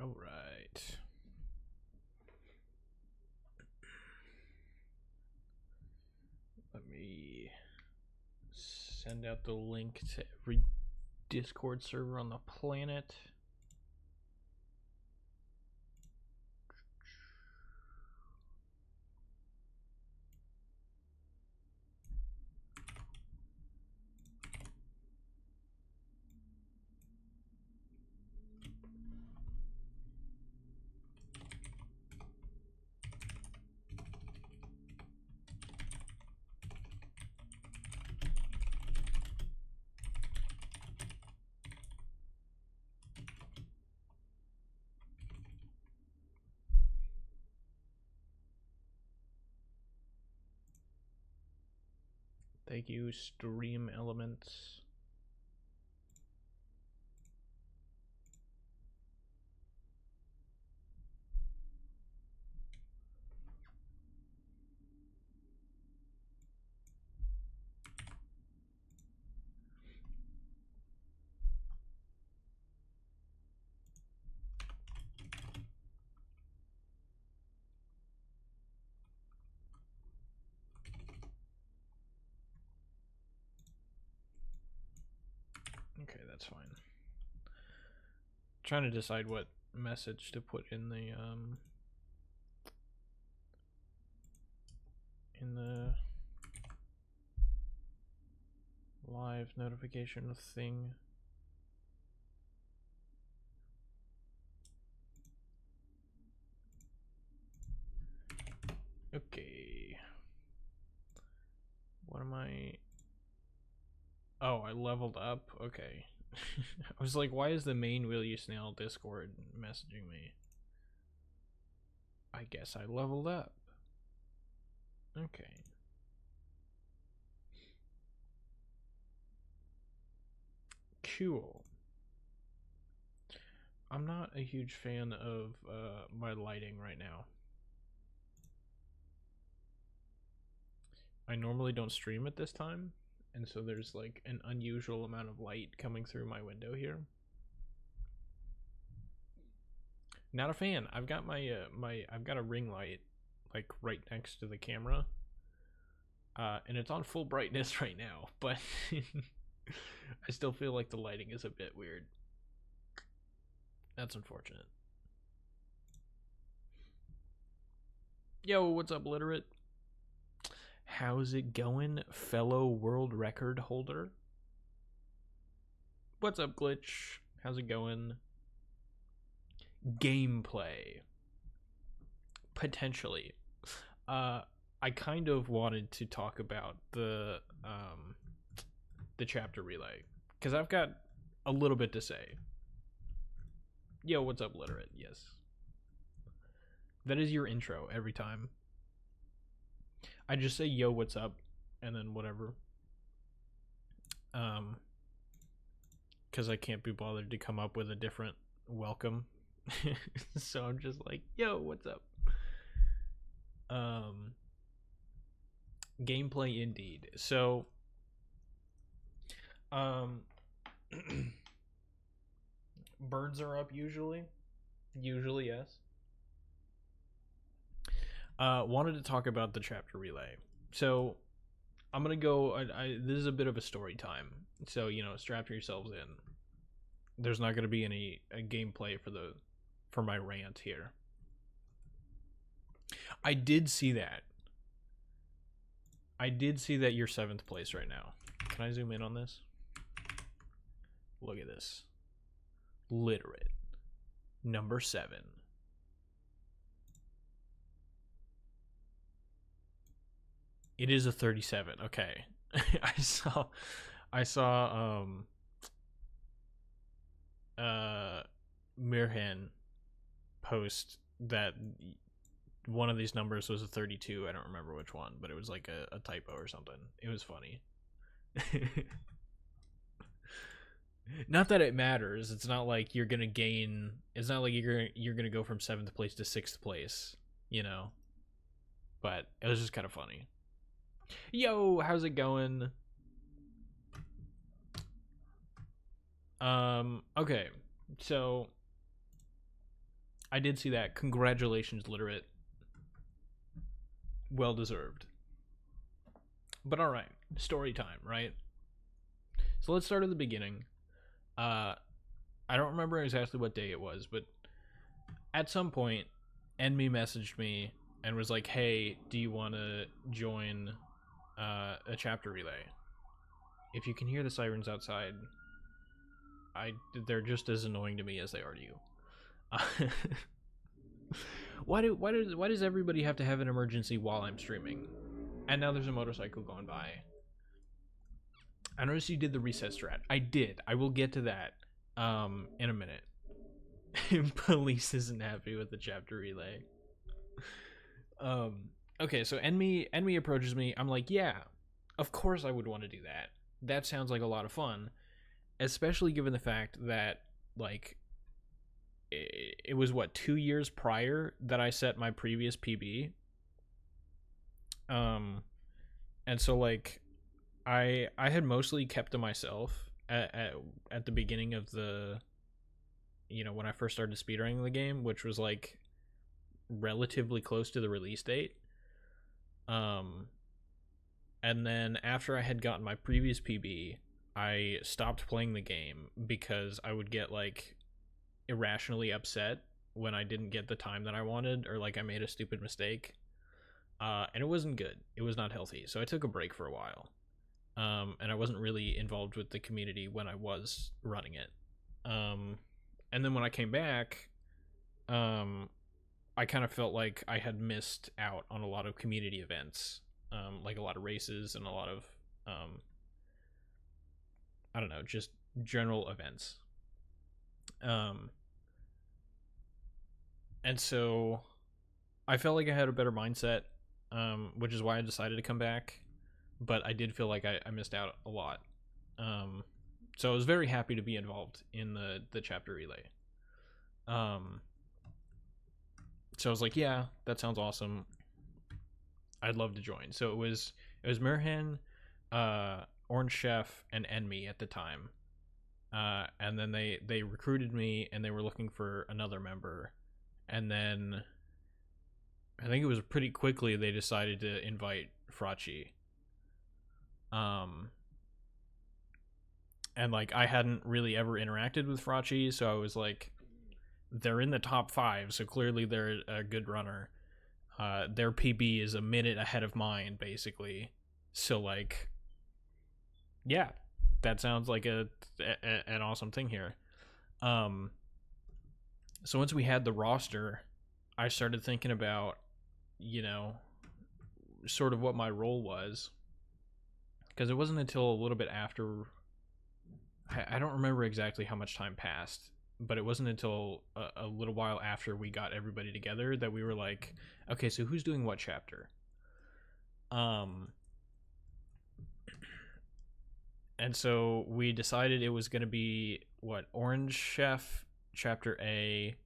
All right. Let me send out the link to every Discord server on the planet. Thank you, Stream Elements. Okay, that's fine. Trying to decide what message to put in the live notification thing. Okay. What am I? Oh, I leveled up. Okay. I was like, why is the main Will You Snail Discord messaging me? I guess I leveled up. Okay. Cool. I'm not a huge fan of my lighting right now. I normally don't stream at this time, and so there's like an unusual amount of light coming through my window here. Not a fan. I've got my I've got a ring light like right next to the camera, and it's on full brightness right now, but I still feel like the lighting is a bit weird. That's unfortunate. Yo, what's up, Literate? How's it going, fellow world record holder? What's up, Glitch? How's it going? Gameplay. Potentially. I kind of wanted to talk about the chapter relay, because I've got a little bit to say. Yo, what's up, Literate? Yes. That is your intro every time. I just say, yo, what's up, and then whatever. Because I can't be bothered to come up with a different welcome. So I'm just like, yo, what's up? Gameplay indeed. So, birds are up usually. Usually, yes. Wanted to talk about the chapter relay. So, I'm gonna go. This is a bit of a story time. So, you know, strap yourselves in. There's not gonna be any gameplay for my rant here. I did see that. I did see that you're 7th place right now. Can I zoom in on this? Look at this. Literate. Number 7. It is a 37. Okay. I saw Mirhan post that one of these numbers was a 32. I don't remember which one, but it was like a typo or something. It was funny. Not that it matters. It's not like you're gonna gain. It's not like you're gonna go from 7th place to 6th place, you know. But it was just kind of funny. Yo, how's it going? Okay, so I did see that. Congratulations, literate. Well deserved. But all right, story time, right? So let's start at the beginning. Uh, I don't remember exactly what day it was, but at some point, Enmy messaged me and was like, "Hey, do you want to join a chapter relay?" If you can hear the sirens outside, they're just as annoying to me as they are to you. Why does everybody have to have an emergency while I'm streaming? And now there's a motorcycle going by. I noticed you did the reset strat. I did. I will get to that in a minute. Police isn't happy with the chapter relay. Okay, so Enemy approaches me. I'm like, yeah, of course I would want to do that. That sounds like a lot of fun, especially given the fact that like it was what 2 years prior that I set my previous PB. And so like I had mostly kept to myself at the beginning of the, you know, when I first started speedrunning the game, which was like relatively close to the release date. And then after I had gotten my previous PB, I stopped playing the game because I would get like irrationally upset when I didn't get the time that I wanted, or like I made a stupid mistake. And it wasn't good. It was not healthy. So I took a break for a while. And I wasn't really involved with the community when I was running it. And then when I came back, I kind of felt like I had missed out on a lot of community events, like a lot of races and a lot of, I don't know, just general events. And so I felt like I had a better mindset, which is why I decided to come back. But I did feel like I missed out a lot. So I was very happy to be involved in the chapter relay. So I was like, yeah, that sounds awesome. I'd love to join. So it was Mirhan, Orange Chef, and Enemy at the time. And then they recruited me, and they were looking for another member. And then I think it was pretty quickly they decided to invite Frachi. And like I hadn't really ever interacted with Frachi, so I was like, they're in the top 5, so clearly they're a good runner. Their PB is a minute ahead of mine, basically. So like, yeah, that sounds like an awesome thing here. So once we had the roster, I started thinking about, you know, sort of what my role was, because it wasn't until a little bit after, I don't remember exactly how much time passed, but it wasn't until a little while after we got everybody together that we were like, okay, so who's doing what chapter? And so we decided it was going to be what, Orange Chef chapter A.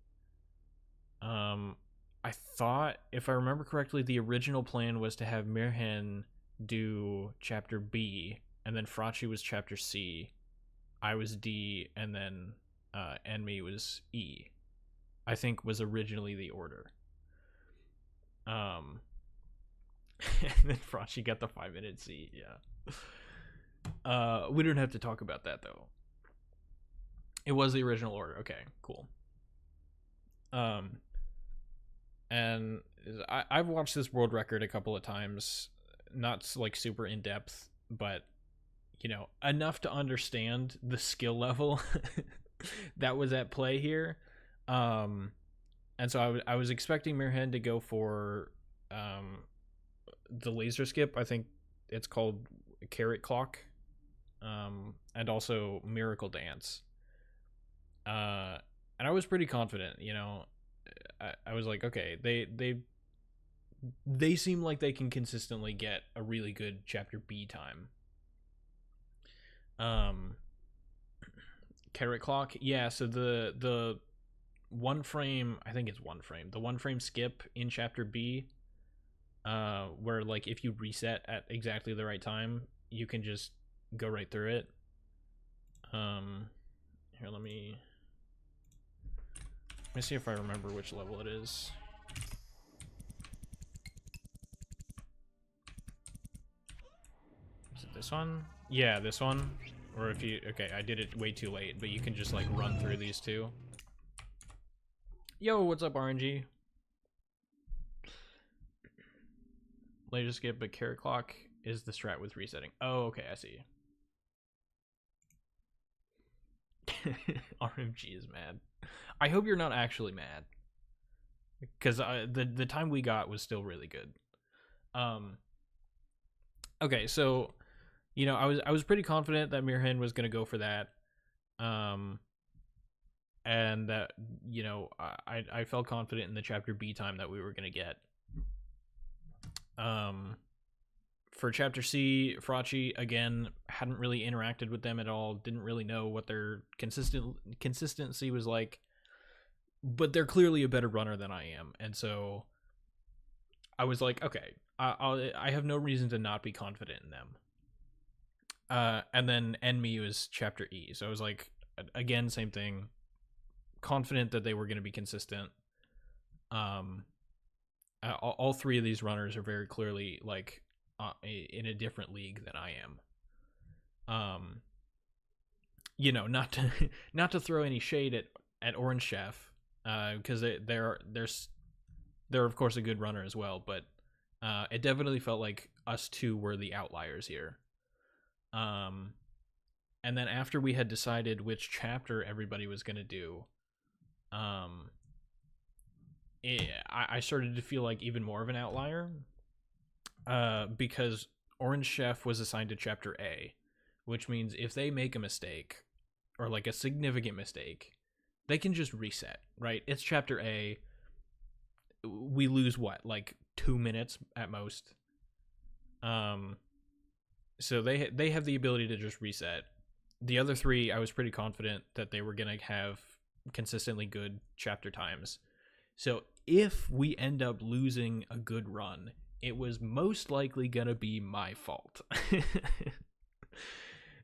I thought, if I remember correctly, the original plan was to have Mirhan do chapter B, and then Frachi was chapter C, I was D, and then Enemy was E, I think was originally the order. And then Frachi got the 5-minute C, yeah. We don't have to talk about that, though. It was the original order. Okay, cool. And I've watched this world record a couple of times, not like super in depth, but you know, enough to understand the skill level that was at play here. And so I was expecting Mirhan to go for the laser skip. I think it's called Carrot Clock, and also Miracle Dance. And I was pretty confident, you know. I was like, okay, they seem like they can consistently get a really good chapter B time. Carrot Clock, yeah. So the one frame, I think it's one frame. The one frame skip in chapter B, where like if you reset at exactly the right time, you can just go right through it. Here, let me see if I remember which level it is. Is it this one? Yeah, this one. Or if you, okay, I did it way too late, but you can just like run through these two. Yo, what's up, RNG? Later skip, but carrot clock is the strat with resetting. Oh, okay, I see. RMG is mad. I hope you're not actually mad, because the time we got was still really good. Okay, so you know, I was pretty confident that Mirhan was gonna go for that, and that, you know, I felt confident in the chapter B time that we were gonna get. For chapter C, Frachi again hadn't really interacted with them at all, didn't really know what their consistency was like, but they're clearly a better runner than I am, and so I was like, okay, I have no reason to not be confident in them. And then Enmi was chapter E, so I was like, again, same thing, confident that they were going to be consistent. All three of these runners are very clearly like in a different league than I am. You know, not to throw any shade at Orange Chef, because they're of course a good runner as well, but it definitely felt like us two were the outliers here. And then after we had decided which chapter everybody was going to do, I started to feel like even more of an outlier, because Orange Chef was assigned to chapter A, which means if they make a mistake, or like a significant mistake, they can just reset, right? It's chapter A. We lose what, like 2 minutes at most. So they have the ability to just reset. The other three, I was pretty confident that they were gonna have consistently good chapter times. So if we end up losing a good run, it was most likely gonna be my fault.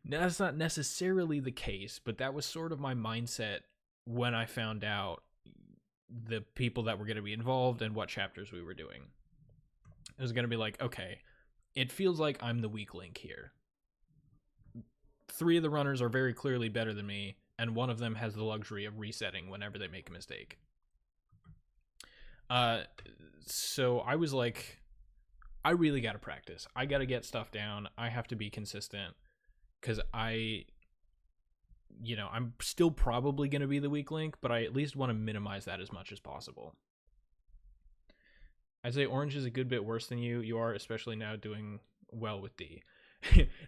Now, that's not necessarily the case, but that was sort of my mindset when I found out the people that were going to be involved and what chapters we were doing. It was going to be like, okay, it feels like I'm the weak link here. 3 of the runners are very clearly better than me, and one of them has the luxury of resetting whenever they make a mistake. So I was like, I really got to practice. I got to get stuff down. I have to be consistent, because I'm still probably going to be the weak link, but I at least want to minimize that as much as possible. I'd say Orange is a good bit worse than you. You are, especially now, doing well with D.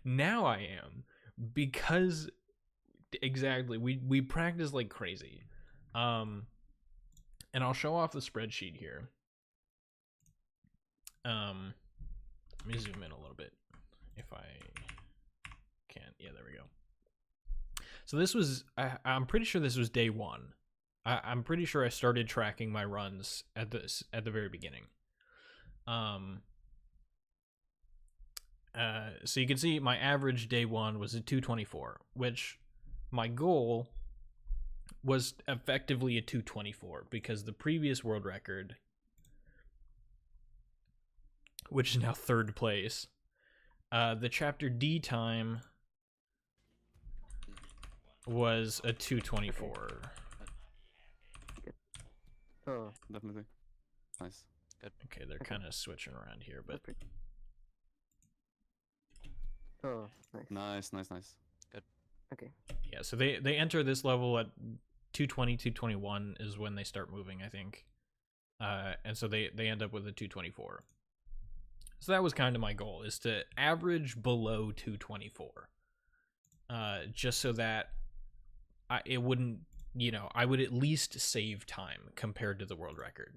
Now I am, because exactly, we practice like crazy. And I'll show off the spreadsheet here. Let me zoom in a little bit if I can. Yeah, there we go. So this was, I'm pretty sure this was day 1. I'm pretty sure I started tracking my runs at the very beginning. So you can see my average day 1 was a 224, which my goal was effectively a 224, because the previous world record, which is now 3rd place, the chapter D time was a 224. Okay. Oh, definitely. Nice. Good. Okay, they're kind of switching around here, but oh, nice. Good. Okay. yeah, so they enter this level at 220, 221 is when they start moving, I think. And so they end up with a 224. So that was kind of my goal, is to average below 224. Just so that it wouldn't, I would at least save time compared to the world record.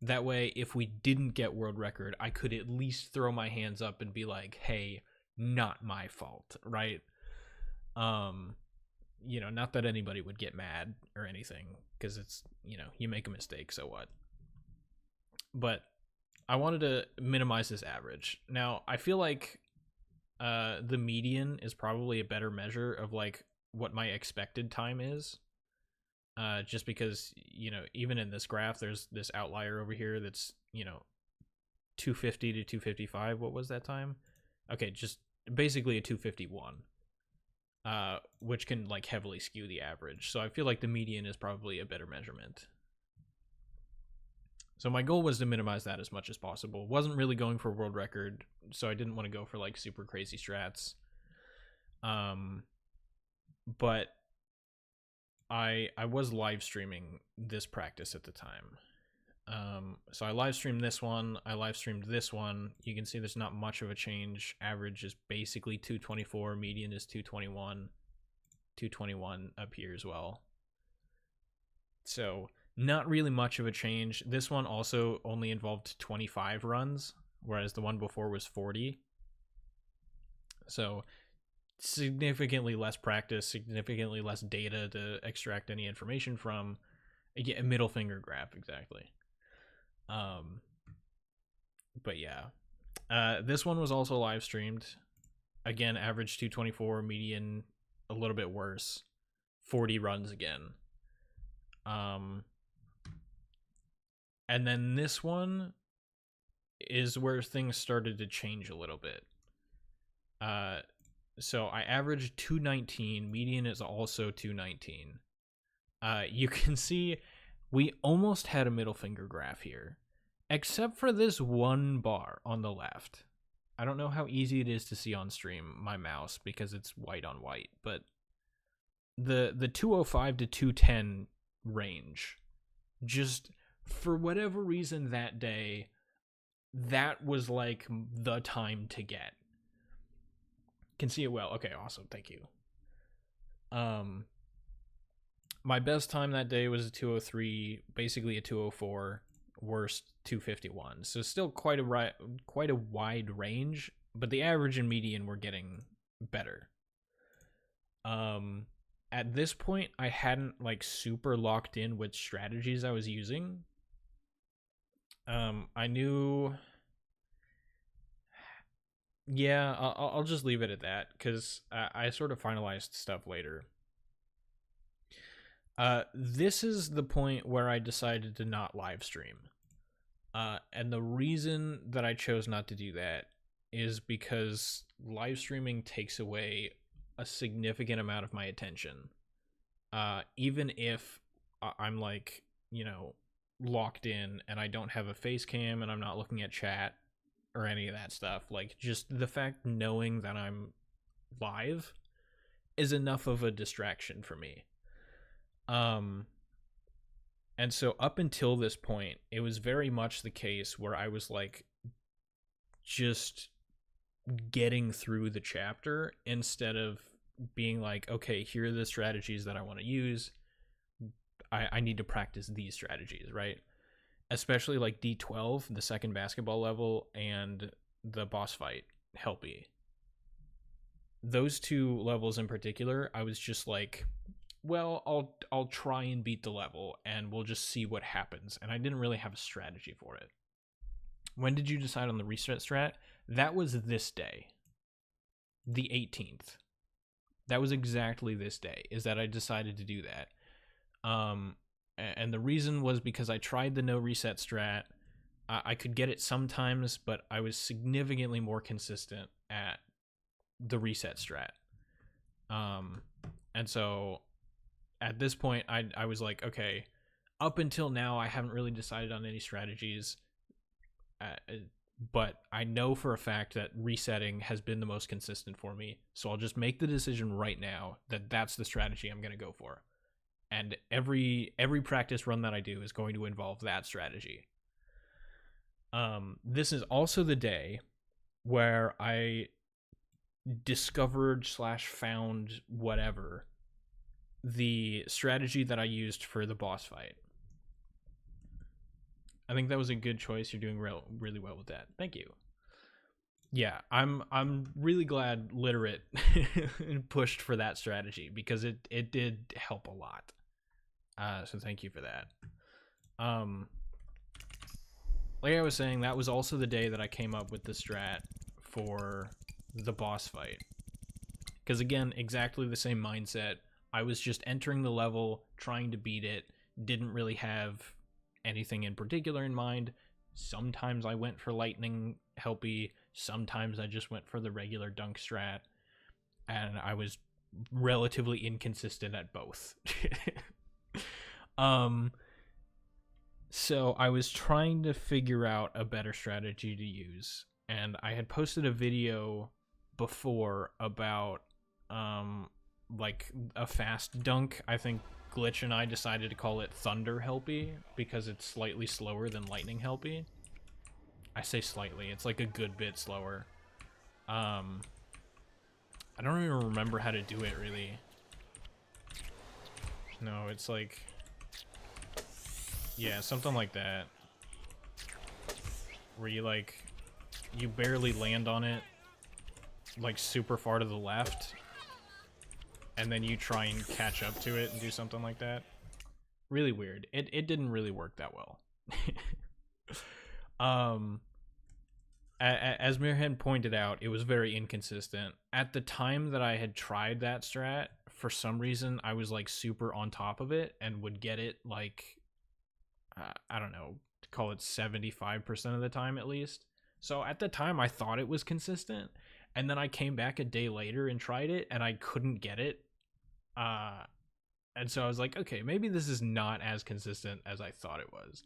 That way, if we didn't get world record, I could at least throw my hands up and be like, hey, not my fault, right? Not that anybody would get mad or anything, because it's, you make a mistake, so what? But I wanted to minimize this average. Now, I feel like the median is probably a better measure of like what my expected time is. Just because, you know, even in this graph, there's this outlier over here that's, you know, 250 to 255. What was that time? Okay, just basically a 251, which can like heavily skew the average. So I feel like the median is probably a better measurement. So my goal was to minimize that as much as possible. Wasn't really going for a world record, so I didn't want to go for like super crazy strats. But I was live streaming this practice at the time. So I live streamed this one, I live streamed this one. You can see there's not much of a change. Average is basically 224, median is 221. 221 up here as well. So not really much of a change. This one also only involved 25 runs, whereas the one before was 40. So significantly less practice, significantly less data to extract any information from. Again, a middle finger graph, exactly. But yeah. This one was also live streamed. Again, average 224, median a little bit worse. 40 runs again. And then this one is where things started to change a little bit. So I averaged 219, median is also 219. You can see we almost had a middle finger graph here, except for this one bar on the left. I don't know how easy it is to see on stream, my mouse, because it's white on white, but the 205 to 210 range, just for whatever reason that day, that was like the time to get. Can see it well. Okay, awesome. Thank you. My best time that day was a 203, basically a 204, worst 251. So still quite a wide range, but the average and median were getting better. At this point, I hadn't like super locked in which strategies I was using. I knew. Yeah, I'll just leave it at that because I sort of finalized stuff later. This is the point where I decided to not live stream. And the reason that I chose not to do that is because live streaming takes away a significant amount of my attention. Even if I'm like, you know, locked in and I don't have a face cam and I'm not looking at chat or any of that stuff, like just the fact knowing that I'm live is enough of a distraction for me. And so up until this point, it was very much the case where I was like just getting through the chapter instead of being like, okay, here are the strategies that I want to use. I need to practice these strategies, right? Especially like D12, the second basketball level, and the boss fight, Helpy. Those two levels in particular, I was just like, well, I'll try and beat the level and we'll just see what happens. And I didn't really have a strategy for it. When did you decide on the reset strat? That was this day. The 18th. That was exactly this day, is that I decided to do that. And the reason was because I tried the no reset strat. I could get it sometimes, but I was significantly more consistent at the reset strat. And so at this point, I was like, okay, up until now, I haven't really decided on any strategies. But I know for a fact that resetting has been the most consistent for me. So I'll just make the decision right now that that's the strategy I'm going to go for. And every practice run that I do is going to involve that strategy. This is also the day where I discovered / found whatever the strategy that I used for the boss fight. I think that was a good choice. You're doing really well with that. Thank you. Yeah, I'm really glad Literate pushed for that strategy because it did help a lot. So thank you for that. like I was saying, that was also the day that I came up with the strat for the boss fight. Because again, exactly the same mindset. I was just entering the level, trying to beat it, didn't really have anything in particular in mind. Sometimes I went for lightning helpy, sometimes I just went for the regular dunk strat, and I was relatively inconsistent at both. So I was trying to figure out a better strategy to use, and I had posted a video before about like a fast dunk. I think Glitch and I decided to call it Thunder Helpy because it's slightly slower than Lightning Helpy. I say slightly, it's like a good bit slower. I don't even remember how to do it really. No, it's like, yeah, something like that. Where you like, you barely land on it, like super far to the left, and then you try and catch up to it and do something like that. Really weird. It didn't really work that well. As Mirhan pointed out, it was very inconsistent. At the time that I had tried that strat, for some reason, I was like super on top of it and would get it like, I don't know, call it 75% of the time at least. So at the time, I thought it was consistent. And then I came back a day later and tried it, and I couldn't get it. And so I was like, okay, maybe this is not as consistent as I thought it was.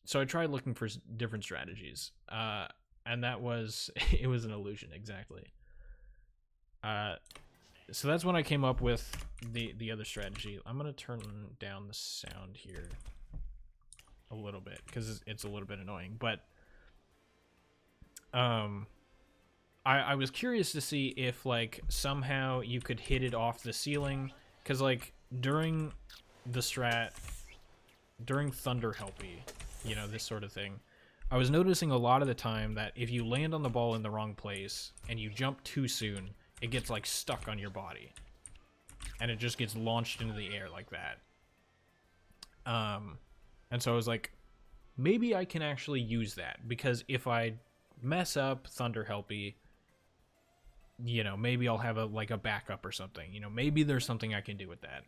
So I tried looking for different strategies. And that was, it was an illusion, exactly. So that's when I came up with the other strategy. I'm going to turn down the sound here a little bit, because it's a little bit annoying. But I was curious to see if like somehow you could hit it off the ceiling, because like during the strat, during Thunder Helpy, you know, this sort of thing, I was noticing a lot of the time that if you land on the ball in the wrong place and you jump too soon, it gets like stuck on your body and it just gets launched into the air like that. And so I was like, maybe I can actually use that, because if I mess up Thunder Helpy, you know, maybe I'll have a backup or something. You know, maybe there's something I can do with that.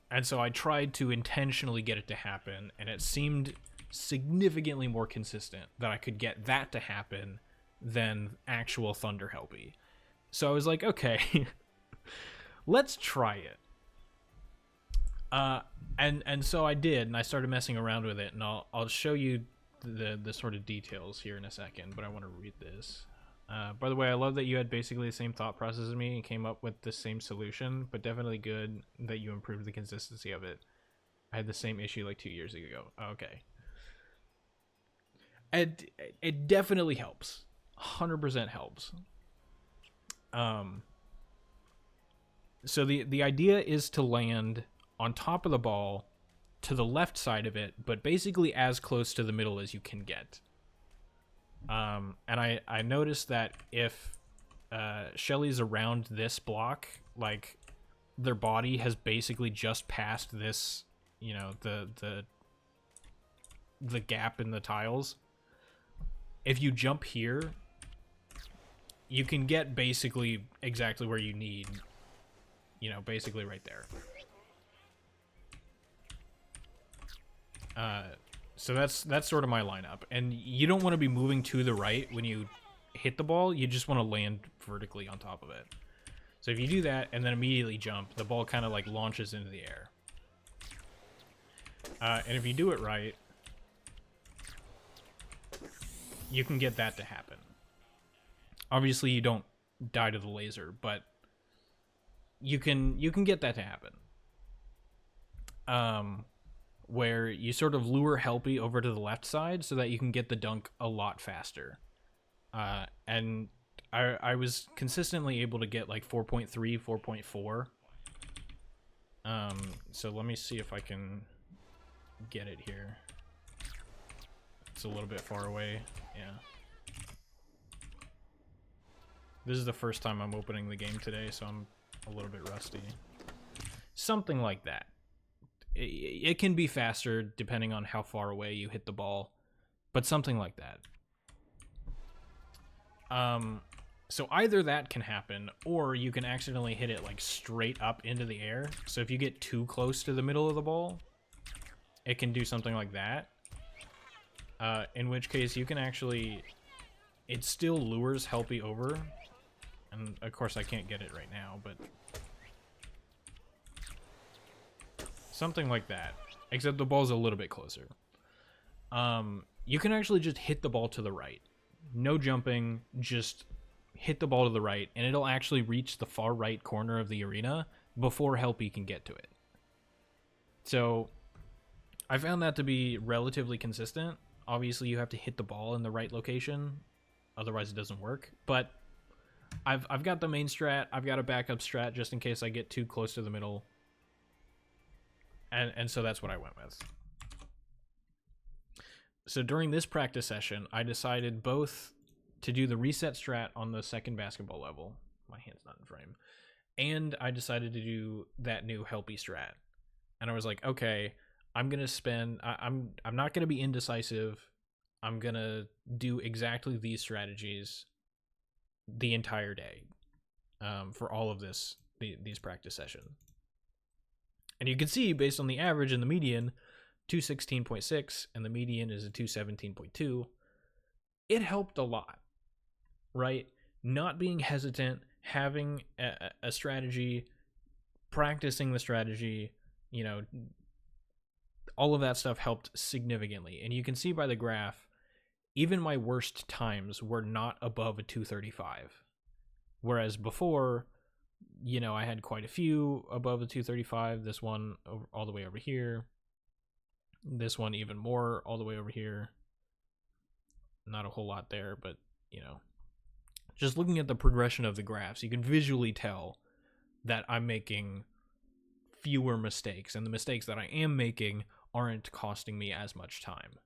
And so I tried to intentionally get it to happen, and it seemed significantly more consistent that I could get that to happen than actual Thunder Helpy. So I was like, okay, let's try it. And so I did, and I started messing around with it, and I'll show you the sort of details here in a second, but I want to read this. By the way, I love that you had basically the same thought process as me and came up with the same solution, but definitely good that you improved the consistency of it. I had the same issue like 2 years ago. Okay. It definitely helps. 100% helps. So the idea is to land on top of the ball to the left side of it, but basically as close to the middle as you can get. And I noticed that if Shelly's around this block, like their body has basically just passed this, you know, the gap in the tiles. If you jump here, you can get basically exactly where you need, you know, basically right there. So that's sort of my lineup. And you don't want to be moving to the right when you hit the ball. You just want to land vertically on top of it. So if you do that and then immediately jump, the ball kind of like launches into the air. And if you do it right, you can get that to happen. Obviously, you don't die to the laser, but you can get that to happen. Where you sort of lure Helpy over to the left side so that you can get the dunk a lot faster. And I was consistently able to get like 4.3, 4.4. So let me see if I can get it here. It's a little bit far away. Yeah. This is the first time I'm opening the game today, so I'm a little bit rusty. Something like that. it can be faster depending on how far away you hit the ball, but something like that. So either that can happen, or you can accidentally hit it like straight up into the air. So if you get too close to the middle of the ball, it can do something like that. In which case you can actually, it still lures Helpy over. And of course I can't get it right now, but something like that. Except the ball's a little bit closer. You can actually just hit the ball to the right. No jumping, just hit the ball to the right, and it'll actually reach the far right corner of the arena before Helpy can get to it. So I found that to be relatively consistent. Obviously you have to hit the ball in the right location, otherwise it doesn't work. But I've got the main strat, I've got a backup strat just in case I get too close to the middle. And so that's what I went with. So during this practice session, I decided both to do the reset strat on the second basketball level. My hand's not in frame. And I decided to do that new Helpy strat. And I was like, okay, I'm going to spend... I'm not going to be indecisive. I'm going to do exactly these strategies the entire day for all of these practice sessions. And you can see, based on the average and the median, 216.6, and the median is a 217.2, it helped a lot, right? Not being hesitant, having a strategy, practicing the strategy, you know, all of that stuff helped significantly. And you can see by the graph, even my worst times were not above a 235. Whereas before, you know, I had quite a few above a 235. This one all the way over here. This one even more all the way over here. Not a whole lot there, but, you know, just looking at the progression of the graphs, you can visually tell that I'm making fewer mistakes, and the mistakes that I am making aren't costing me as much time.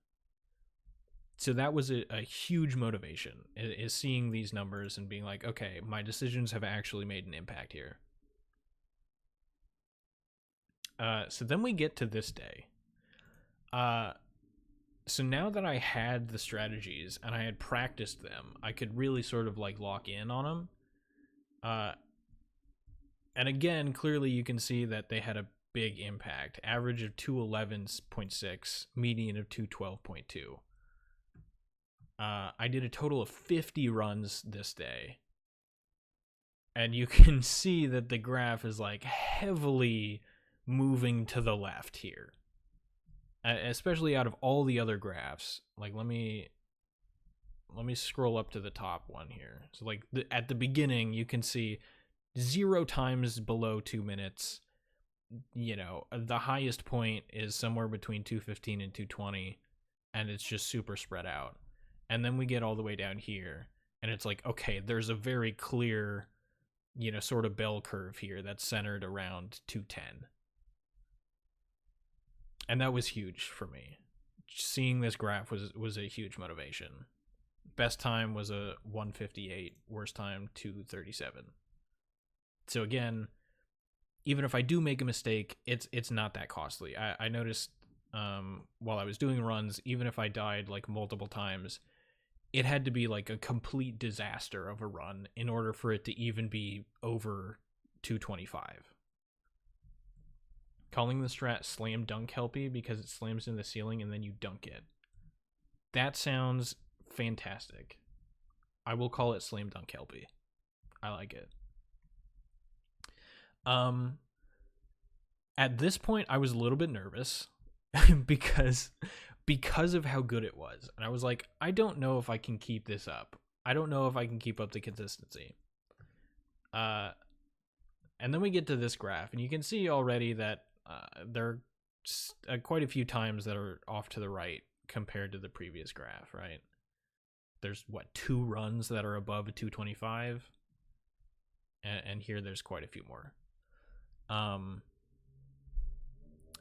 So that was a huge motivation, is seeing these numbers and being like, okay, my decisions have actually made an impact here. So then we get to this day. So now that I had the strategies and I had practiced them, I could really sort of like lock in on them. And again, clearly you can see that they had a big impact. Average of 211.6, median of 212.2. I did a total of 50 runs this day. And you can see that the graph is like heavily moving to the left here. Especially out of all the other graphs. Like, let me scroll up to the top one here. So like at the beginning, you can see 0 times below 2 minutes. You know, the highest point is somewhere between 215 and 220, and it's just super spread out. And then we get all the way down here, and it's like, okay, there's a very clear, you know, sort of bell curve here that's centered around 210. And that was huge for me. Seeing this graph was a huge motivation. Best time was a 158, worst time 237. So again, even if I do make a mistake, it's not that costly. I noticed while I was doing runs, even if I died like multiple times, it had to be like a complete disaster of a run in order for it to even be over 225. Calling the strat slam dunk Helpy because it slams in the ceiling and then you dunk it. That sounds fantastic. I will call it slam dunk Helpy. I like it. At this point, I was a little bit nervous because of how good it was. And I was like, I don't know if I can keep this up. I don't know if I can keep up the consistency. And then we get to this graph, and you can see already that there are quite a few times that are off to the right compared to the previous graph, right? There's, what, 2 runs that are above a 225? And here there's quite a few more.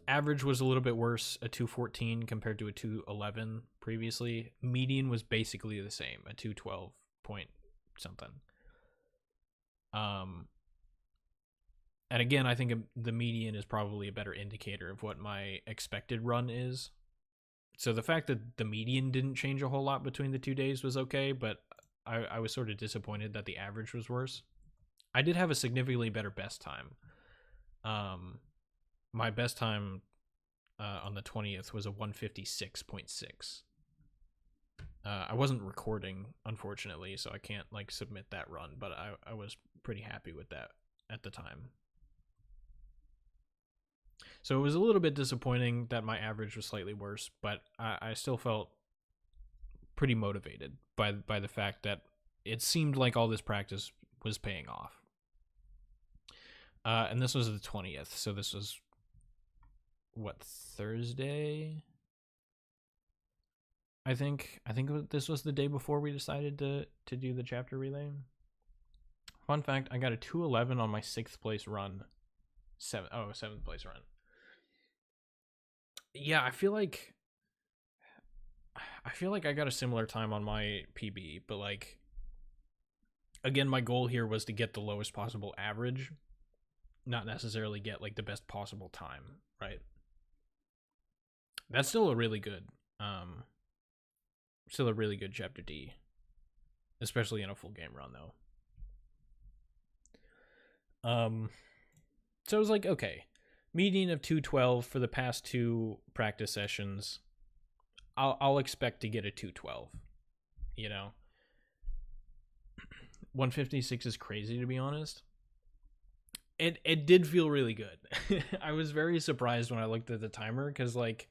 Average was a little bit worse, a 214 compared to a 211 previously. Median was basically the same, a 212 point something. And again, I think the median is probably a better indicator of what my expected run is. So the fact that the median didn't change a whole lot between the 2 days was okay, but I was sort of disappointed that the average was worse. I did have a significantly better best time. My best time on the 20th was a 156.6. I wasn't recording, unfortunately, so I can't like submit that run, but I was pretty happy with that at the time. So it was a little bit disappointing that my average was slightly worse, but I still felt pretty motivated by the fact that it seemed like all this practice was paying off. And this was the 20th, so this was, what, Thursday? I think this was the day before we decided to do the chapter relay. Fun fact, I got a 211 on my 6th place run. 7th place run. Yeah, I feel like I got a similar time on my PB, but like, again, my goal here was to get the lowest possible average, not necessarily get like the best possible time, right? That's still a really good chapter D, especially in a full game run though. So I was like, okay, median of 212 for the past 2 practice sessions. I'll expect to get a 212, you know. 156 is crazy, to be honest. It did feel really good. I was very surprised when I looked at the timer, because like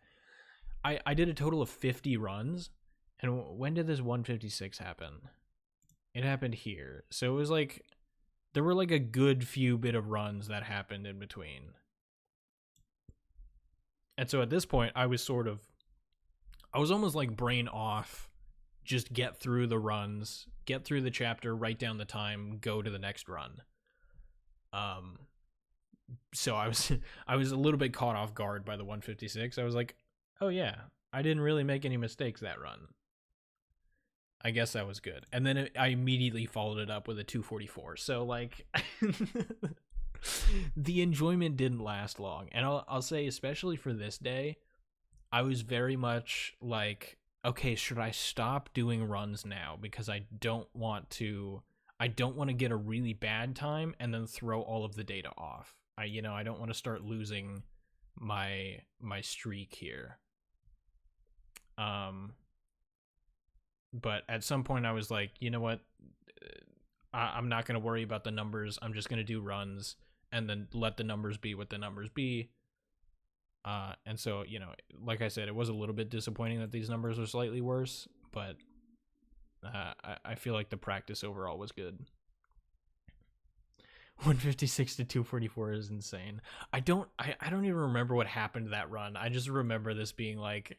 I did a total of 50 runs, and when did this 156 happen? It happened here. So it was like there were like a good few bit of runs that happened in between. And so at this point I was almost like brain off, just get through the runs, get through the chapter, write down the time, go to the next run. So I was a little bit caught off guard by the 156. I was like, oh yeah, I didn't really make any mistakes that run. I guess that was good. And then I immediately followed it up with a 244. So like the enjoyment didn't last long. And I'll say, especially for this day, I was very much like, okay, should I stop doing runs now? Because I don't want to get a really bad time and then throw all of the data off. I don't want to start losing my streak here. But at some point I was like, you know what? I'm not going to worry about the numbers. I'm just going to do runs and then let the numbers be what the numbers be. And so, like I said, it was a little bit disappointing that these numbers were slightly worse, but I feel like the practice overall was good. 156 to 244 is insane. I don't even remember what happened to that run. I just remember this being like,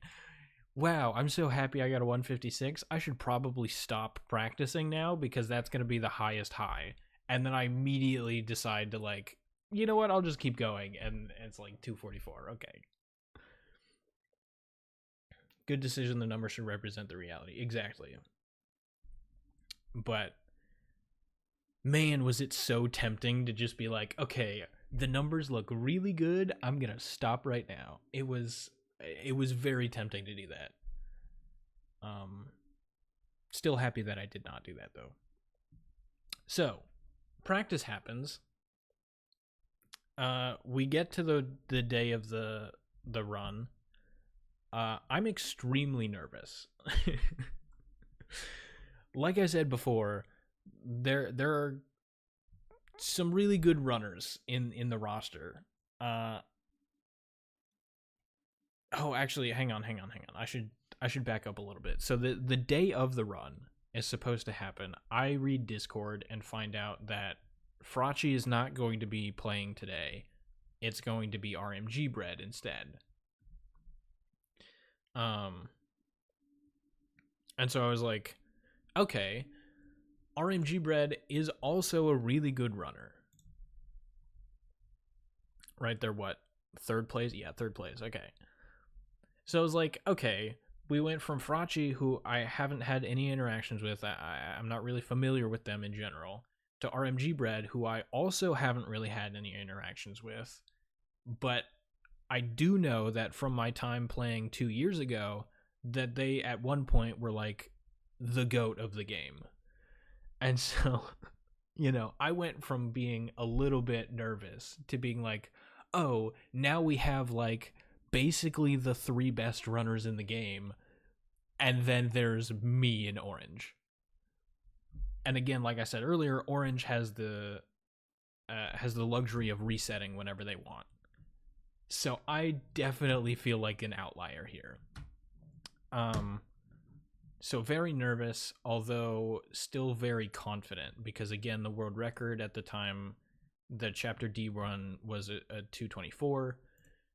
wow, I'm so happy I got a 156. I should probably stop practicing now because that's going to be the highest high. And then I immediately decide to like, you know what, I'll just keep going. And it's like 244. Okay. Good decision. The number should represent the reality. Exactly. But man, was it so tempting to just be like, okay, the numbers look really good. I'm going to stop right now. It was very tempting to do that. Still happy that I did not do that though. So, practice happens. We get to the day of the run. I'm extremely nervous. Like I said before, there are some really good runners in the roster. Oh, actually, hang on. I should back up a little bit. So the day of the run is supposed to happen. I read Discord and find out that Frachi is not going to be playing today. It's going to be RMG Bread instead. And so I was like, okay, RMG Bread is also a really good runner. Right, they're what? 3rd place? Yeah, 3rd place. Okay. So I was like, okay, we went from Frachi, who I haven't had any interactions with. I'm not really familiar with them in general. to RMG Bread, who I also haven't really had any interactions with, but I do know that from my time playing 2 years ago that they at one point were like the GOAT of the game. And so, I went from being a little bit nervous to being like, oh, now we have like basically the 3 best runners in the game, and then there's me in Orange. And again, like I said earlier, Orange has the luxury of resetting whenever they want. So I definitely feel like an outlier here. So very nervous, although still very confident, because again, the world record at the time, the Chapter D run was a 224,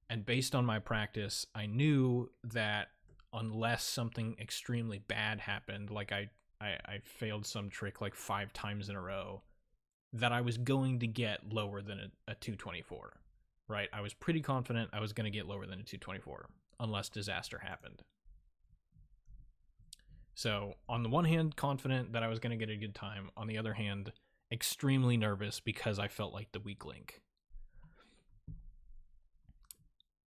and based on my practice, I knew that unless something extremely bad happened, like I failed some trick like 5 times in a row, that I was going to get lower than a 224, right? I was pretty confident I was going to get lower than a 224, unless disaster happened. So, on the one hand, confident that I was going to get a good time. On the other hand, extremely nervous because I felt like the weak link.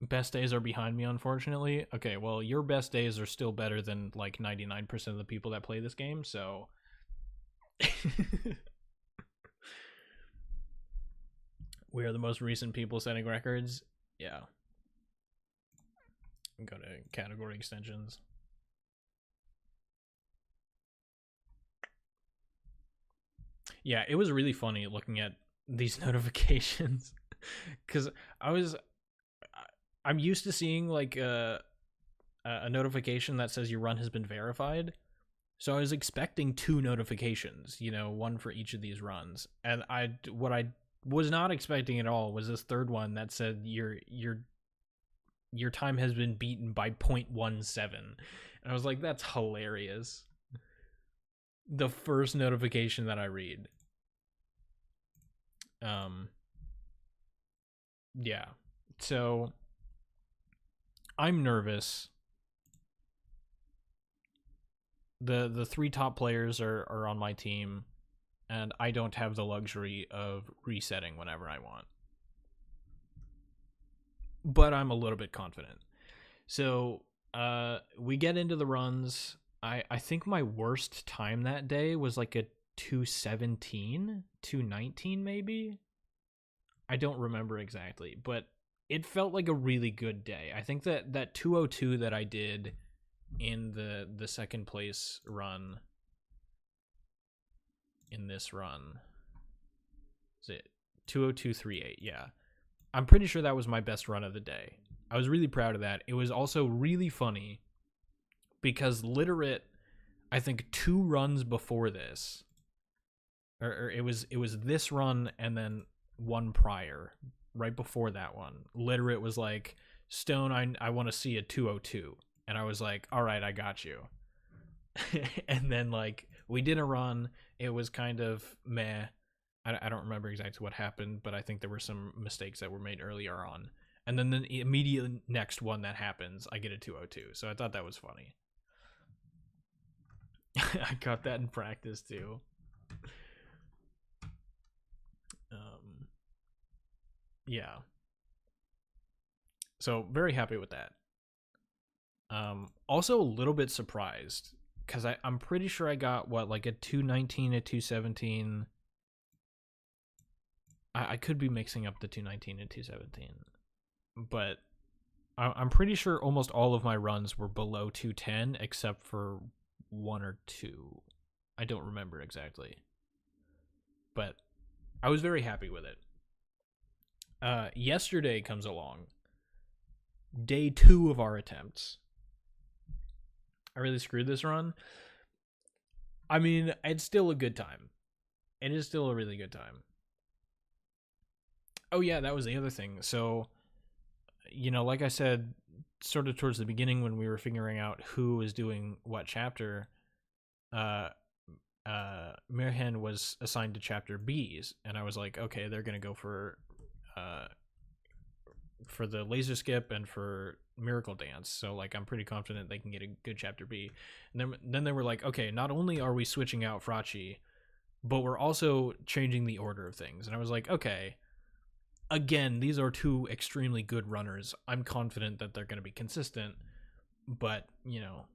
Best days are behind me, unfortunately. Okay, well, your best days are still better than like 99% of the people that play this game, so... We are the most recent people setting records. Yeah. Go to category extensions. Yeah, it was really funny looking at these notifications because I'm used to seeing like a notification that says your run has been verified. So I was expecting 2 notifications, one for each of these runs. And what I was not expecting at all was this third one that said your time has been beaten by 0.17. And I was like, that's hilarious. The first notification that I read. Yeah. So I'm nervous. The 3 top players are on my team, and I don't have the luxury of resetting whenever I want. But I'm a little bit confident. So we get into the runs. I think my worst time that day was like a 217, 219 maybe. I don't remember exactly, but it felt like a really good day. I think that 202 that I did in the second place run in this run, is it 20238? Yeah, I'm pretty sure that was my best run of the day. I was really proud of that. It was also really funny because Literate, I think 2 runs before this, or it was this run and then one prior, right before that one, Literate was like, Stone, I want to see a 202. And I was like, all right, I got you. And then like we did a run. It was kind of meh. I don't remember exactly what happened, but I think there were some mistakes that were made earlier on. And then the immediate next one that happens, I get a 202. So I thought that was funny. I got that in practice too. Yeah. So very happy with that. Also a little bit surprised because I'm pretty sure I got like a 219, a 217. I could be mixing up the 219 and 217, but I'm pretty sure almost all of my runs were below 210 except for 1 or 2. I don't remember exactly, but I was very happy with it. Yesterday comes along, day 2 of our attempts. I really screwed this run. I mean, it's still a good time. It is still a really good time. Oh yeah, that was the other thing. So, like I said, sort of towards the beginning when we were figuring out who was doing what chapter, Mirhan was assigned to chapter B's, and I was like, okay, they're gonna go for the laser skip and for miracle dance, so like I'm pretty confident they can get a good chapter B. And then they were like, okay, not only are we switching out Frachi, but we're also changing the order of things. And I was like, okay, again, these are two extremely good runners. I'm confident that they're going to be consistent, but, you know,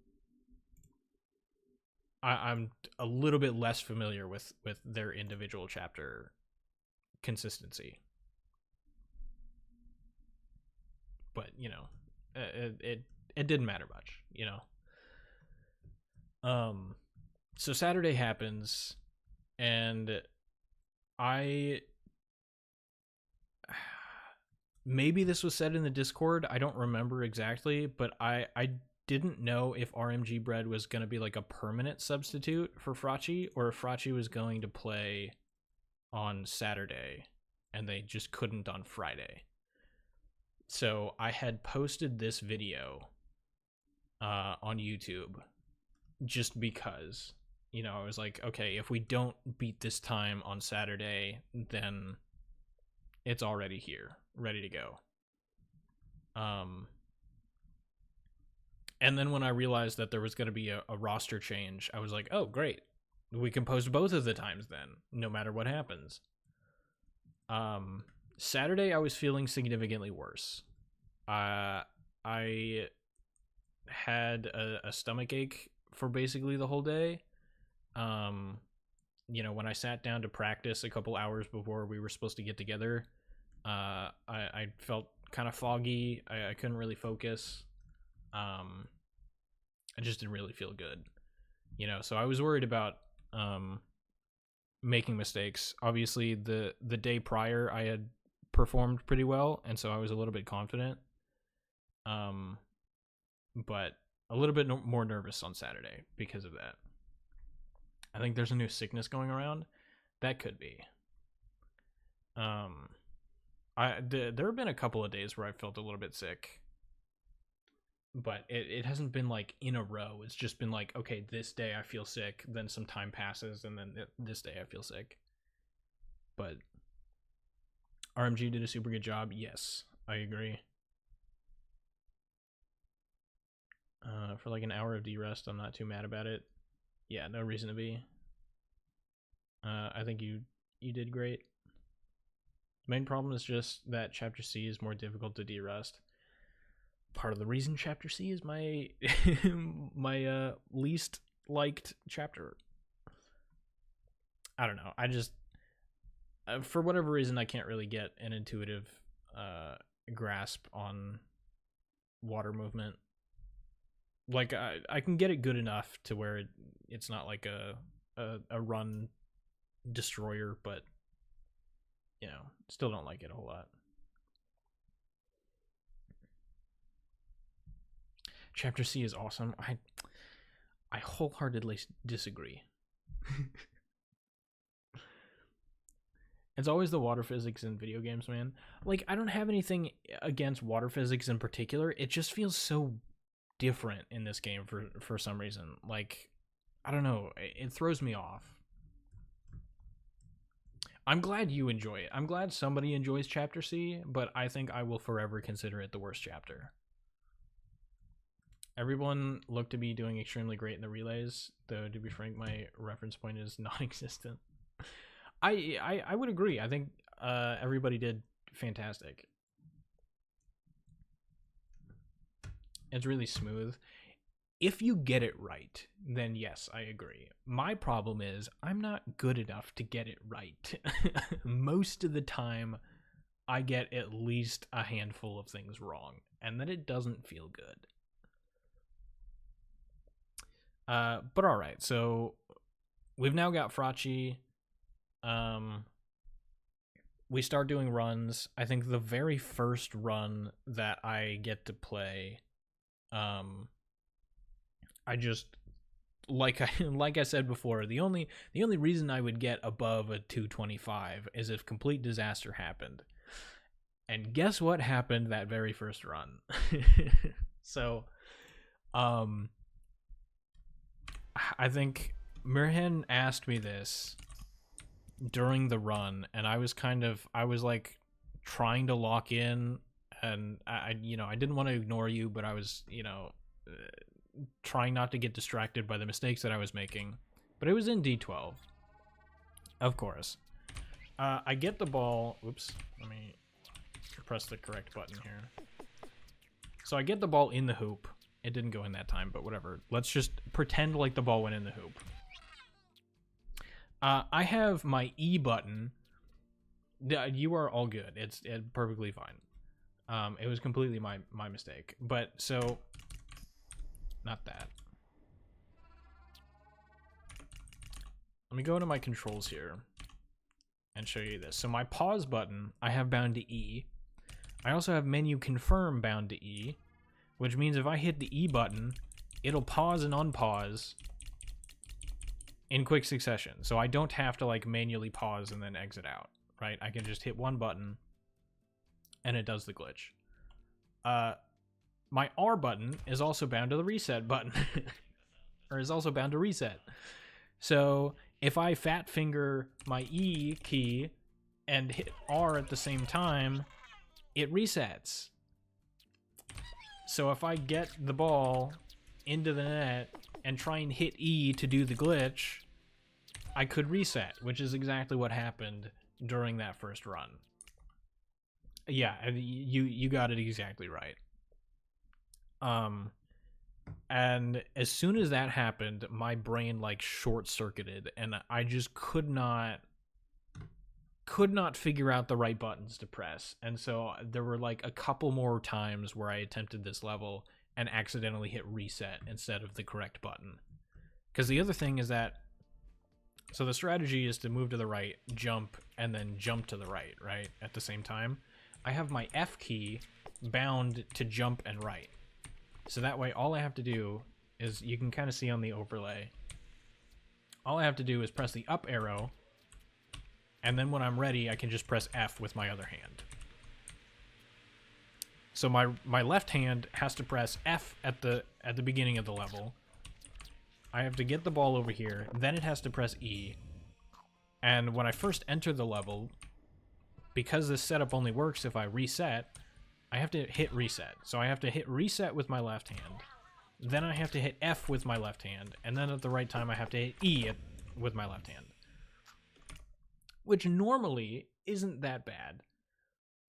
I'm a little bit less familiar with their individual chapter consistency. But, you know, it didn't matter much, you know. So Saturday happens, and maybe this was said in the Discord, I don't remember exactly, but I didn't know if RMG Bread was going to be like a permanent substitute for Frachi, or if Frachi was going to play on Saturday and they just couldn't on Friday. So I had posted this video on YouTube just because, you know, I was like, okay, if we don't beat this time on Saturday, then it's already here, ready to go. And then when I realized that there was going to be a roster change, I was like, oh, great. We can post both of the times then, no matter what happens. Saturday, I was feeling significantly worse. I had a stomach ache for basically the whole day. You know, when I sat down to practice a couple hours before we were supposed to get together, I felt kind of foggy. I couldn't really focus. I just didn't really feel good, you know, so I was worried about making mistakes. Obviously, the day prior I had performed pretty well, and so I was a little bit confident, but a little bit more nervous on Saturday because of that. I think there's a new sickness going around. That could be. There have been a couple of days where I felt a little bit sick, but it hasn't been like in a row. It's just been like, okay, this day I feel sick, then some time passes, and then this day I feel sick. But RMG did a super good job. Yes, I agree. For like an hour of D-rest, I'm not too mad about it. Yeah, no reason to be. I think you did great. The main problem is just that Chapter C is more difficult to D-rest. Part of the reason Chapter C is my my least liked chapter. I don't know. I just for whatever reason I can't really get an intuitive grasp on water movement. Like I can get it good enough to where it's not like a run destroyer, but you know, still don't like it a whole lot. Chapter C is awesome. I wholeheartedly disagree. It's always the water physics in video games, man. Like, I don't have anything against water physics in particular. It just feels so different in this game for some reason. Like, I don't know. It throws me off. I'm glad you enjoy it. I'm glad somebody enjoys Chapter C, but I think I will forever consider it the worst chapter. Everyone looked to be doing extremely great in the relays, though to be frank, my reference point is non-existent. I would agree. I think everybody did fantastic. It's really smooth. If you get it right, then yes, I agree. My problem is I'm not good enough to get it right. Most of the time, I get at least a handful of things wrong, and then it doesn't feel good. But all right, so we've now got Frachi. We start doing runs. I think the very first run that I get to play, I just like I said before, the only reason I would get above a 225 is if complete disaster happened. And guess what happened that very first run? So, I think Mirhan asked me this during the run, and I was like trying to lock in, and I didn't want to ignore you, but I was, trying not to get distracted by the mistakes that I was making. But it was in D12. Of course. I get the ball. Oops. Let me press the correct button here. So I get the ball in the hoop. It didn't go in that time, but whatever. Let's just pretend like the ball went in the hoop. I have my E button. You are all good. It's perfectly fine. It was completely my mistake. But so, not that. Let me go into my controls here and show you this. So my pause button, I have bound to E. I also have menu confirm bound to E, which means if I hit the E button, it'll pause and unpause in quick succession. So I don't have to like manually pause and then exit out, right? I can just hit one button and it does the glitch. My R button is also bound to the reset button, or is also bound to reset. So if I fat finger my E key and hit R at the same time, it resets. So if I get the ball into the net and try and hit E to do the glitch, I could reset, which is exactly what happened during that first run. Yeah, you got it exactly right. And as soon as that happened, my brain like short-circuited, and I just could not figure out the right buttons to press. And so there were like a couple more times where I attempted this level and accidentally hit reset instead of the correct button. Because the other thing is that, so the strategy is to move to the right, jump, and then jump to the right, right? At the same time. I have my F key bound to jump and right. So that way all I have to do is, you can kind of see on the overlay, all I have to do is press the up arrow, and then when I'm ready, I can just press F with my other hand. So my left hand has to press F at the beginning of the level. I have to get the ball over here, then it has to press E. And when I first enter the level, because this setup only works if I reset, I have to hit reset. So I have to hit reset with my left hand. Then I have to hit F with my left hand. And then at the right time, I have to hit E with my left hand. Which normally isn't that bad.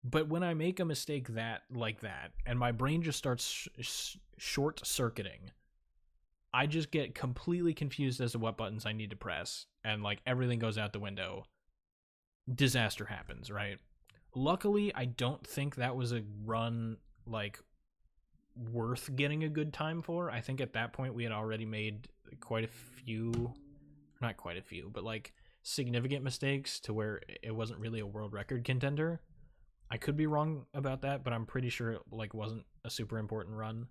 But when I make a mistake like that, and my brain just starts short-circuiting, I just get completely confused as to what buttons I need to press. And like everything goes out the window. Disaster happens, right? Luckily, I don't think that was a run, like, worth getting a good time for. I think at that point we had already made quite a few, not quite a few, but, like, significant mistakes to where it wasn't really a world record contender. I could be wrong about that, but I'm pretty sure it, like, wasn't a super important run.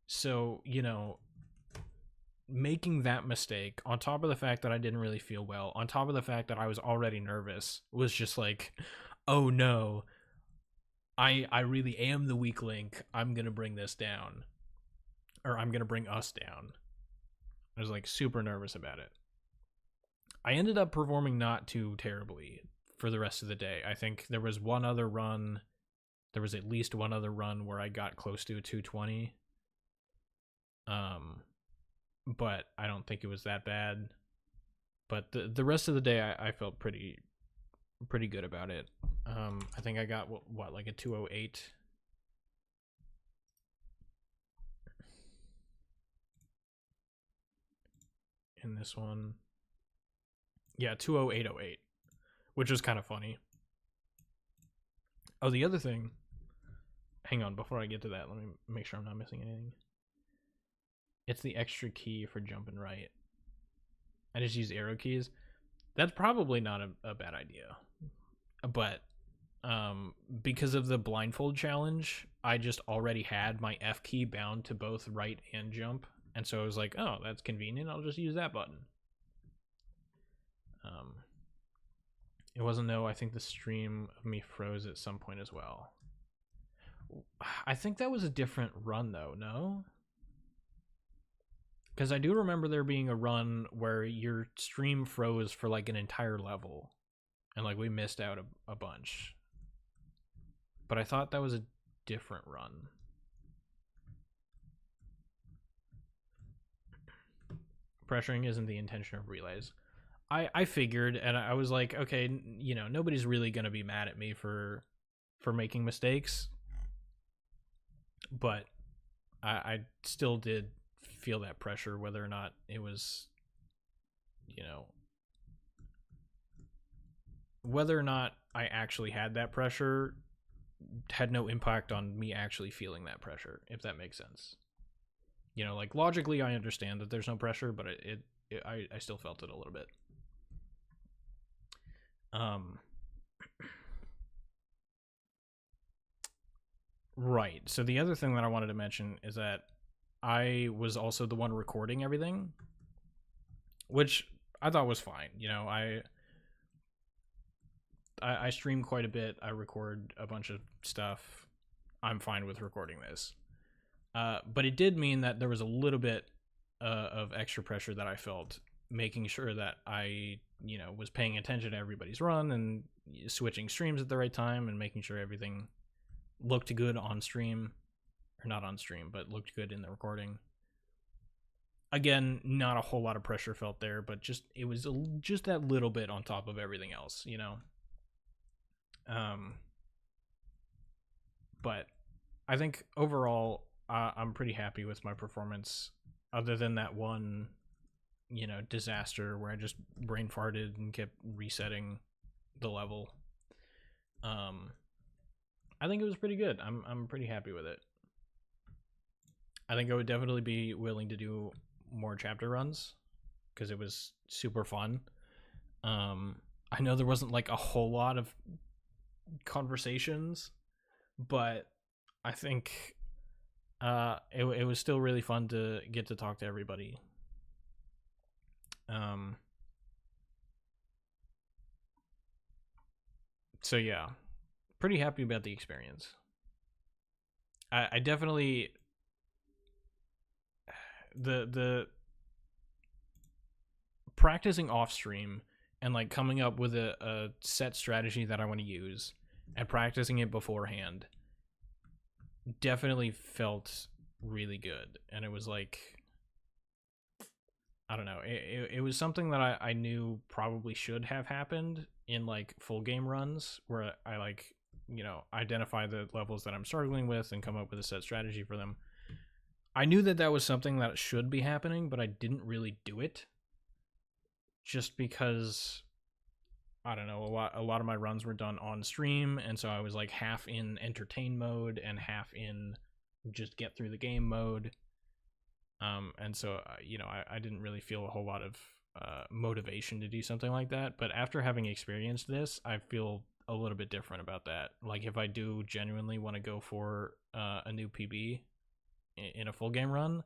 So, you know, making that mistake, on top of the fact that I didn't really feel well, on top of the fact that I was already nervous, was just like, oh no, I really am the weak link. I'm gonna bring this down, or I'm gonna bring us down. I was like super nervous about it. I ended up performing not too terribly for the rest of the day. I think there was one other run, there was at least one other run where I got close to a 220. But I don't think it was that bad. But the rest of the day, I felt pretty good about it. I think I got what like a 208. In this one. Yeah, 20808, which was kind of funny. Oh, the other thing. Hang on, before I get to that, let me make sure I'm not missing anything. It's the extra key for jumping right. I just use arrow keys. That's probably not a bad idea. But because of the blindfold challenge, I just already had my F key bound to both right and jump. And so I was like, oh, that's convenient. I'll just use that button. It wasn't no, I think the stream of me froze at some point as well. I think that was a different run though, no? Because I do remember there being a run where your stream froze for like an entire level. And like we missed out a bunch. But I thought that was a different run. pressuring isn't the intention of relays. I figured, and I was like, okay, you know, nobody's really gonna be mad at me for making mistakes, but I still did feel that pressure, whether or not it was, you know, whether or not I actually had that pressure had no impact on me actually feeling that pressure, if that makes sense. You know, like logically I understand that there's no pressure, but I still felt it a little bit. Right. So the other thing that I wanted to mention is that I was also the one recording everything, which I thought was fine. You know, I stream quite a bit. I record a bunch of stuff. I'm fine with recording this. But it did mean that there was a little bit of extra pressure that I felt, making sure that I, you know, was paying attention to everybody's run and switching streams at the right time and making sure everything looked good on stream, or not on stream, but looked good in the recording. Again, not a whole lot of pressure felt there, but it was just that little bit on top of everything else, you know. But I think overall, I'm pretty happy with my performance, other than that one, you know, disaster where I just brain farted and kept resetting the level. I think it was pretty good. I'm pretty happy with it. I think I would definitely be willing to do more chapter runs because it was super fun. I know there wasn't like a whole lot of conversations, but I think it was still really fun to get to talk to everybody. So yeah, pretty happy about the experience. I definitely the practicing off stream and like coming up with a set strategy that I want to use and practicing it beforehand definitely felt really good. And it was like, I don't know, it was something that I knew probably should have happened in like full game runs where I like, you know, identify the levels that I'm struggling with and come up with a set strategy for them. I knew that that was something that should be happening, but I didn't really do it just because, I don't know, a lot of my runs were done on stream, and so I was like half in entertain mode and half in just get through the game mode. And so, you know, I didn't really feel a whole lot of motivation to do something like that. But after having experienced this, I feel a little bit different about that. Like, if I do genuinely want to go for a new PB in a full game run,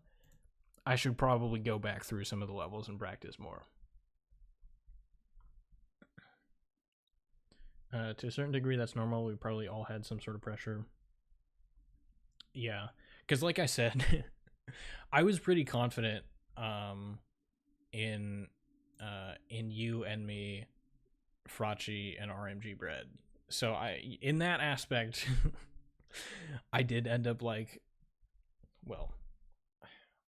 I should probably go back through some of the levels and practice more. To a certain degree, that's normal. We probably all had some sort of pressure. Yeah, because like I said, I was pretty confident in you and me, Frachi, and RMG Bread. So in that aspect, I did end up like, well,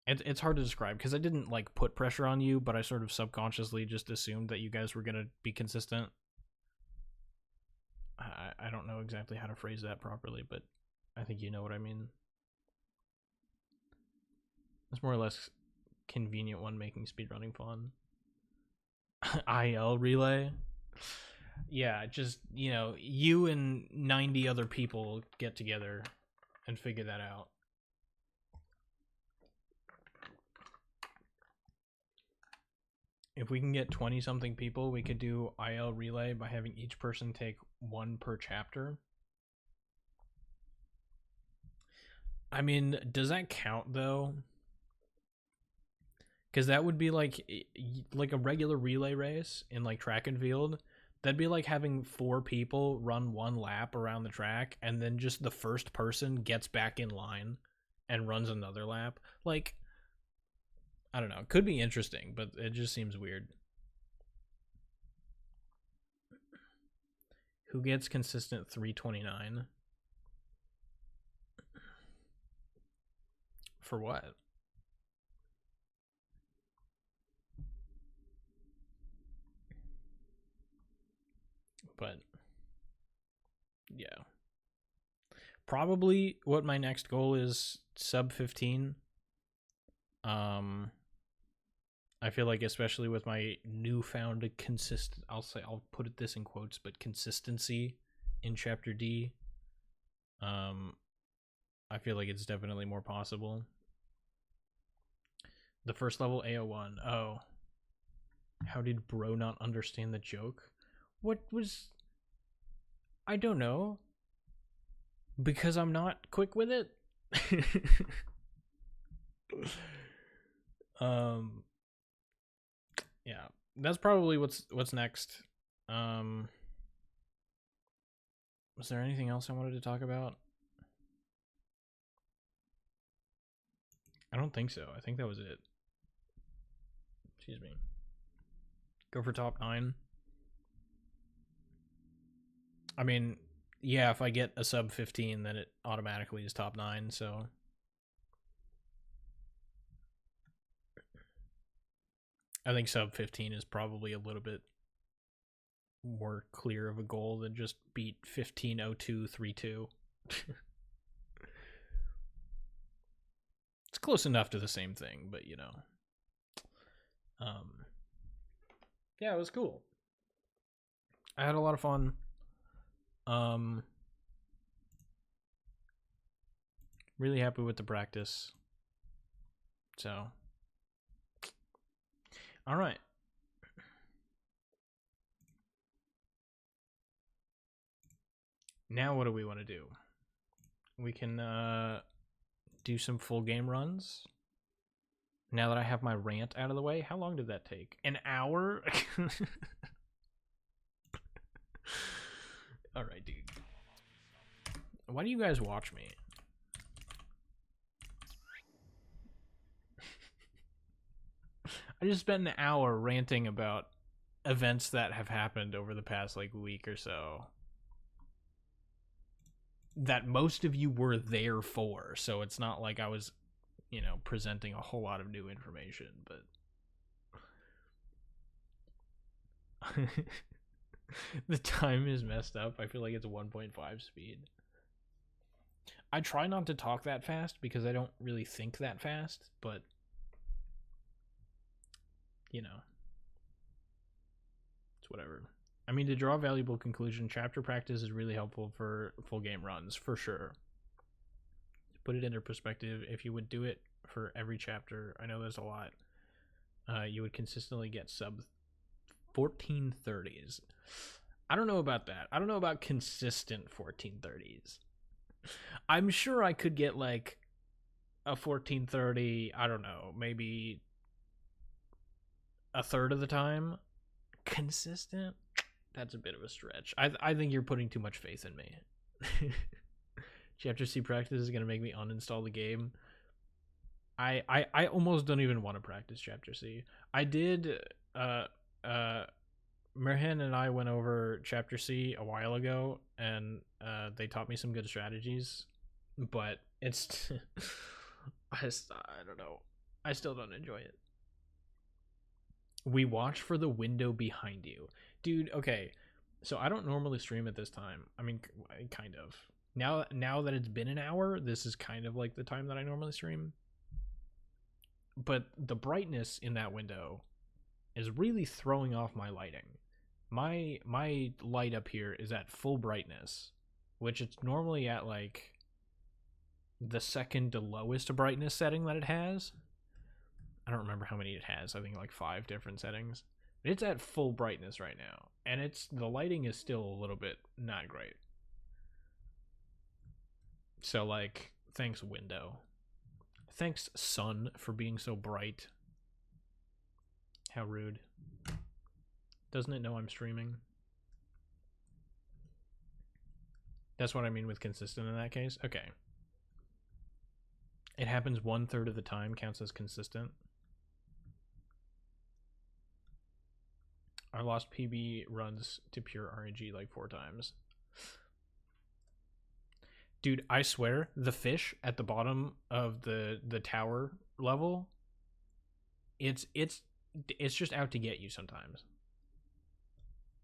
it's hard to describe because I didn't like put pressure on you, but I sort of subconsciously just assumed that you guys were gonna be consistent. I don't know exactly how to phrase that properly, but I think you know what I mean. It's more or less convenient one making speedrunning fun. IL relay. Yeah, just, you know, you and 90 other people get together and figure that out. If we can get 20 something people, we could do IL relay by having each person take one per chapter. I mean, does that count though? Because that would be like a regular relay race in like track and field. That'd be like having 4 people run one lap around the track, and then just the first person gets back in line and runs another lap. Like, I don't know. It could be interesting, but it just seems weird. Who gets consistent 329? For what? But yeah. Probably what my next goal is, sub 15. I feel like, especially with my newfound I'll put it this in quotes, but consistency in chapter D, I feel like it's definitely more possible. The first level AO1. Oh. How did bro not understand the joke? What was... I don't know. Because I'm not quick with it? Yeah. That's probably what's next. Was there anything else I wanted to talk about? I don't think so. I think that was it. Excuse me. Go for top 9. I mean, yeah, if I get a sub 15, then it automatically is top 9, so... I think sub 15 is probably a little bit more clear of a goal than just beat 150232. It's close enough to the same thing, but you know. Yeah, it was cool. I had a lot of fun. Really happy with the practice. So, all right. Now what do we want to do? We can do some full game runs. Now that I have my rant out of the way. How long did that take? An hour? Alright, dude. Why do you guys watch me? I just spent an hour ranting about events that have happened over the past, like, week or so. That most of you were there for, so it's not like I was, you know, presenting a whole lot of new information, but... The time is messed up. I feel like it's 1.5 speed. I try not to talk that fast because I don't really think that fast, but... You know. It's whatever. I mean, to draw a valuable conclusion, chapter practice is really helpful for full game runs, for sure. To put it into perspective, if you would do it for every chapter, I know there's a lot, you would consistently get sub 1430s. I don't know about that. I don't know about consistent 1430s. I'm sure I could get like a 1430, I don't know, maybe a third of the time. Consistent? That's a bit of a stretch. I think you're putting too much faith in me. Chapter C practice is going to make me uninstall the game. I almost don't even want to practice Chapter C. I did... Merhan and I went over Chapter C a while ago, and they taught me some good strategies, but it's... I don't know. I still don't enjoy it. We watch for the window behind you. Dude, okay. So I don't normally stream at this time. I mean, kind of. Now that it's been an hour, this is kind of like the time that I normally stream. But the brightness in that window is really throwing off my lighting. My light up here is at full brightness, which it's normally at like the second to lowest brightness setting that it has. I don't remember how many it has. I think like 5 different settings. But it's at full brightness right now, and the lighting is still a little bit not great. So like, thanks window. Thanks sun for being so bright. How rude. Doesn't it know I'm streaming? That's what I mean with consistent in that case. Okay. It happens 1/3 of the time, counts as consistent. I lost PB runs to pure RNG like 4 times. Dude, I swear, the fish at the bottom of the tower level, it's just out to get you sometimes.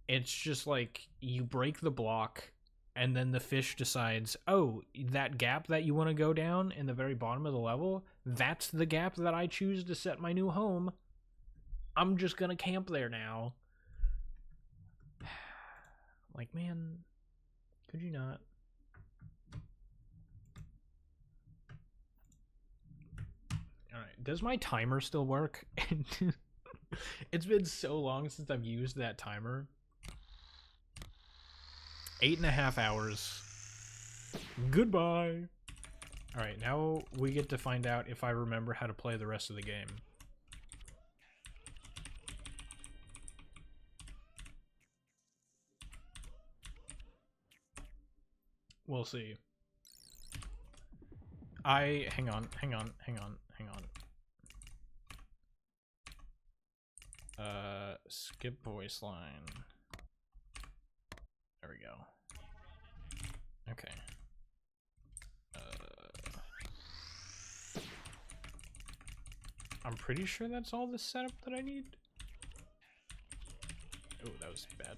It's just like you break the block and then the fish decides, oh, that gap that you want to go down in the very bottom of the level, that's the gap that I choose to set my new home. I'm just gonna camp there now. Like, man, could you not? Alright, does my timer still work? It's been so long since I've used that timer. 8.5 hours. Goodbye. Alright, now we get to find out if I remember how to play the rest of the game. We'll see. Hang on. Skip voice line. There we go. Okay. I'm pretty sure that's all the setup that I need. Oh, that was bad.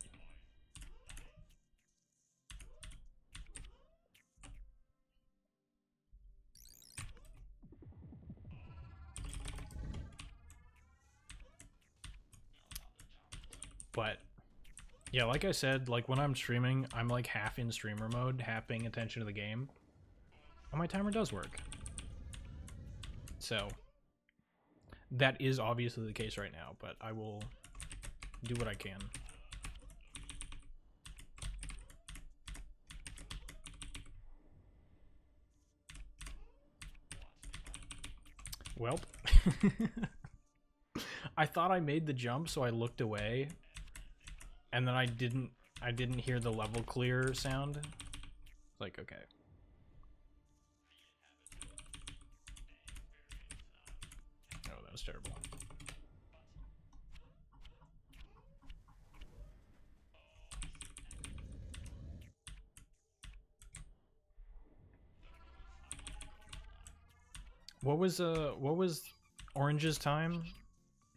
But yeah, like I said, like when I'm streaming, I'm like half in streamer mode, half paying attention to the game. And my timer does work. So that is obviously the case right now, but I will do what I can. Welp. I thought I made the jump, so I looked away. And then I didn't hear the level clear sound. Like, okay. Oh, that was terrible. What was Orange's time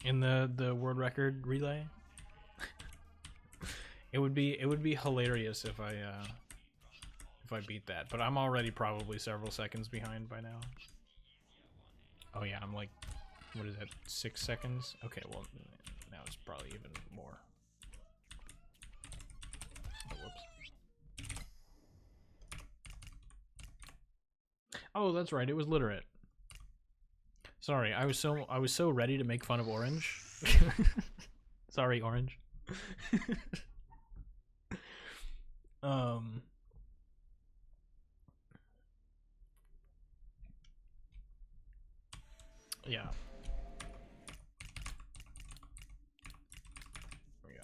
in the world record relay? It would be hilarious if I beat that, but I'm already probably several seconds behind by now. Oh yeah, I'm like, what is that, 6 seconds? Okay, well, now it's probably even more. Oh, whoops. Oh, that's right, it was literate. Sorry, I was so ready to make fun of Orange. Sorry, Orange. Yeah. There we go.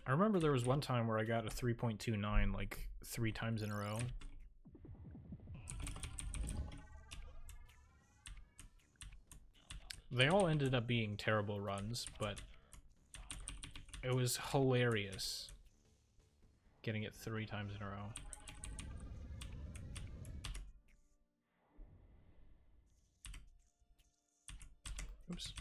I remember there was one time where I got a 3.29 like 3 times in a row. They all ended up being terrible runs, but it was hilarious getting it 3 times in a row. Oops.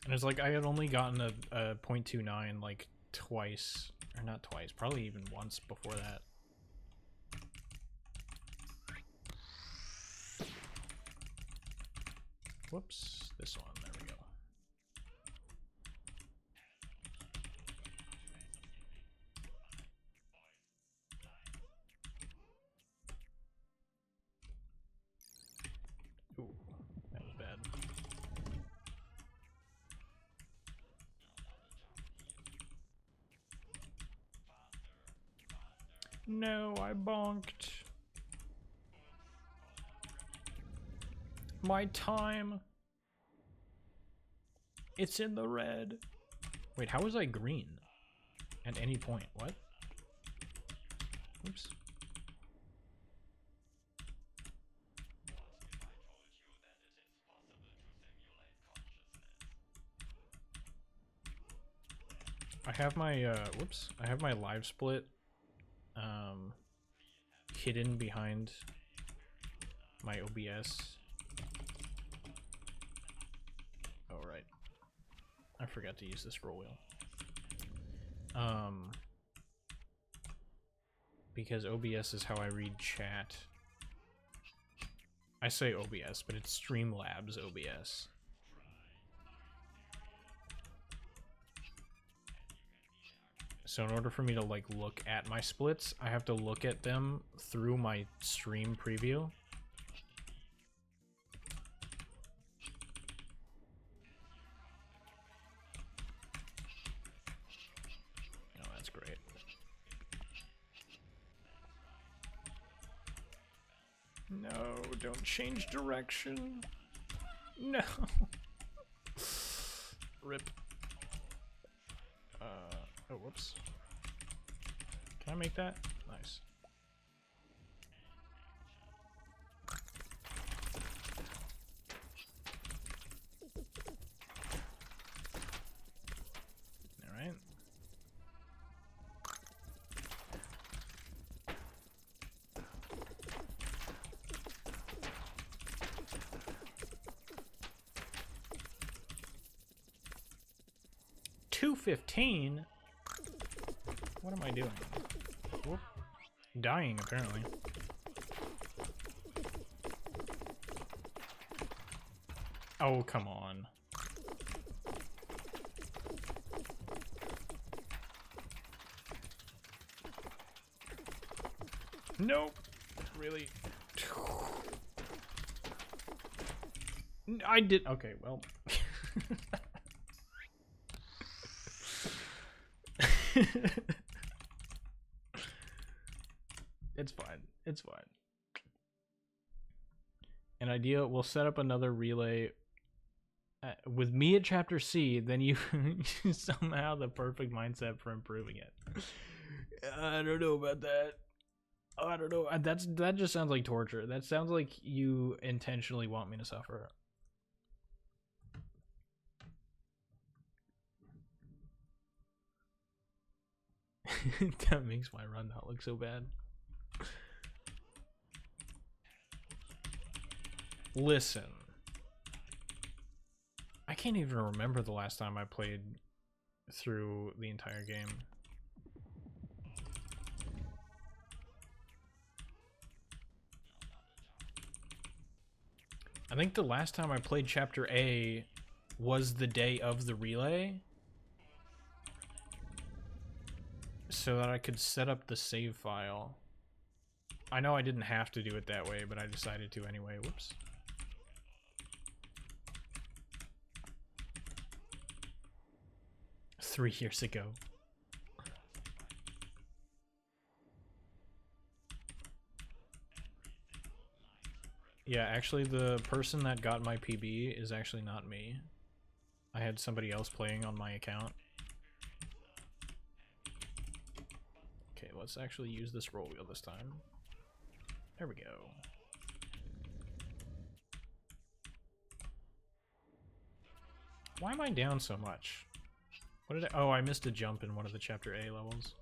And it's like I had only gotten a 0.29 like twice, or not twice, probably even once before that. Whoops, this one, there we go. Ooh, that was bad. No, I bonked. My time. It's in the red. Wait, how was I green? At any point, what? Oops. I have my, whoops. I have my live split hidden behind my OBS. Oh, right. I forgot to use this scroll wheel. Because OBS is how I read chat. I say OBS, but it's Streamlabs OBS. So in order for me to like look at my splits, I have to look at them through my stream preview. Oh, that's great. No, don't change direction. No. Rip. Oh, whoops. Can I make that? Nice. All right. $2.15? What am I doing? Whoop. Dying, apparently. Oh, come on. Nope. Really? I did. Okay, well. It's fine. It's fine. An idea, we'll set up another relay with me at chapter C, then you somehow the perfect mindset for improving it. I don't know about that. I don't know. That just sounds like torture. That sounds like you intentionally want me to suffer. That makes my run not look so bad. Listen. I can't even remember the last time I played through the entire game. I think the last time I played Chapter A was the day of the relay, so that I could set up the save file. I know I didn't have to do it that way, but I decided to anyway. Whoops. Three years ago. Yeah, actually the person that got my PB is actually not me. I had somebody else playing on my account. Okay, let's actually use this roll wheel this time. There we go. Why am I down so much? What did I— oh, I missed a jump in one of the Chapter A levels.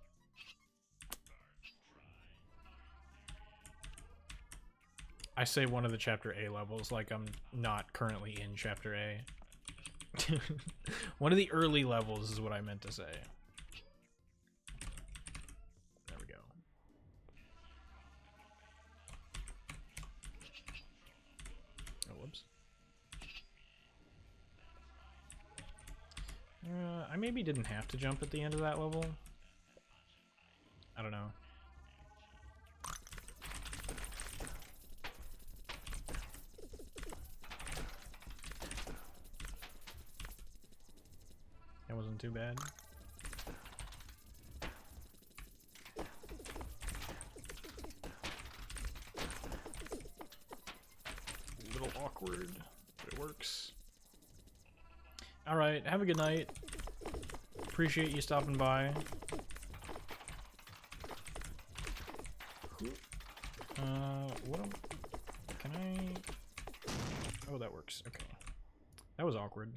I say one of the Chapter A levels like I'm not currently in Chapter A. One of the early levels is what I meant to say. There we go. Oh, whoops. I maybe didn't have to jump at the end of that level. I don't know. That wasn't too bad. A little awkward, but it works. Alright, have a good night. Appreciate you stopping by. Can I... oh, that works. Okay. That was awkward.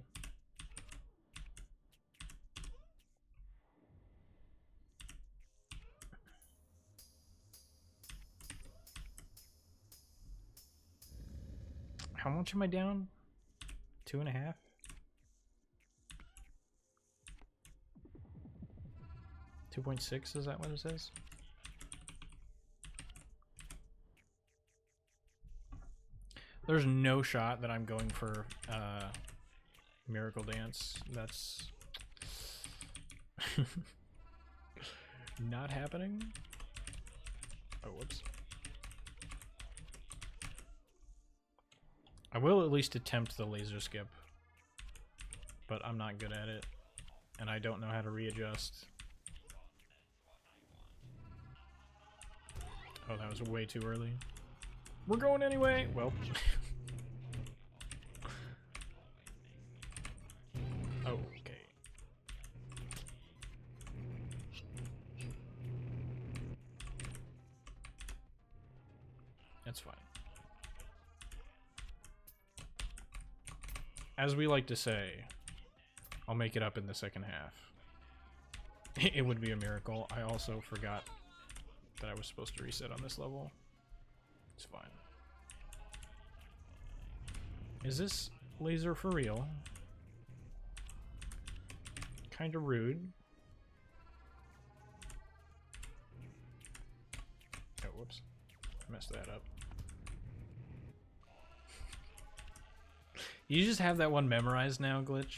How much am I down? 2.5? $2.6, is that what it says? There's no shot that I'm going for Miracle Dance. That's not happening. Oh, whoops. I will at least attempt the laser skip, but I'm not good at it, and I don't know how to readjust. Oh, that was way too early. We're going anyway! Well. Oh, okay. That's fine. As we like to say, I'll make it up in the second half. It would be a miracle. I also forgot that I was supposed to reset on this level. It's fine. Is this laser for real? Kinda rude. Oh, whoops. I messed that up. You just have that one memorized now, Glitch?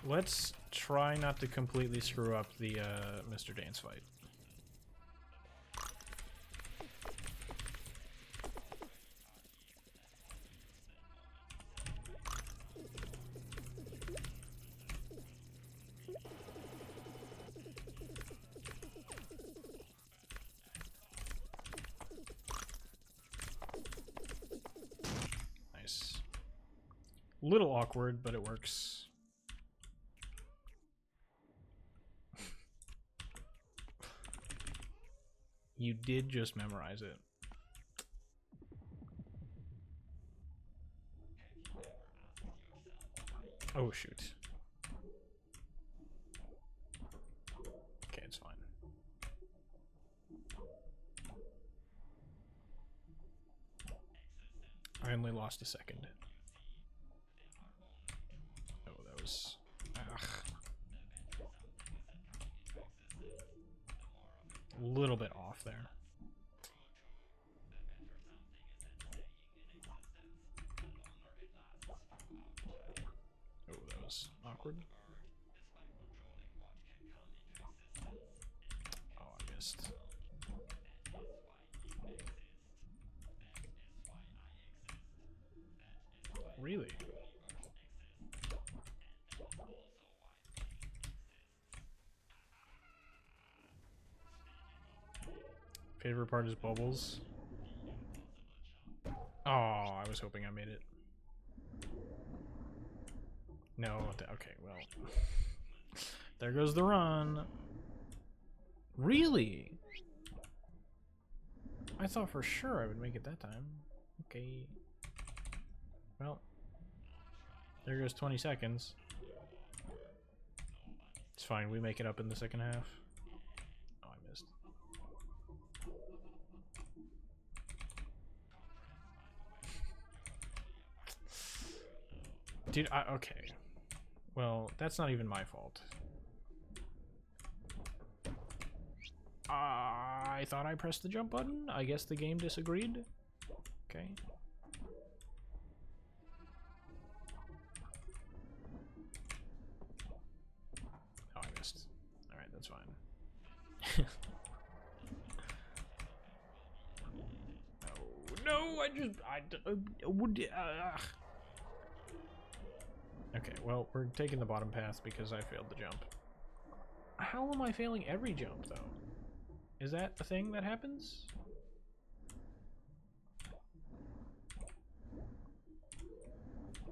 Let's try not to completely screw up the Mr. Dance fight. Nice. Little awkward, but it works. You did just memorize it. Oh, shoot. Okay, it's fine. I only lost a second. Oh, that was... Ugh. A little bit off there. Oh, that was awkward. Oh, I missed. Really? Favorite part is bubbles. Oh, I was hoping I made it. No, okay, well. There goes the run. Really? I thought for sure I would make it that time. Okay. Well. There goes 20 seconds. It's fine, we make it up in the second half. Oh, I missed. Dude, okay. Well, that's not even my fault. I thought I pressed the jump button. I guess the game disagreed. Okay. Oh, I missed. Alright, that's fine. Oh, no, Okay, well, we're taking the bottom path because I failed the jump. How am I failing every jump, though? Is that a thing that happens?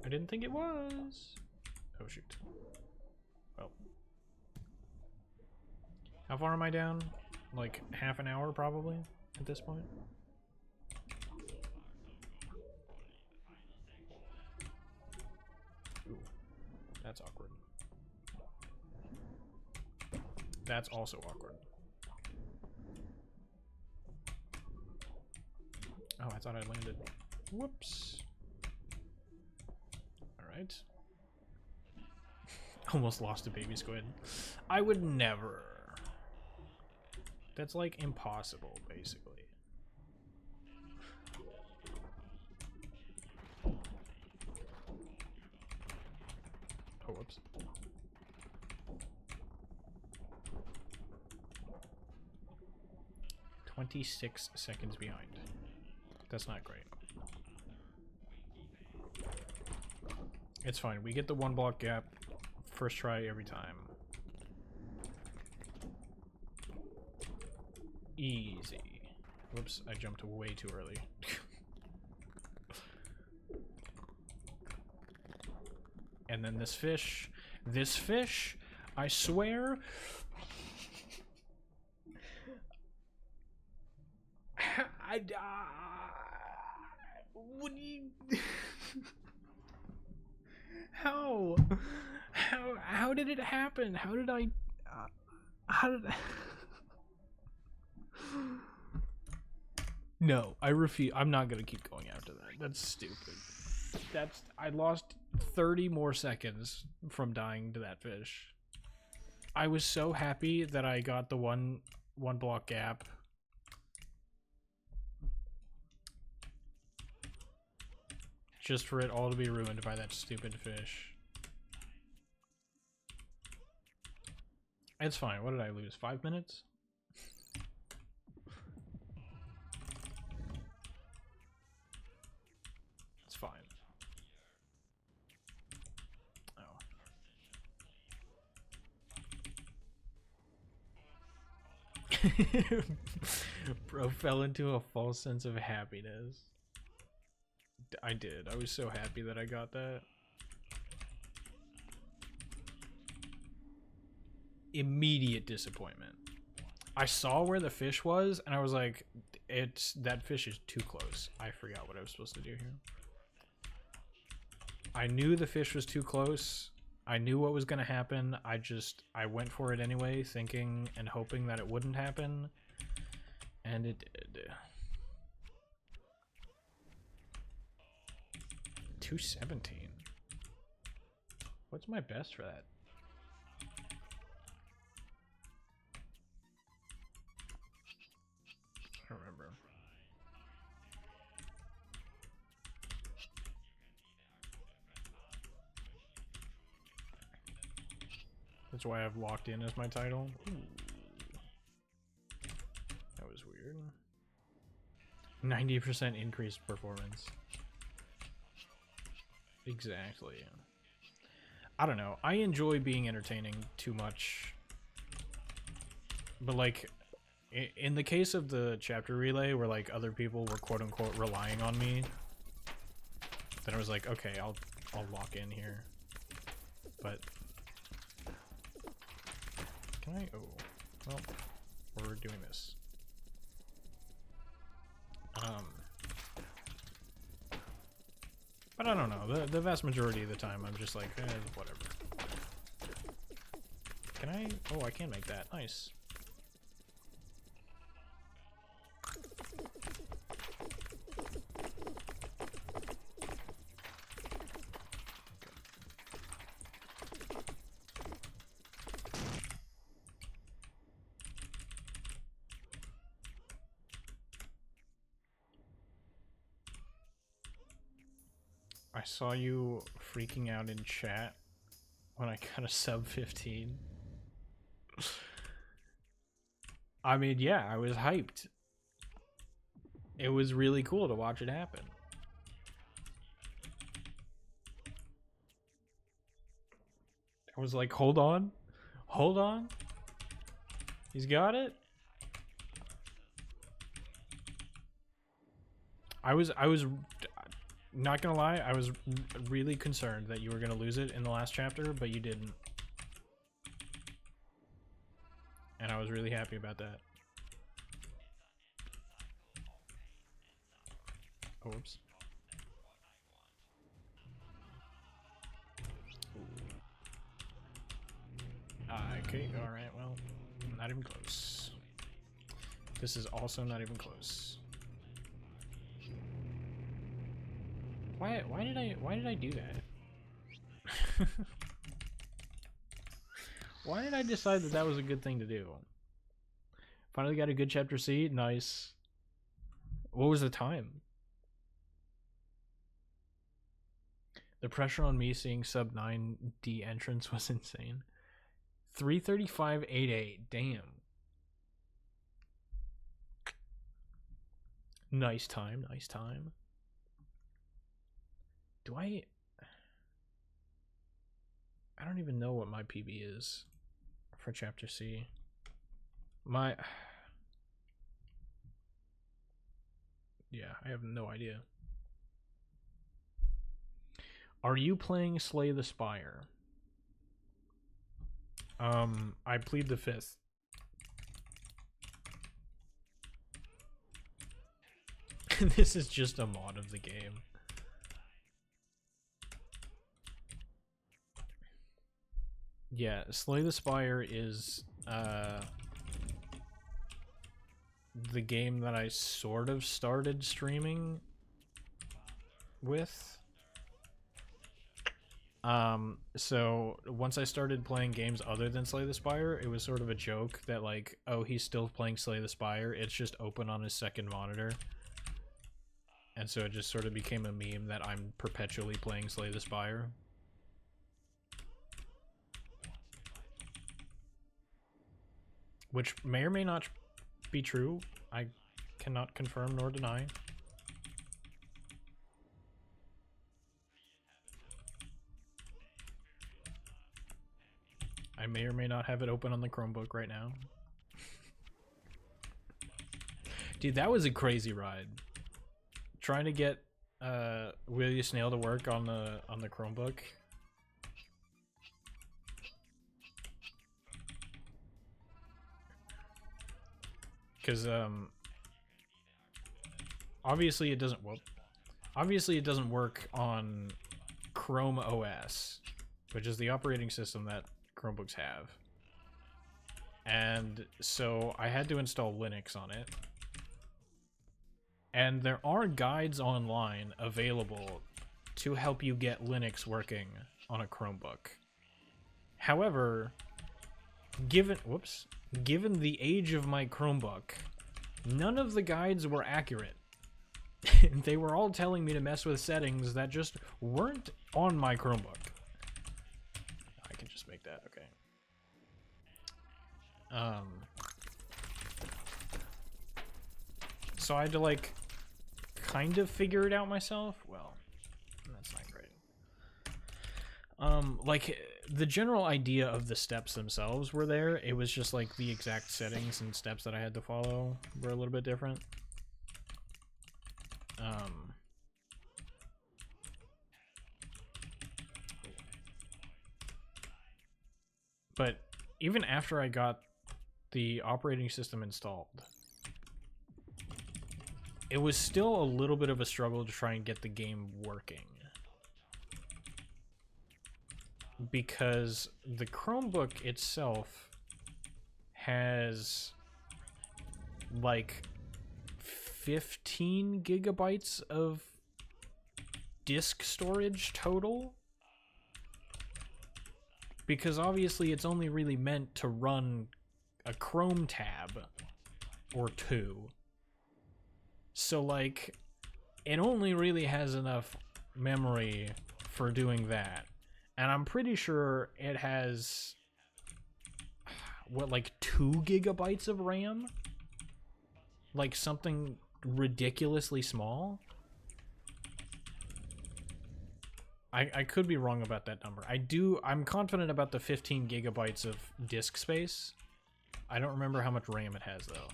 I didn't think it was. Oh, shoot. Well. How far am I down? Like half an hour, probably? at this point. Ooh, that's awkward. That's also awkward. Oh, I thought I landed. Whoops. Alright. Almost lost a baby squid. I would never. That's like impossible, basically. Oh, whoops. "26 seconds behind." That's not great. It's fine. We get the 1 block gap first try every time. Easy. Whoops, I jumped way too early. And then this fish, I swear. What do you... How did it happen? How did I... No, I refuse. I'm not gonna keep going after that. That's stupid. I lost 30 more seconds from dying to that fish. I was so happy that I got the one block gap. Just for it all to be ruined by that stupid fish. It's fine. What did I lose? 5 minutes? It's fine. Oh. Bro fell into a false sense of happiness. I did. I was so happy that I got that. Immediate disappointment. I saw where the fish was and I was like, that fish is too close. I forgot what I was supposed to do here. I knew the fish was too close. I knew what was going to happen. I went for it anyway, thinking and hoping that it wouldn't happen. And it did. 217. What's my best for that? I don't remember. That's why I've locked in as my title. Ooh. That was weird. 90% increased performance. Exactly. I don't know. I enjoy being entertaining too much. But like, in the case of the chapter relay where like other people were quote unquote relying on me, then I was like, okay, I'll lock in here. But can I? Oh, well, we're doing this. But I don't know. The vast majority of the time, I'm just like, whatever. Can I? Oh, I can make that. Nice. I saw you freaking out in chat when I got a sub 15. I mean, yeah, I was hyped. It was really cool to watch it happen. I was like, hold on. Hold on. He's got it. I was not gonna lie, I was really concerned that you were gonna lose it in the last chapter, but you didn't. And I was really happy about that. Oops. Okay, alright, well, not even close. This is also not even close. Why did I do that? Why did I decide that that was a good thing to do? Finally got a good chapter C, nice. What was the time? The pressure on me seeing sub 9D entrance was insane. 3:35.88. Damn. Nice time. Nice time. Do I don't even know what my PB is for chapter C. Yeah, I have no idea. Are you playing Slay the Spire? I plead the fifth. This is just a mod of the game. Yeah, Slay the Spire is the game that I sort of started streaming with. So once I started playing games other than Slay the Spire, it was sort of a joke that like, oh, he's still playing Slay the Spire, it's just open on his second monitor. And so it just sort of became a meme that I'm perpetually playing Slay the Spire. Which may or may not be true. I cannot confirm nor deny. I may or may not have it open on the Chromebook right now. Dude, that was a crazy ride. Trying to get Will You Snail to work on the Chromebook. Cause obviously it doesn't work on Chrome OS, which is the operating system that Chromebooks have. And so I had to install Linux on it. And there are guides online available to help you get Linux working on a Chromebook. However, given the age of my Chromebook, none of the guides were accurate. They were all telling me to mess with settings that just weren't on my Chromebook. I can just make that, okay. So I had to like kind of figure it out myself. Well, that's not great. Like the general idea of the steps themselves were there. It was just like the exact settings and steps that I had to follow were a little bit different. But even after I got the operating system installed, it was still a little bit of a struggle to try and get the game working. Because the Chromebook itself has like 15 gigabytes of disk storage total. Because obviously it's only really meant to run a Chrome tab or two. So like, it only really has enough memory for doing that. And I'm pretty sure it has, what, like 2 gigabytes of RAM? Like something ridiculously small? I could be wrong about that number. I'm confident about the 15 gigabytes of disk space. I don't remember how much RAM it has though.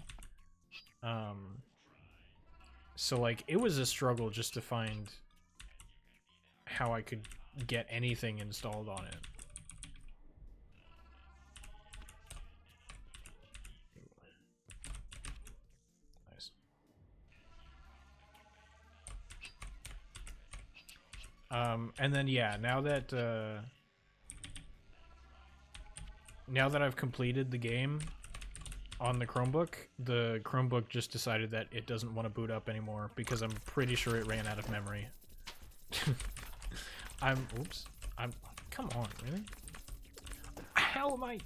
So like it was a struggle just to find how I could get anything installed on it. Nice. And then yeah, now that I've completed the game on the Chromebook just decided that it doesn't want to boot up anymore because I'm pretty sure it ran out of memory. Come on, really? How am I?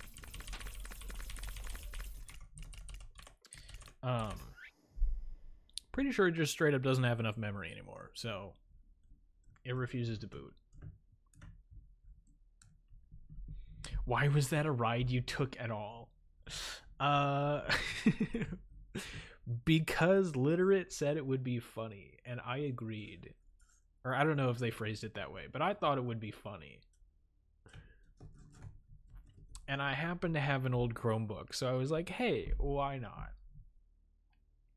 Pretty sure it just straight up doesn't have enough memory anymore, so it refuses to boot. Why was that a ride you took at all? Because Literate said it would be funny, and I agreed. Or I don't know if they phrased it that way, but I thought it would be funny. And I happen to have an old Chromebook, so I was like, hey, why not?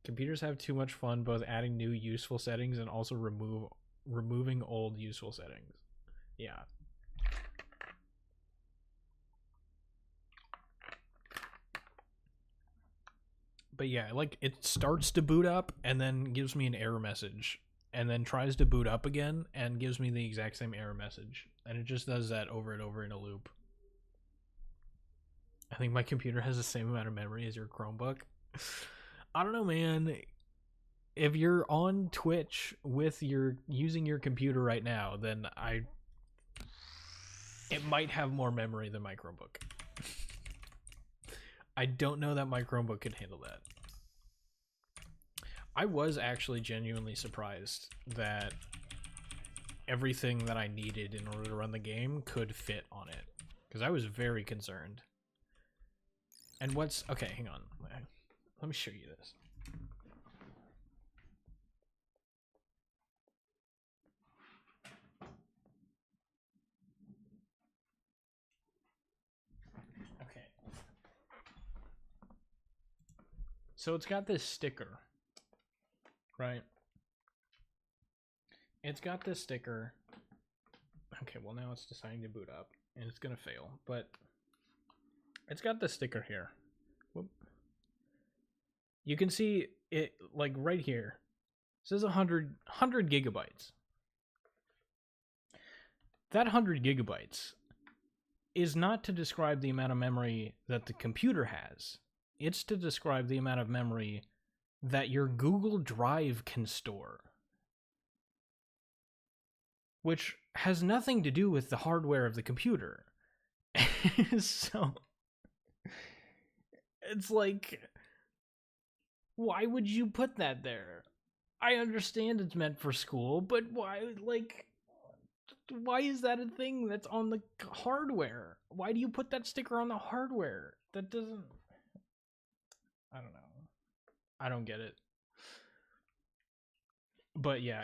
Computers have too much fun both adding new useful settings and also removing old useful settings. Yeah. But yeah, like it starts to boot up and then gives me an error message and then tries to boot up again and gives me the exact same error message. And it just does that over and over in a loop. I think my computer has the same amount of memory as your Chromebook. I don't know, man. If you're on Twitch with using your computer right now, then it might have more memory than my Chromebook. I don't know that my Chromebook can handle that. I was actually genuinely surprised that everything that I needed in order to run the game could fit on it, because I was very concerned. And okay, hang on. Let me show you this. Okay. So it's got this sticker, right? It's got this sticker. Okay, well now it's deciding to boot up, and it's gonna fail, but it's got this sticker here. Whoop. You can see it, like, right here. It says 100 gigabytes. That 100 gigabytes is not to describe the amount of memory that the computer has. It's to describe the amount of memory that your Google Drive can store. Which has nothing to do with the hardware of the computer. So it's like, why would you put that there? I understand it's meant for school, but why is that a thing that's on the hardware? Why do you put that sticker on the hardware? That doesn't... I don't know. I don't get it. But yeah,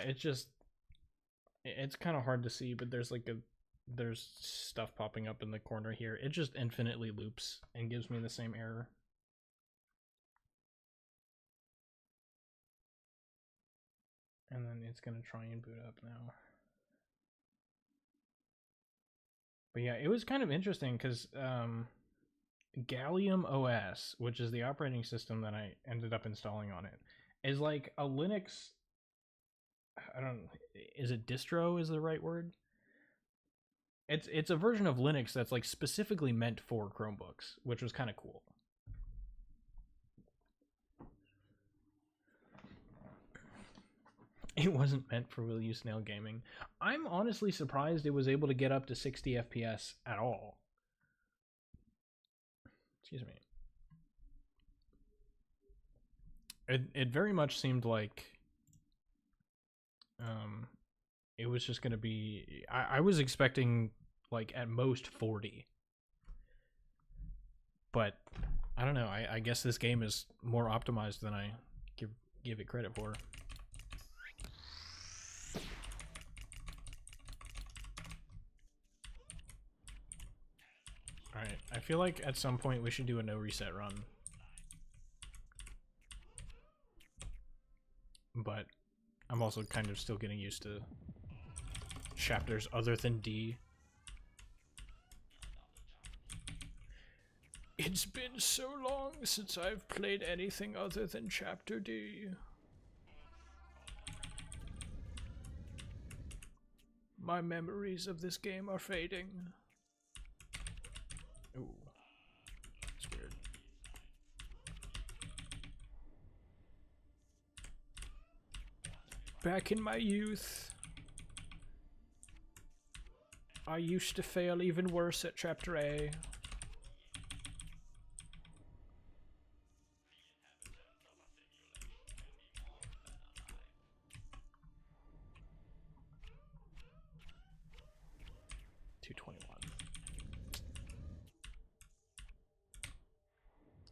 it's kind of hard to see, but there's stuff popping up in the corner here. It just infinitely loops and gives me the same error. And then it's gonna try and boot up now. But yeah, it was kind of interesting because Gallium OS, which is the operating system that I ended up installing on it, is like a Linux... is it distro is the right word? It's a version of Linux that's like specifically meant for Chromebooks, which was kind of cool. It wasn't meant for Will You Snail gaming. I'm honestly surprised it was able to get up to 60 FPS at all. Excuse me. It very much seemed like it was just gonna be... I was expecting like at most 40. But I don't know, I guess this game is more optimized than I give it credit for. Alright, I feel like at some point we should do a no reset run. But I'm also kind of still getting used to chapters other than D. It's been so long since I've played anything other than chapter D. My memories of this game are fading. Ooh. That's weird. Back in my youth, I used to fail even worse at Chapter A.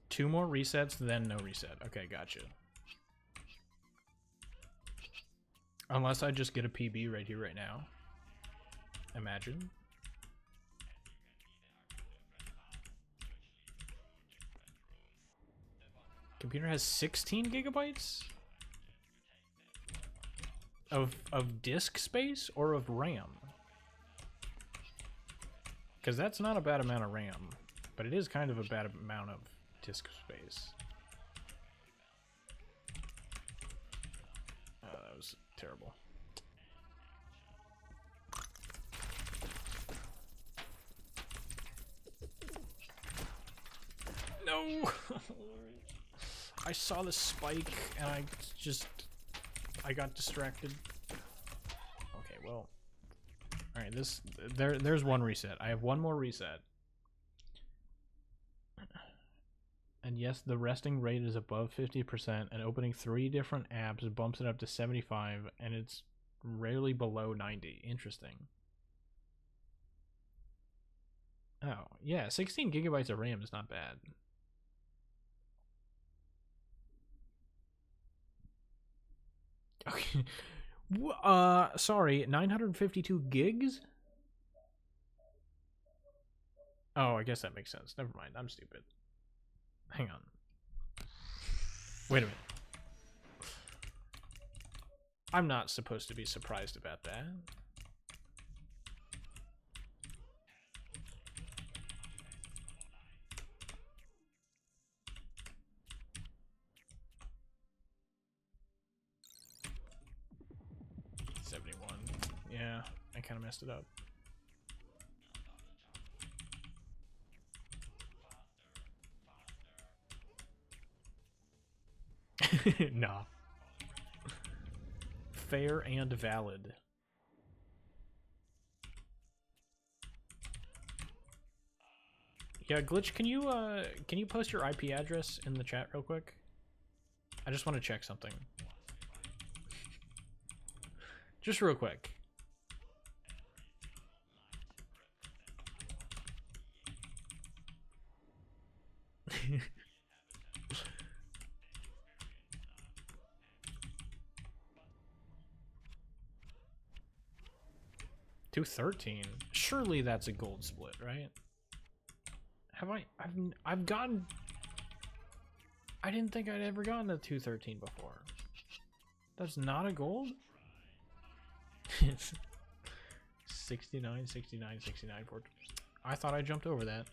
Two more resets, then no reset. Okay, gotcha. Unless I just get a PB right here, right now. Imagine. Computer has 16 gigabytes? Of disk space or of RAM? Because that's not a bad amount of RAM, but it is kind of a bad amount of disk space. Oh, that was terrible. No! I saw the spike and I got distracted. Okay, well. Alright, there's one reset. I have one more reset. And yes, the resting rate is above 50%, and opening 3 different apps bumps it up to 75, and it's rarely below 90. Interesting. Oh, yeah, 16 gigabytes of RAM is not bad. Okay. Sorry, 952 gigs? Oh, I guess that makes sense. Never mind, I'm stupid. Hang on. Wait a minute. I'm not supposed to be surprised about that. Yeah, I kind of messed it up. Nah. Fair and valid. Yeah, Glitch, can you post your IP address in the chat real quick? I just want to check something. Just real quick. $213. Surely that's a gold split, right? Have I've gotten. I didn't think I'd ever gotten a 213 before. That's not a gold? 69, 69, 69. I thought I jumped over that.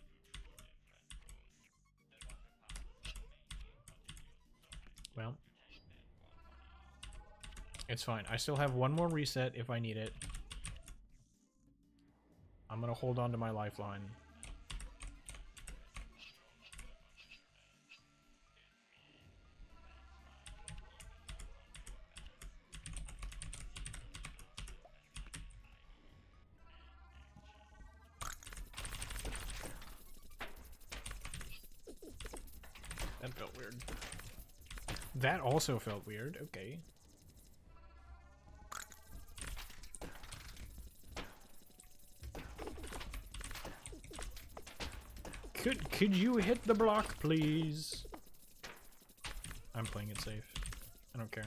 Well, it's fine. I still have one more reset if I need it. I'm gonna hold on to my lifeline. That felt weird. That also felt weird. Okay. Could you hit the block, please? I'm playing it safe. I don't care.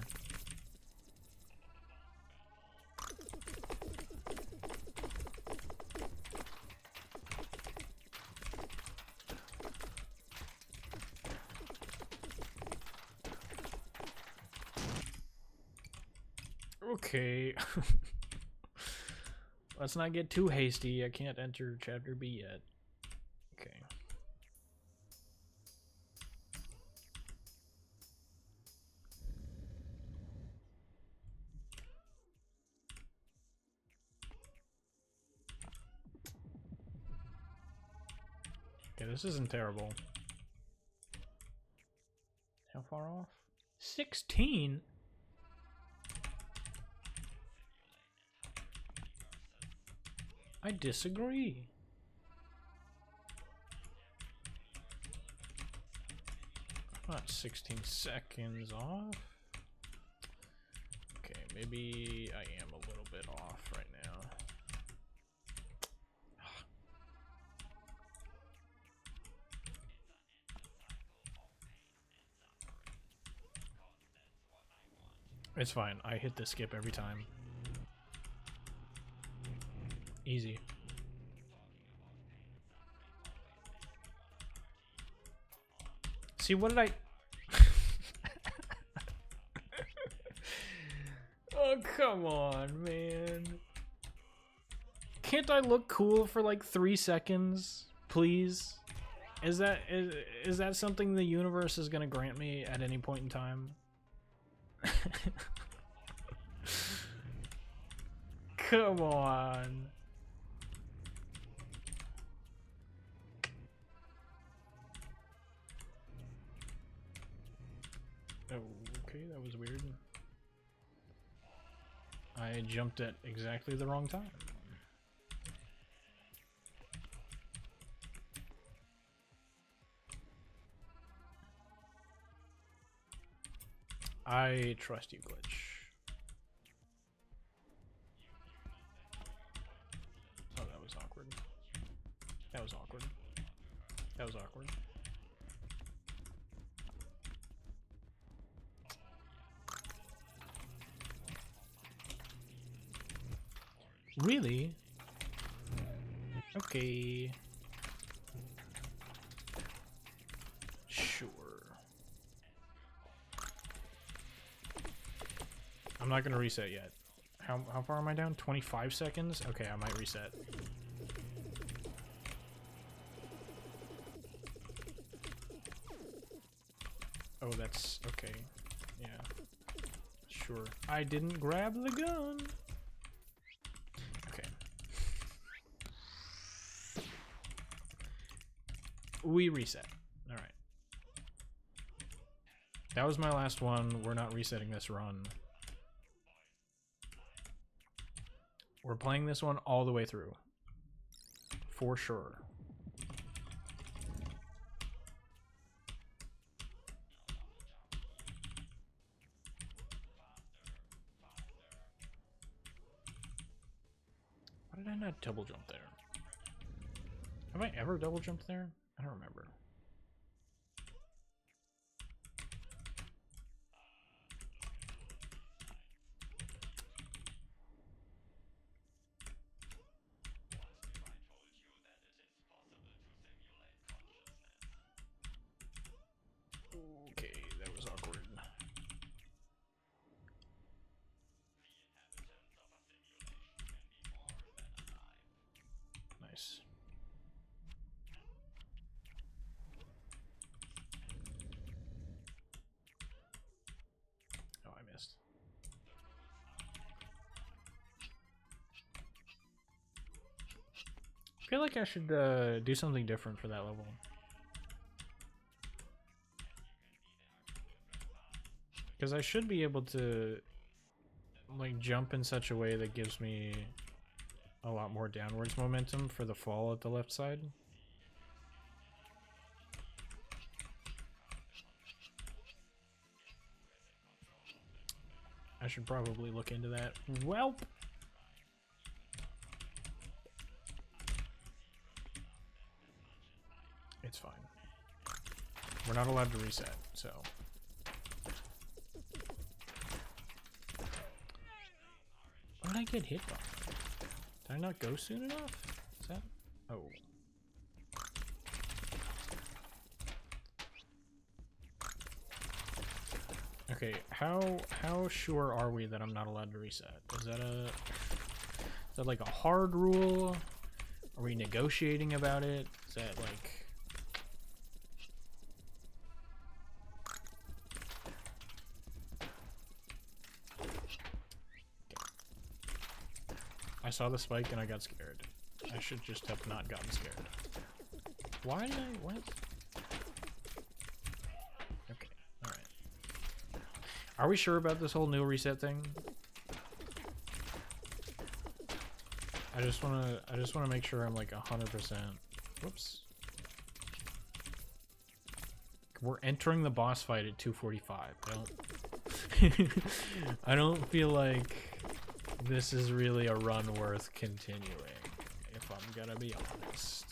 Okay. Let's not get too hasty. I can't enter chapter B yet. Okay. Okay, this isn't terrible. How far off? 16? I disagree. Not 16 seconds off. Okay, maybe I am a little bit off right now. It's fine. I hit the skip every time. Easy. See, what did I... Oh, come on, man. Can't I look cool for like 3 seconds, please? Is that something the universe is gonna grant me at any point in time? Come on. Oh, okay, that was weird. I jumped at exactly the wrong time. I trust you, Glitch. Oh, that was awkward. That was awkward. That was awkward. Really? Okay. Sure. I'm not gonna reset yet. How far am I down? 25 seconds? Okay, I might reset. Oh, that's okay. Yeah. Sure. I didn't grab the gun. Okay. We reset. All right. That was my last one. We're not resetting this run. We're playing this one all the way through. For sure. Why did I not double jump there? Have I ever double jumped there? I don't remember. Okay, that was awkward. Nice. Oh, I missed. I feel like I should do something different for that level. Because I should be able to like jump in such a way that gives me a lot more downwards momentum for the fall at the left side. I should probably look into that. Welp! It's fine. We're not allowed to reset, so... What did I get hit by? Did I not go soon enough? Is that... Oh. Okay, how sure are we that I'm not allowed to reset? Is that like a hard rule? Are we negotiating about it? Is that like... I saw the spike and I got scared. I should just have not gotten scared. Why did I... What? Okay, alright. Are we sure about this whole new reset thing? I just wanna make sure I'm like 100%. Whoops. We're entering the boss fight at 2:45. I don't feel like this is really a run worth continuing, if I'm gonna be honest.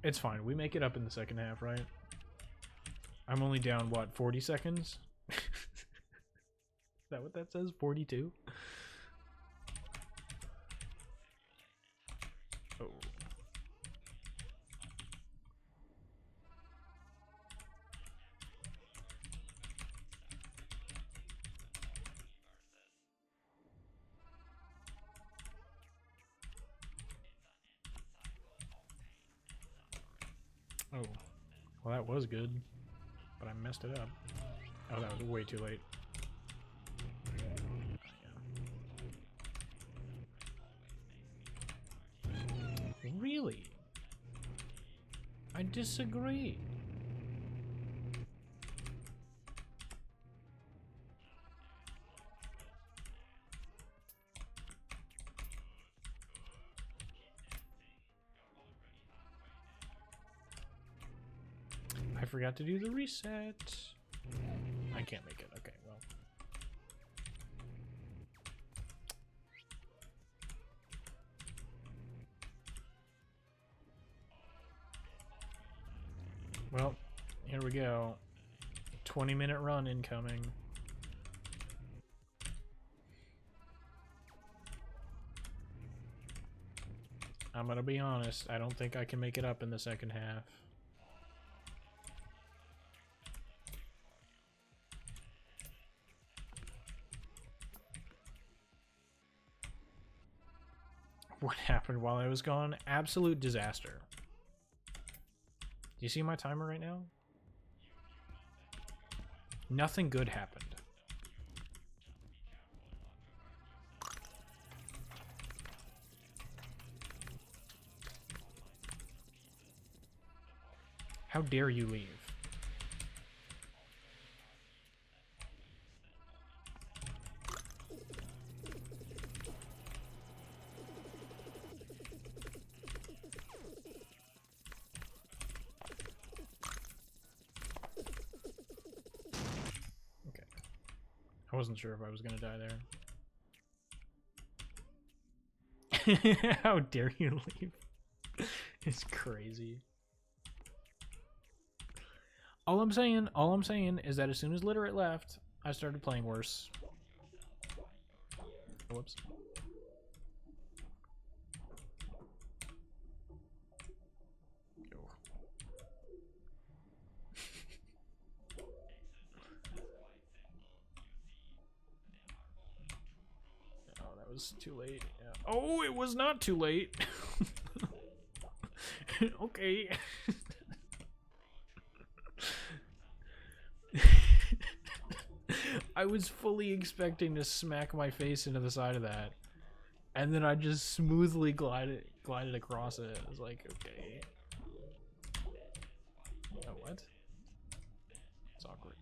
It's fine. We make it up in the second half, right? I'm only down, what, 40 seconds? Is that what that says? 42? Oh. Oh. Well, that was good. But I messed it up. Oh, that was way too late. Really? I disagree. I forgot to do the reset. I can't make it. Okay, well. Well, here we go. 20-minute run incoming. I'm gonna be honest, I don't think I can make it up in the second half. What happened while I was gone? Absolute disaster. Do you see my timer right now? Nothing good happened. How dare you leave? I wasn't sure if I was gonna die there. How dare you leave? It's crazy. All I'm saying is that as soon as Literate left, I started playing worse. Whoops. Was too late. Yeah. Oh, it was not too late. Okay. I was fully expecting to smack my face into the side of that, and then I just smoothly glided across it. I was like, okay. Oh, what? It's awkward.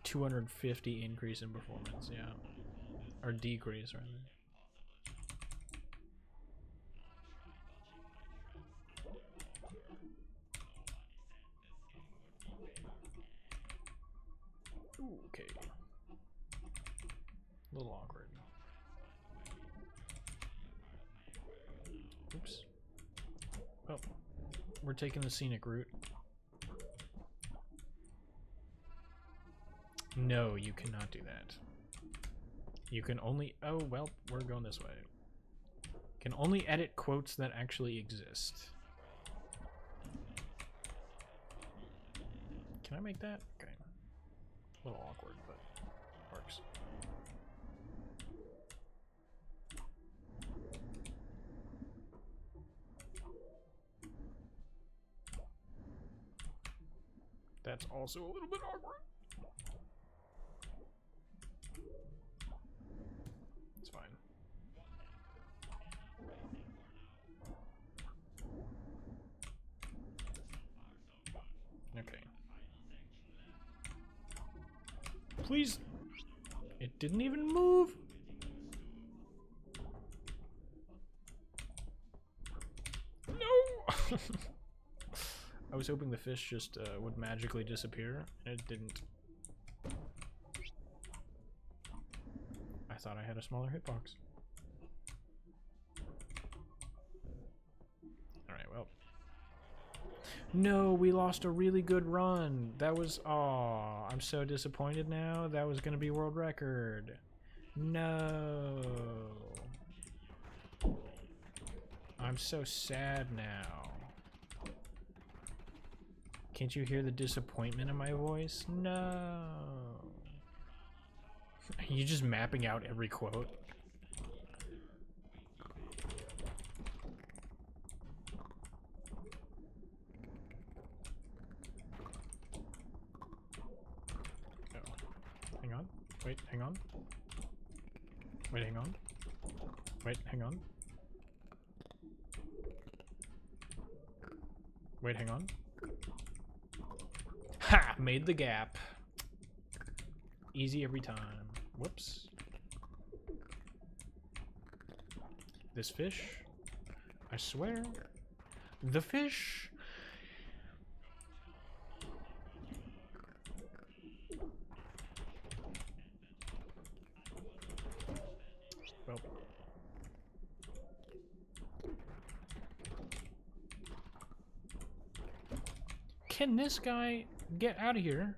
250 increase in performance, yeah. Or decrease, rather. Ooh, okay. A little awkward. Oops. Well, we're taking the scenic route. No, you cannot do that. You can only... Oh, well, we're going this way. Can only edit quotes that actually exist. Can I make that? Okay. A little awkward, but works. That's also a little bit awkward. It's fine. Okay. Please. It didn't even move. No. I was hoping the fish just would magically disappear, and it didn't. I thought I had a smaller hitbox. Alright, well. No, we lost a really good run. That was... Aw, I'm so disappointed now. That was going to be world record. No. I'm so sad now. Can't you hear the disappointment in my voice? No. Are you just mapping out every quote? Oh. Hang on. Wait, hang on. Wait, hang on. Wait, hang on. Wait, hang on. Ha! Made the gap. Easy every time. Whoops. This fish. I swear. The fish. Well. Can this guy get out of here?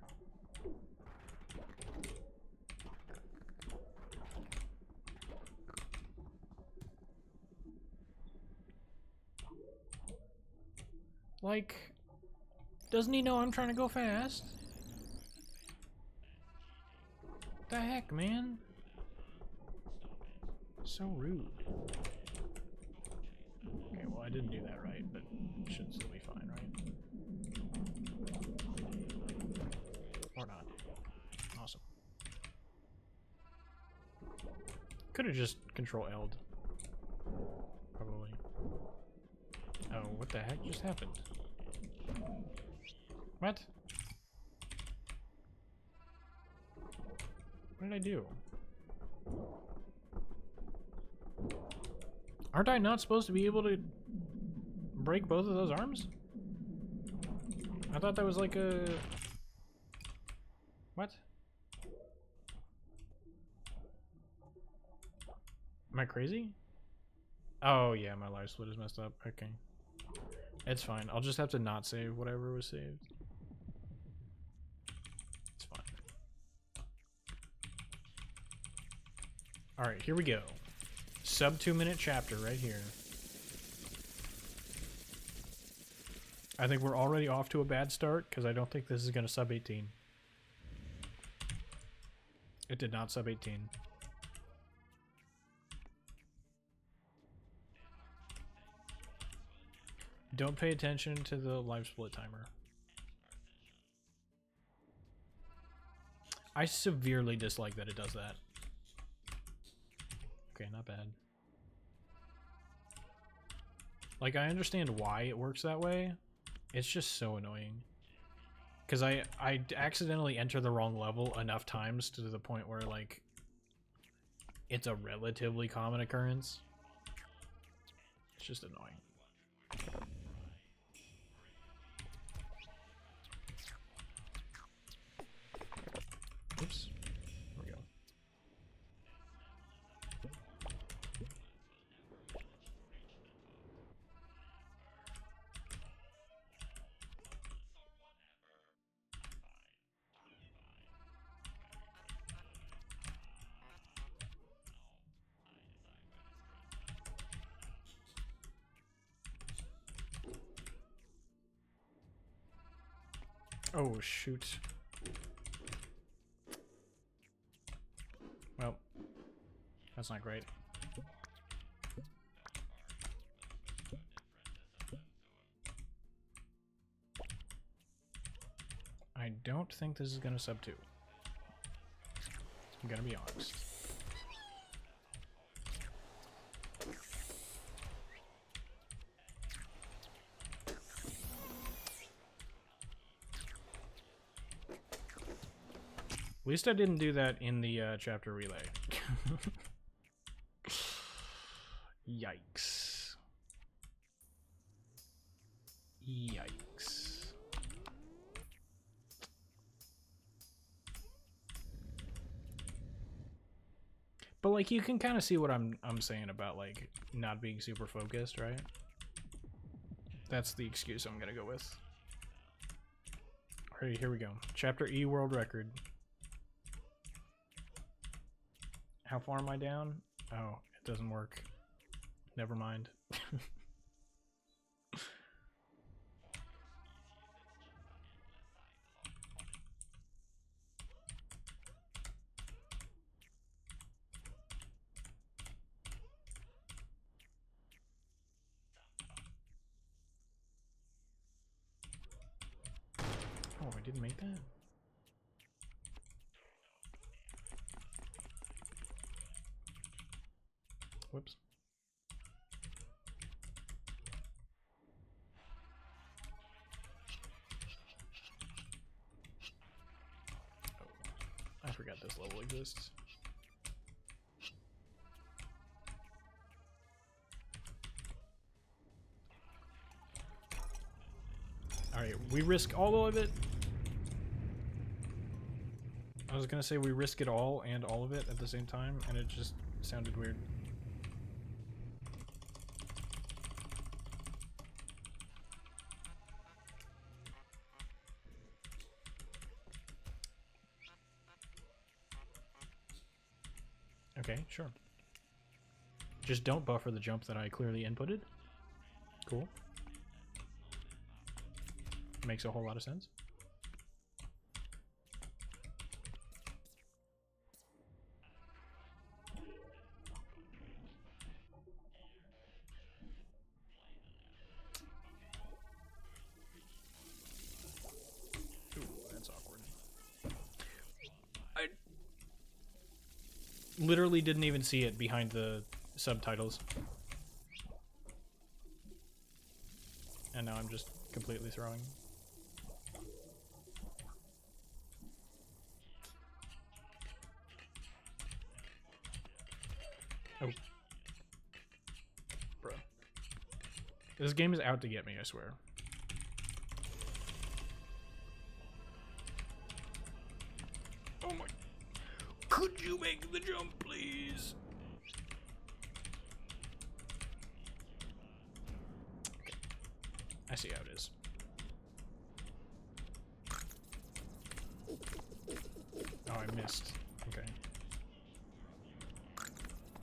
Like, doesn't he know I'm trying to go fast? The heck, man? So rude. Okay, well, I didn't do that right, but it should still be fine, right? Or not. Awesome. Could have just control L'd. Probably. Oh, what the heck just happened? What? What did I do? Aren't I not supposed to be able to break both of those arms? I thought that was like a... What? Am I crazy? Oh yeah, my live split is messed up. Okay. It's fine. I'll just have to not save whatever was saved. It's fine. Alright, here we go. Sub 2-minute chapter right here. I think we're already off to a bad start because I don't think this is going to sub 18. It did not sub 18. Don't pay attention to the live split timer. I severely dislike that it does that. Okay, not bad. Like, I understand why it works that way. It's just so annoying. Because I accidentally enter the wrong level enough times to the point where, like, it's a relatively common occurrence. It's just annoying. Oops. There we go. Oh, shoot. Well, that's not great. I don't think this is gonna sub 2. I'm gonna be honest. At least I didn't do that in the chapter relay. Yikes. Yikes. But like you can kind of see what I'm saying about like not being super focused, right? That's the excuse I'm gonna go with. Alright, here we go. Chapter E world record. How far am I down? Oh, it doesn't work. Never mind. Oh, I didn't make that? Whoops. Oh, I forgot this level exists. Alright, we risk all of it. I was gonna say we risk it all and all of it at the same time, and it just sounded weird. Okay, sure. Just don't buffer the jump that I clearly inputted. Cool. Makes a whole lot of sense. Ooh, that's awkward. I literally didn't even see it behind the subtitles. And now I'm just completely throwing. Oh. Bro. This game is out to get me, I swear. Oh my. Could you make the jump, please? Okay. I see how it is. Oh, I missed. Okay.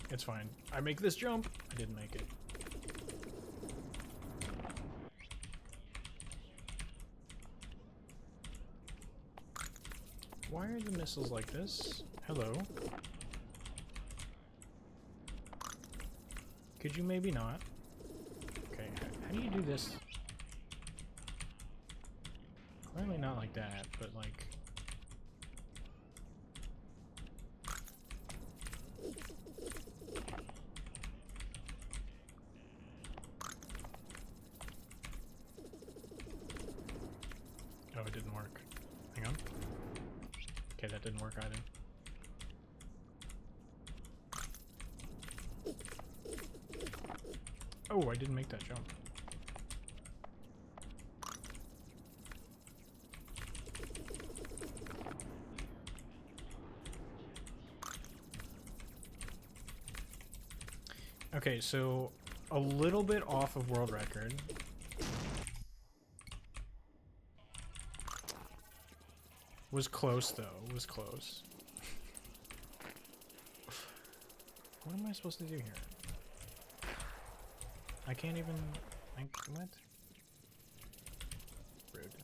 It's fine. I make this jump. I didn't make it. Why are the missiles like this? Hello? Could you maybe not? Okay, how do you do this? Clearly not like that, but like... Oh, it didn't work. Hang on. Okay, that didn't work either. Oh, I didn't make that jump. Okay, so a little bit off of world record. Was close though, was close. What am I supposed to do here? I can't even... what? Rude.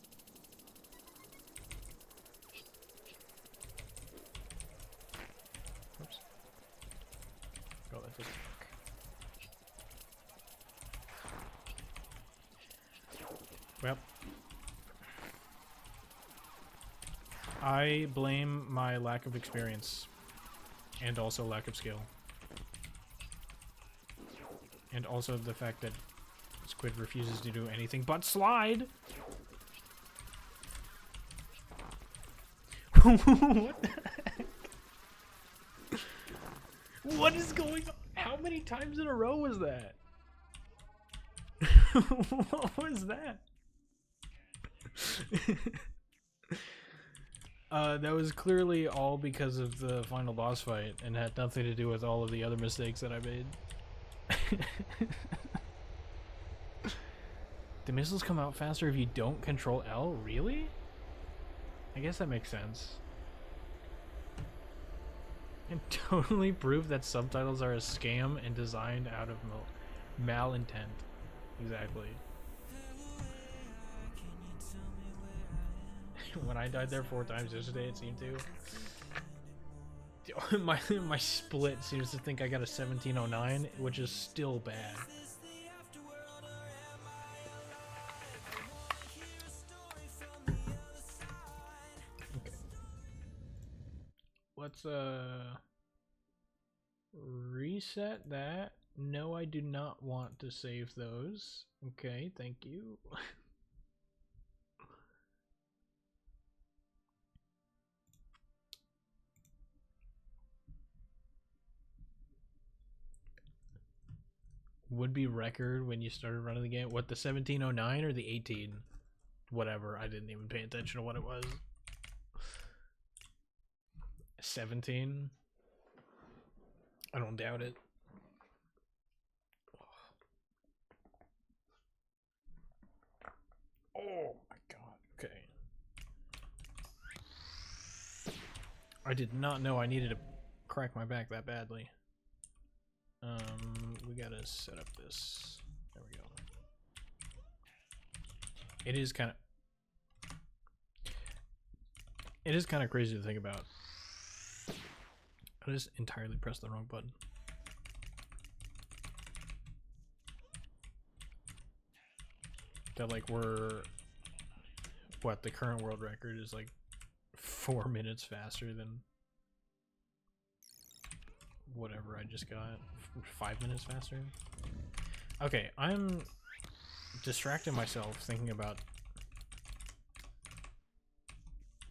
the tank. Well, I blame my lack of experience and also lack of skill. And also the fact that Squid refuses to do anything but slide. What the heck? What is going on? How many times in a row was that? What was that? That was clearly all because of the final boss fight and had nothing to do with all of the other mistakes that I made. The missiles come out faster if you don't control L? Really? I guess that makes sense. And totally prove that subtitles are a scam and designed out of malintent. Exactly. When I died there 4 times yesterday, it seemed to. my split seems to think I got a 1709, which is still bad. Okay. Let's reset that. No, I do not want to save those. Okay, thank you. Would-be record when you started running the game. What, the 1709 or the 18? Whatever, I didn't even pay attention to what it was. 17? I don't doubt it. Oh my god, okay. I did not know I needed to crack my back that badly. We gotta set up this. There we go. It is kind of crazy to think about. I just entirely pressed the wrong button. That like the current world record is like 4 minutes faster than whatever I just got. 5 minutes faster. Okay, I'm distracting myself thinking about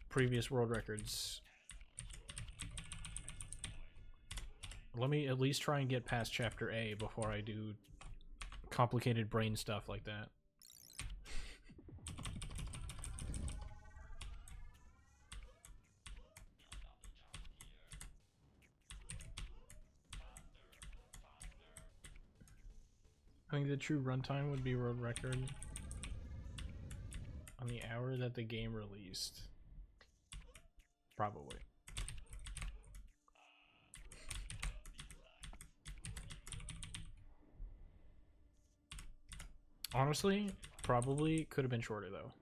previous world records. Let me at least try and get past chapter A before I do complicated brain stuff like that. I think the true runtime would be world record on the hour that the game released. Probably. Honestly, probably could have been shorter though.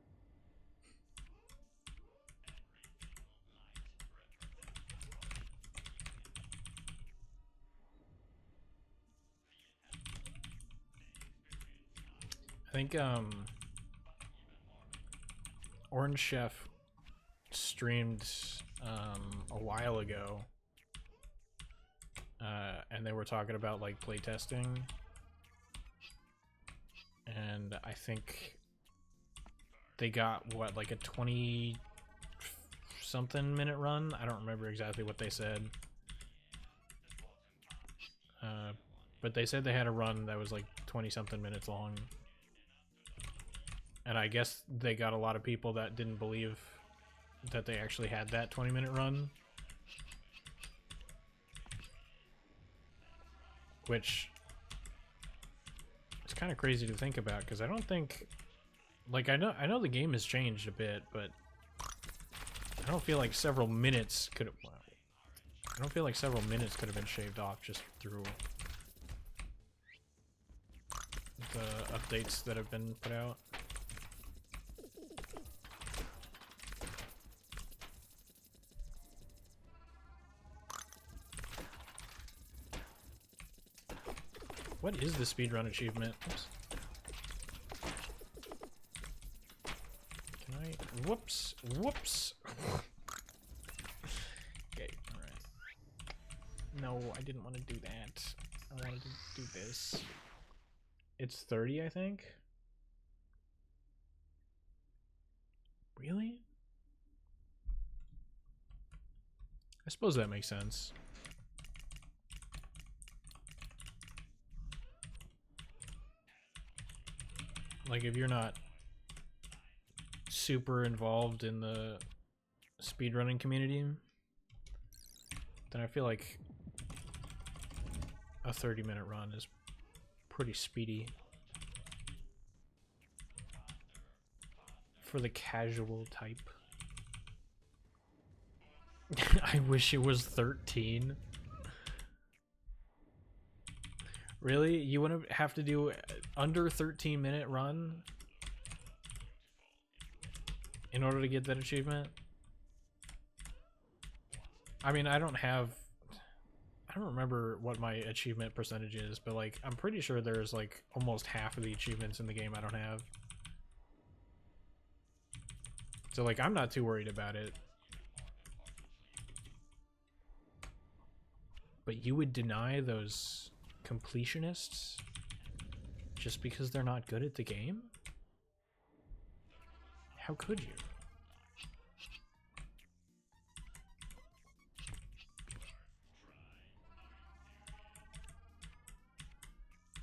I think Orange Chef streamed a while ago, and they were talking about like playtesting, and I think they got what, like a 20-something minute run. I don't remember exactly what they said, but they said they had a run that was like 20-something minutes long. And I guess they got a lot of people that didn't believe that they actually had that 20-minute run. Which is kind of crazy to think about, because I don't think, like, I know the game has changed a bit, but I don't feel like several minutes could have, I don't feel like several minutes could have been shaved off just through the updates that have been put out. What is the speedrun achievement? Oops. Can I? Whoops. Whoops. Okay, alright. No, I didn't want to do that. I wanted to do this. It's 30, I think? Really? I suppose that makes sense. Like, if you're not super involved in the speedrunning community, then I feel like a 30-minute run is pretty speedy for the casual type. I wish it was 13. Really? You want to have to do under 13-minute run in order to get that achievement? I mean, I don't remember what my achievement percentage is, but like I'm pretty sure there's like almost half of the achievements in the game I don't have. So like I'm not too worried about it. But you would deny those completionists just because they're not good at the game? How could you?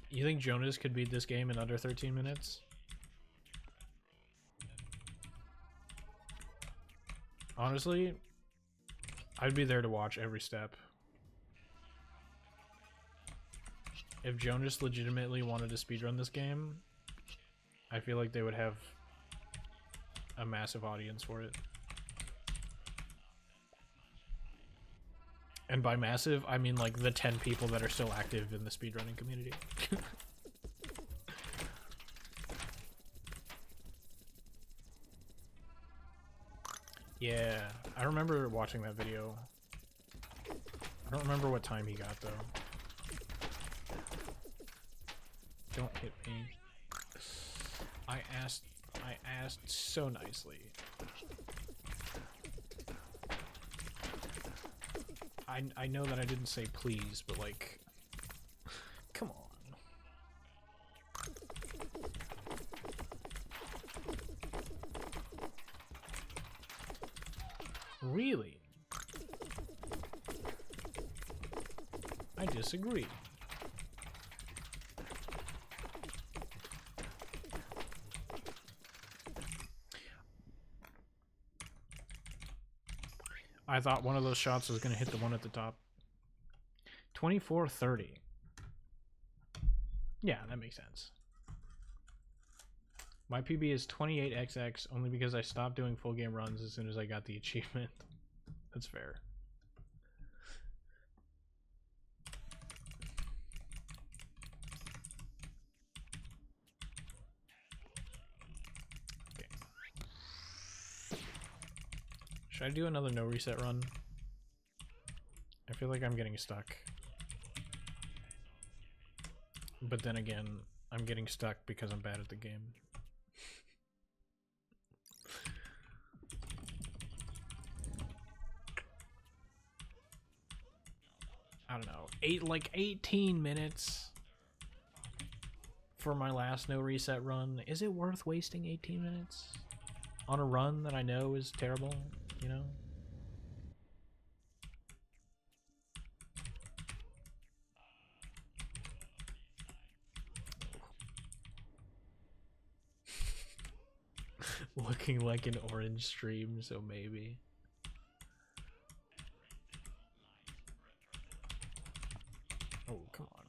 You think Jonas could beat this game in under 13 minutes? Honestly, I'd be there to watch every step. If Jonas legitimately wanted to speedrun this game, I feel like they would have a massive audience for it. And by massive, I mean like the 10 people that are still active in the speedrunning community. Yeah, I remember watching that video. I don't remember what time he got though. Don't hit me. I asked so nicely. I know that I didn't say please, but like, come on. Really? I disagree. I thought one of those shots was going to hit the one at the top. 24:30. Yeah, that makes sense. My PB is 28XX only because I stopped doing full game runs as soon as I got the achievement. That's fair. Okay. Should I do another no reset run? I feel like I'm getting stuck. But then again, I'm getting stuck because I'm bad at the game. I don't know, 18 minutes for my last no reset run. Is it worth wasting 18 minutes on a run that I know is terrible, you know? Looking like an orange stream, so maybe. Oh, come on.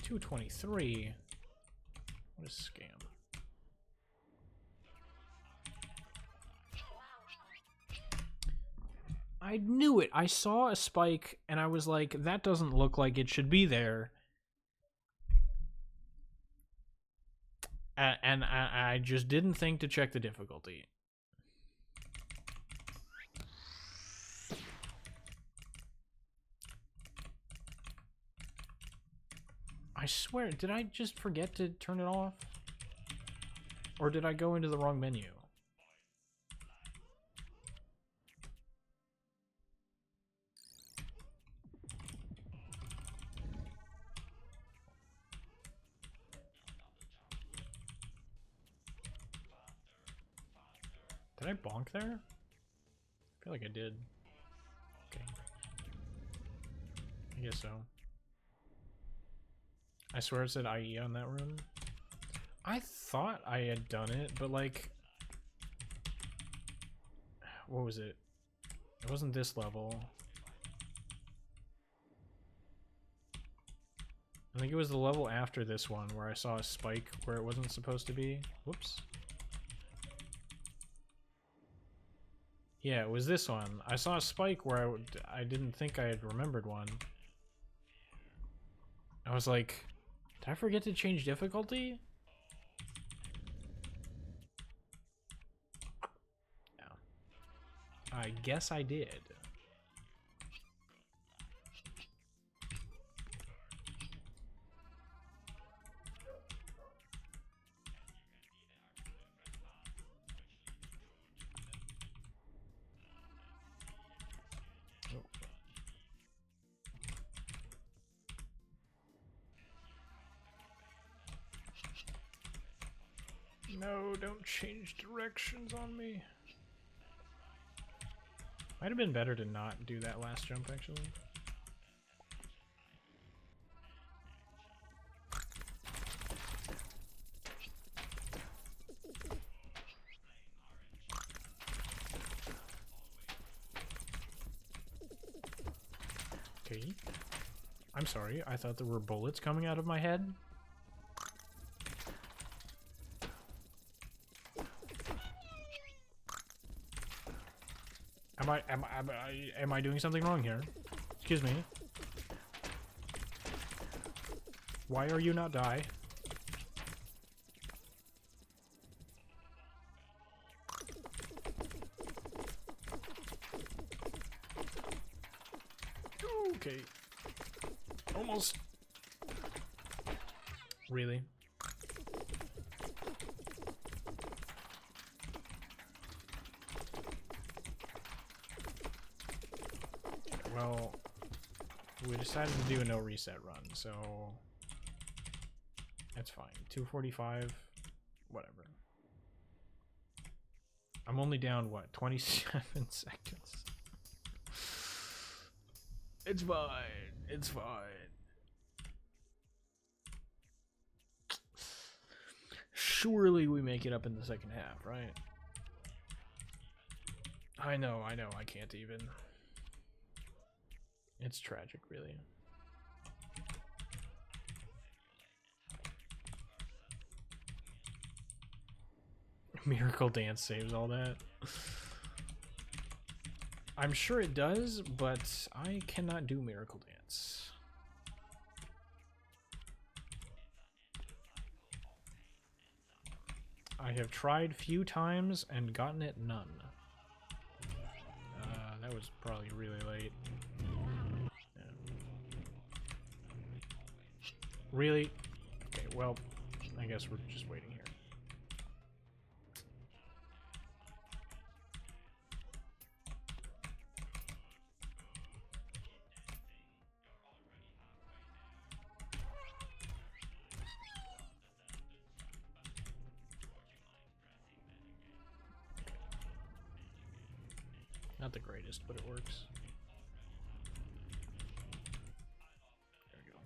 $223. What a scam. I knew it. I saw a spike and I was like, that doesn't look like it should be there. And I just didn't think to check the difficulty. I swear, did I just forget to turn it off? Or did I go into the wrong menu? Did I bonk there? I feel like I did. Okay. I guess so. I swear it said IE on that room. I thought I had done it, but like... What was it? It wasn't this level. I think it was the level after this one where I saw a spike where it wasn't supposed to be. Whoops. Yeah, it was this one. I saw a spike where I didn't think I had remembered one. I was like, did I forget to change difficulty? No. I guess I did. No, don't change directions on me. Might have been better to not do that last jump, actually. Okay. I'm sorry, I thought there were bullets coming out of my head. Am I doing something wrong here? Excuse me. Why are you not die? Okay. Almost. Really? Well, we decided to do a no reset run, so that's fine. 245, whatever. I'm only down, what, 27 seconds? It's fine. It's fine. Surely we make it up in the second half, right? I know, I can't even. It's tragic, really. Miracle Dance saves all that. I'm sure it does, but I cannot do Miracle Dance. I have tried few times and gotten it none. That was probably really late. Really? Okay, well, I guess we're just waiting here. Not the greatest, but it works. There we go.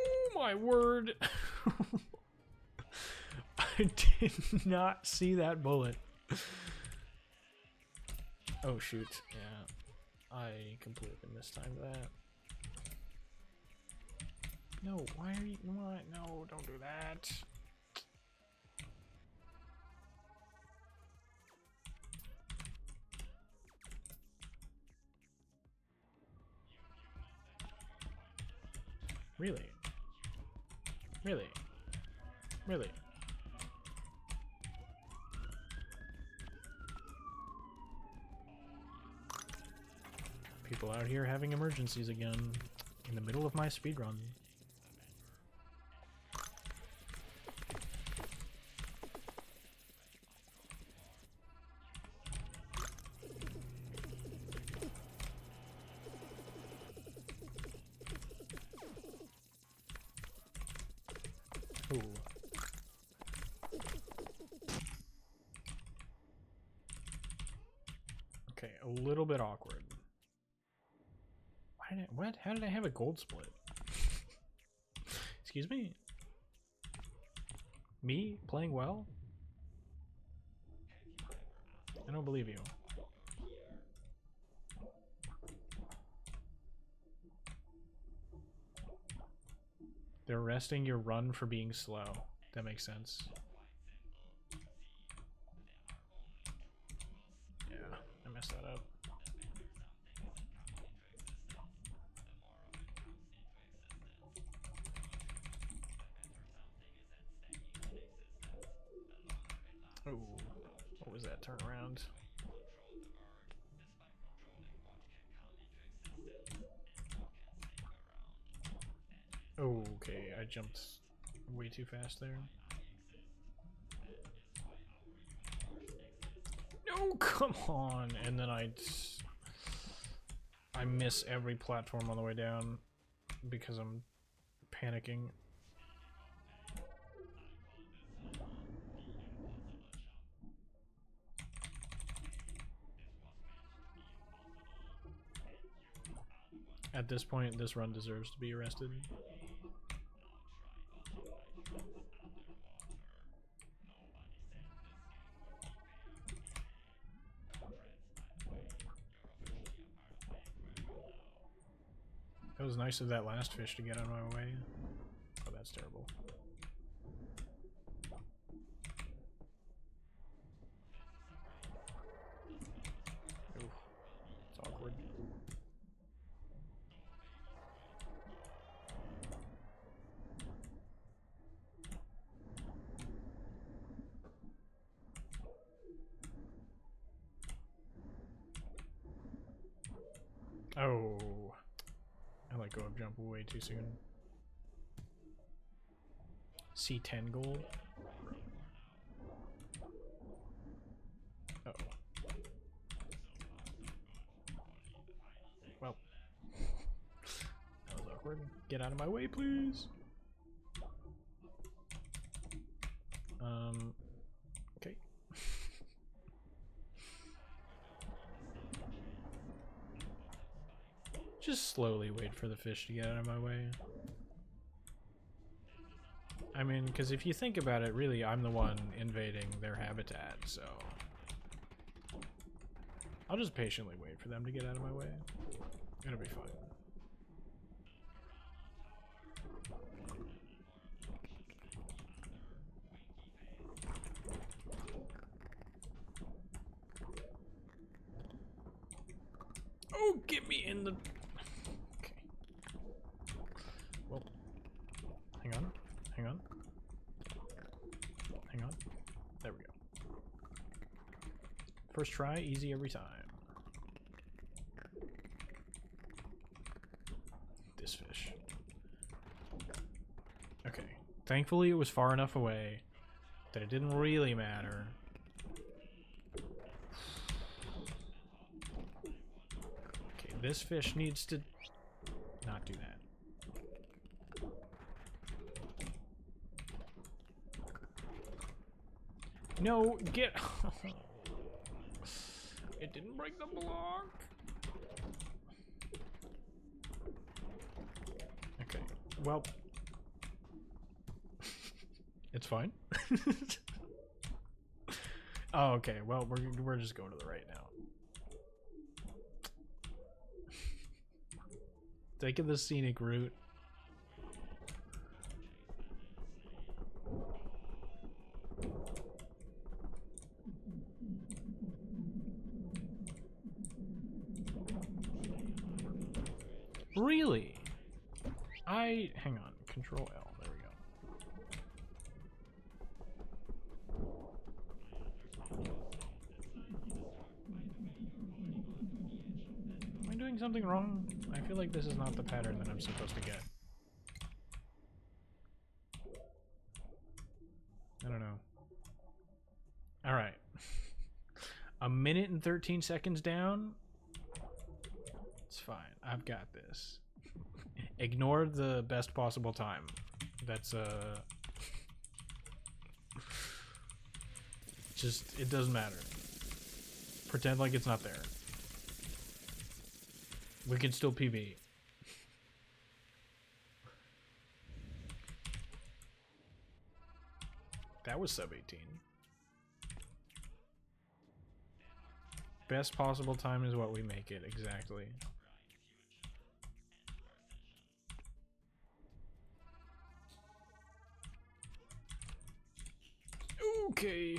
Oh my word! I did not see that bullet. Oh shoot, yeah. I completely mistimed that. No, why are you... What? No, don't do that. Really? Really? Really? People out here having emergencies again in the middle of my speedrun. Ooh. Okay, a little bit awkward. Why did I, what? How did I have a gold split? Excuse me? Me playing well? I don't believe you. They're arresting your run for being slow. That makes sense. Yeah, I messed that up. Oh, what was that turnaround? Oh, okay, I jumped way too fast there. No, come on! And then I miss every platform on the way down because I'm panicking. At this point, this run deserves to be arrested. It was nice of that last fish to get out of my way. Oh, that's terrible. Ooh, it's awkward. Oh, I let go of jump way too soon. C10 goal. Uh oh. Well, that was awkward. Get out of my way, please. Okay. Just slowly wait for the fish to get out of my way. I mean, because if you think about it, really, I'm the one invading their habitat, so... I'll just patiently wait for them to get out of my way. It'll be fine. Oh, get me in the... Okay. Well, hang on. Hang on. Hang on. There we go. First try, easy every time. This fish. Okay. Thankfully, it was far enough away that it didn't really matter. Okay, this fish needs to not do that. No, get... It didn't break the block. Okay, well... It's fine. Oh, okay, well, we're just going to the right now. Taking the scenic route. Really? Hang on. Control L. There we go. Am I doing something wrong? I feel like this is not the pattern that I'm supposed to get. I don't know. Alright. A minute and 13 seconds down? It's fine. I've got this. Ignore the best possible time. That's, just, it doesn't matter. Pretend like it's not there. We can still PB. That was sub 18. Best possible time is what we make it, exactly. Okay.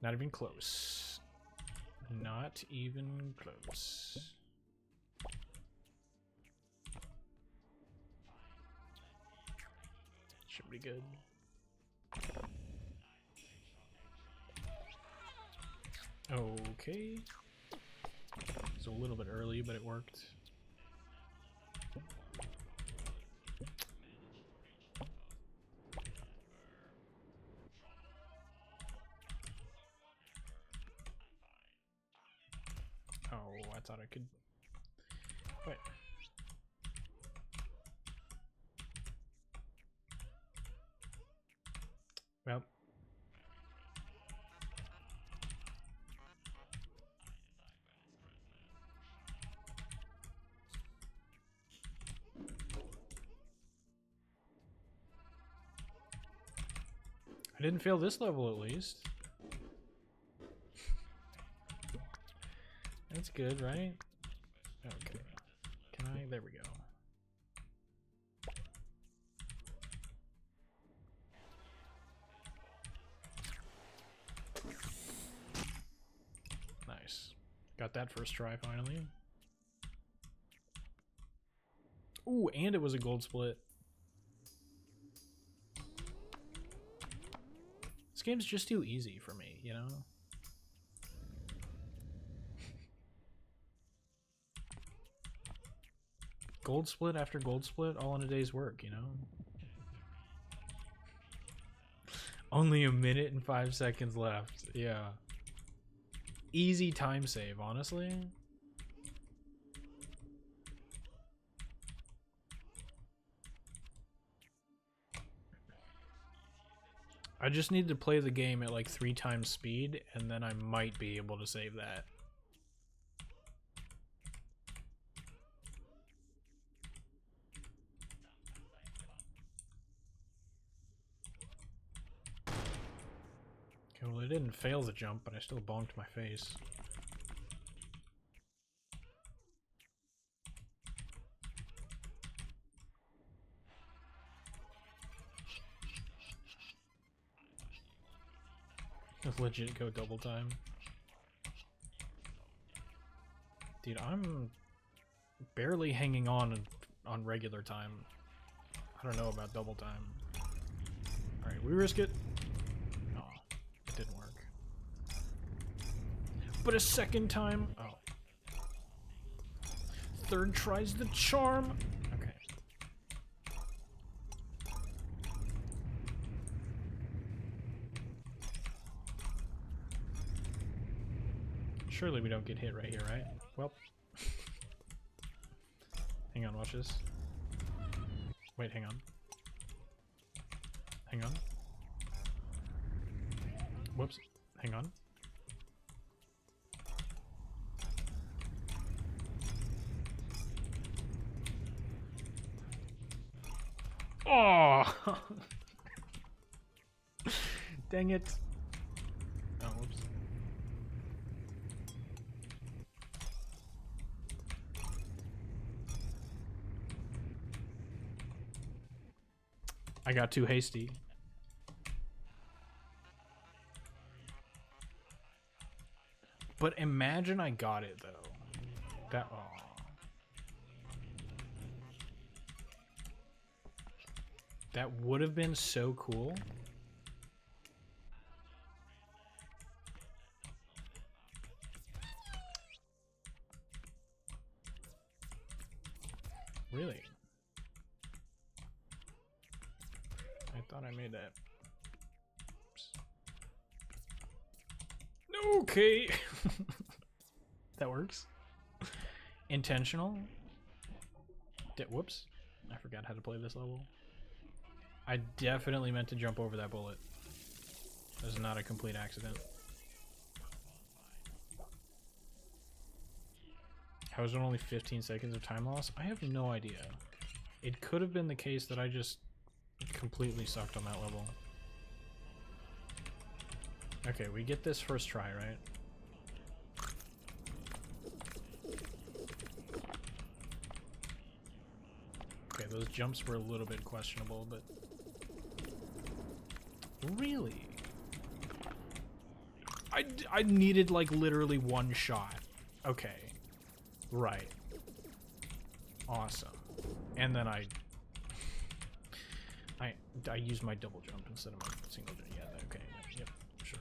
Not even close. Not even close. Should be good. Okay. It's a little bit early, but it worked. Oh, I thought I could... Wait. Well. I didn't fail this level, at least. That's good, right? Okay. Can I? There we go. Nice. Got that first try, finally. Ooh, and it was a gold split. This game's just too easy for me, you know? Gold split after gold split, all in a day's work, you know? Only a minute and 5 seconds left. Yeah. Easy time save, honestly. I just need to play the game at like 3 times speed, and then I might be able to save that. Okay, well, I didn't fail the jump, but I still bonked my face. Let's legit go double time. Dude, I'm barely hanging on regular time. I don't know about double time. Alright, we risk it. Oh, it didn't work. But a second time. Oh. Third tries the charm. Okay. Surely we don't get hit right here, right? Well. Hang on, watch this. Wait, hang on. Hang on. Whoops. Hang on. Oh! Dang it. Oh, whoops. I got too hasty. But imagine I got it though. That that would have been so cool. Really? I thought I made that. Oops. Okay. That works. Intentional. Whoops. I forgot how to play this level. I definitely meant to jump over that bullet. That was not a complete accident. How is it only 15 seconds of time loss? I have no idea. It could have been the case that I just completely sucked on that level. Okay, we get this first try, right? Okay, those jumps were a little bit questionable, but... Really? I needed, like, literally one shot. Okay. Right. Awesome. And then I used my double jump instead of my single jump. Yeah, okay. Yep, sure.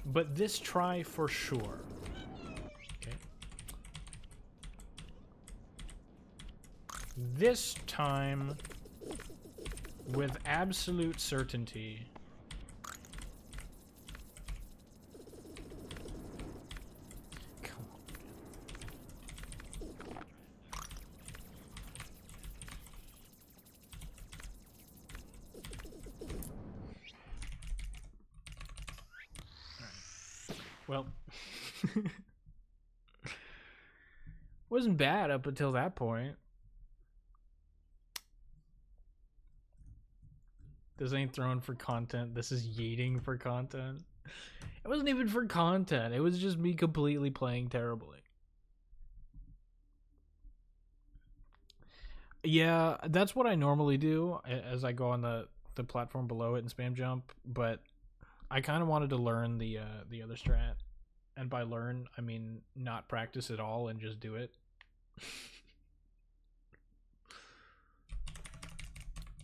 But this try for sure. Okay. This time, with absolute certainty, come on. Well, wasn't bad up until that point. This ain't throwing for content. This is yeeting for content. It wasn't even for content. It was just me completely playing terribly. Yeah, that's what I normally do as I go on the platform below it and spam jump. But I kind of wanted to learn the other strat, and by learn I mean not practice at all and just do it.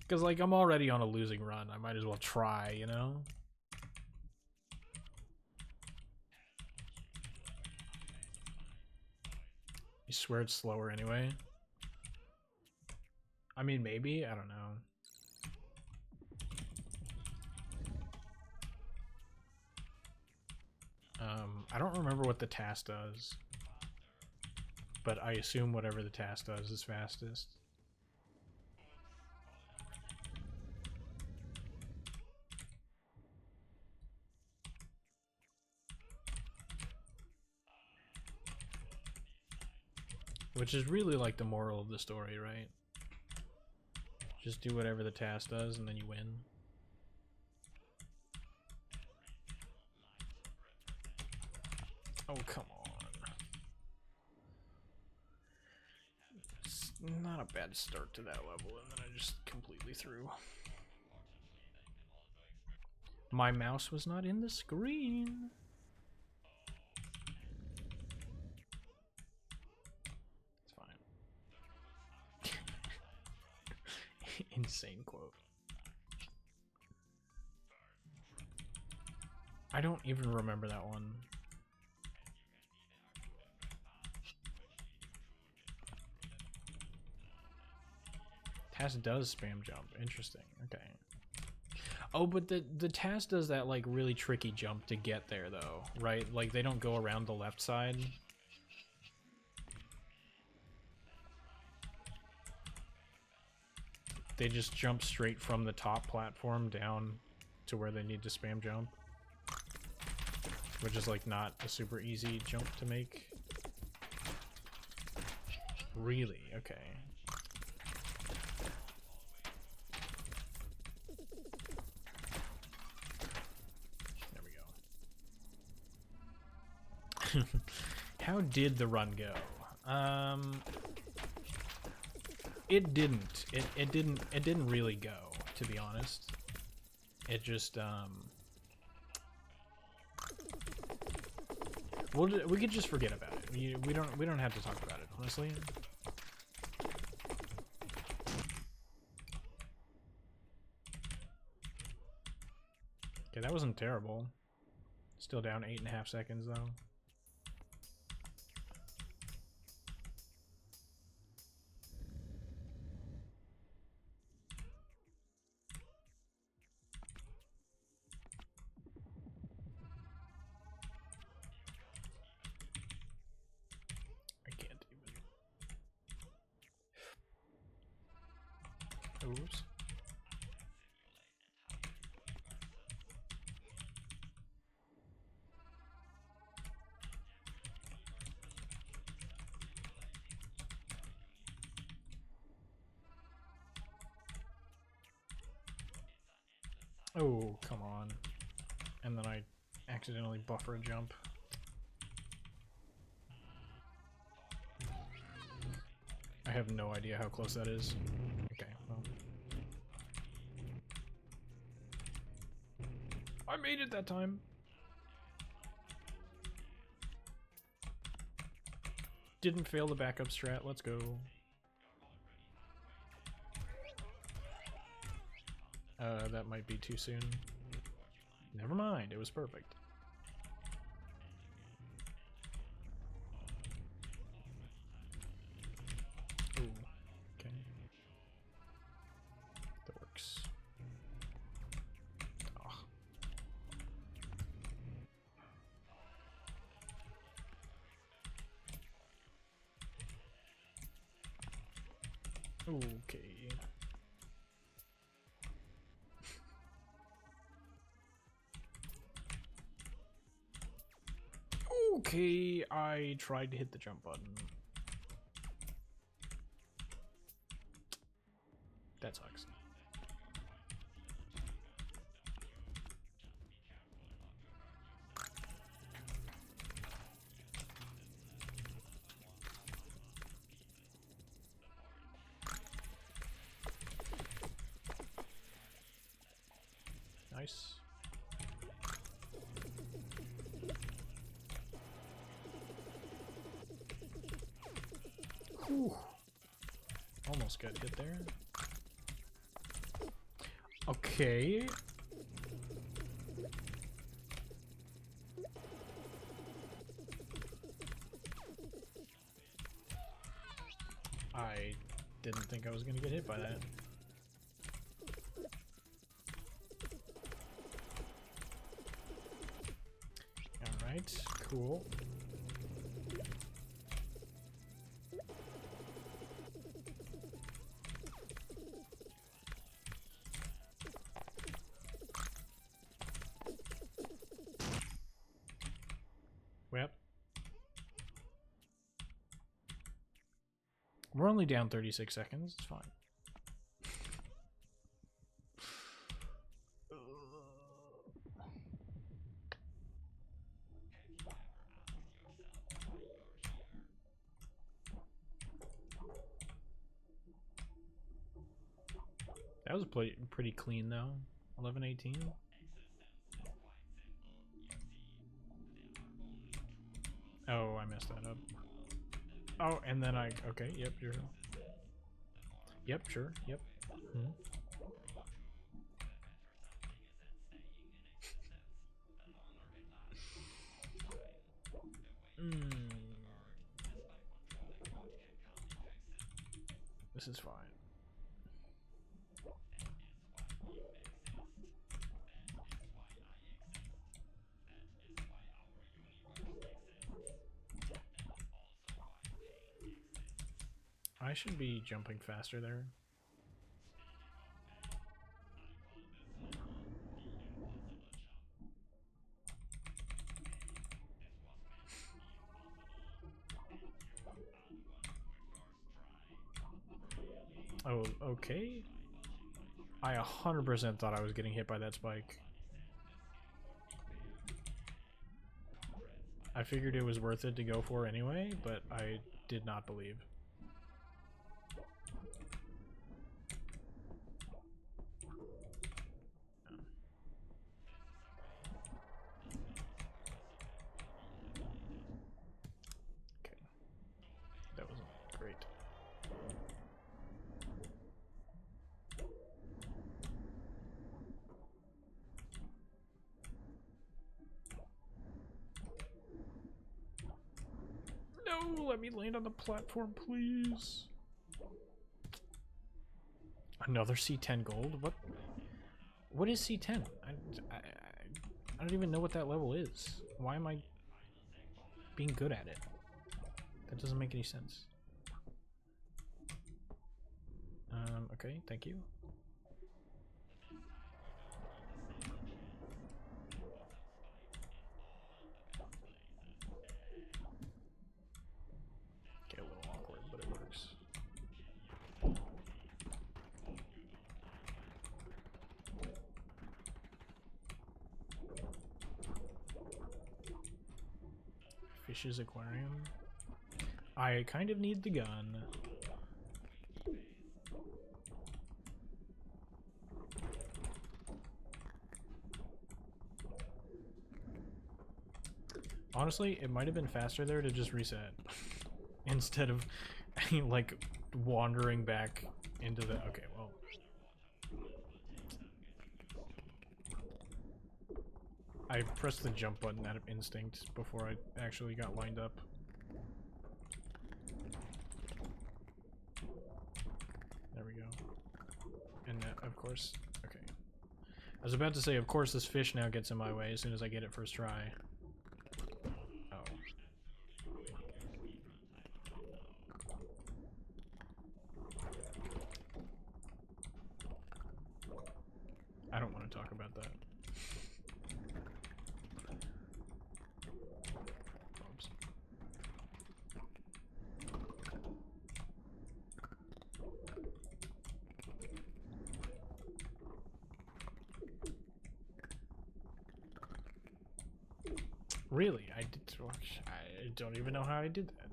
Because, like, I'm already on a losing run. I might as well try, you know? You swear it's slower anyway? I mean, maybe? I don't know. I don't remember what the task does. But I assume whatever the task does is fastest. Which is really like the moral of the story, right? Just do whatever the task does and then you win. Oh, come on. It's not a bad start to that level, and then I just completely threw. My mouse was not in the screen. It's fine. Insane quote. I don't even remember that one. Task does spam jump. Interesting. Okay. Oh, but the task does that, like, really tricky jump to get there, though, right? Like, they don't go around the left side. They just jump straight from the top platform down to where they need to spam jump. Which is, like, not a super easy jump to make. Really? Okay. How did the run go? It didn't. It didn't really go, to be honest. It just we could just forget about it. We don't have to talk about it, honestly. Okay, that wasn't terrible. Still down 8.5 seconds though. I can't even. Oops. Oh, come on. And then I accidentally buffer a jump. I have no idea how close that is. Okay, well. I made it that time! Didn't fail the backup strat, let's go. That might be too soon. Never mind, it was perfect. Ooh, okay. That works. Oh. Okay. Okay, I tried to hit the jump button. That sucks. Nice. Whew. Almost got hit there. Okay. I didn't think I was going to get hit by that. Alright, cool. Well, we're only down 36 seconds. It's fine. That was pretty clean though. 11:18. Oh, I messed that up. Oh, and then okay, yep, sure. Yep, sure, yep. This is fine. I should be jumping faster there. Oh, okay. I 100% thought I was getting hit by that spike. I figured it was worth it to go for anyway, but I did not believe. No, let me land on the platform, please. Another C10 gold? What? What is C10? I don't even know what that level is. Why am I being good at it? That doesn't make any sense. Okay, thank you. Get a little awkward, but it works. Fish's aquarium. I kind of need the gun. Honestly, it might have been faster there to just reset instead of like wandering back into the. Okay, well. I pressed the jump button out of instinct before I actually got lined up. There we go. And of course, okay. I was about to say, of course, this fish now gets in my way as soon as I get it first try. Oh. I don't want to talk about that. Oops. Really? I don't even know how I did that.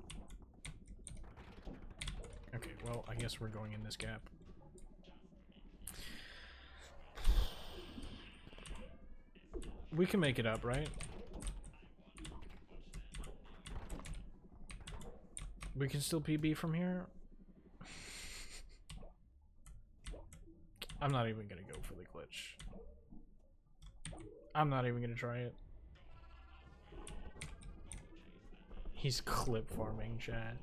Okay, well, I guess we're going in this gap. We can make it up, right? We can still PB from here? I'm not even gonna go for the glitch. I'm not even gonna try it. He's clip farming, chat.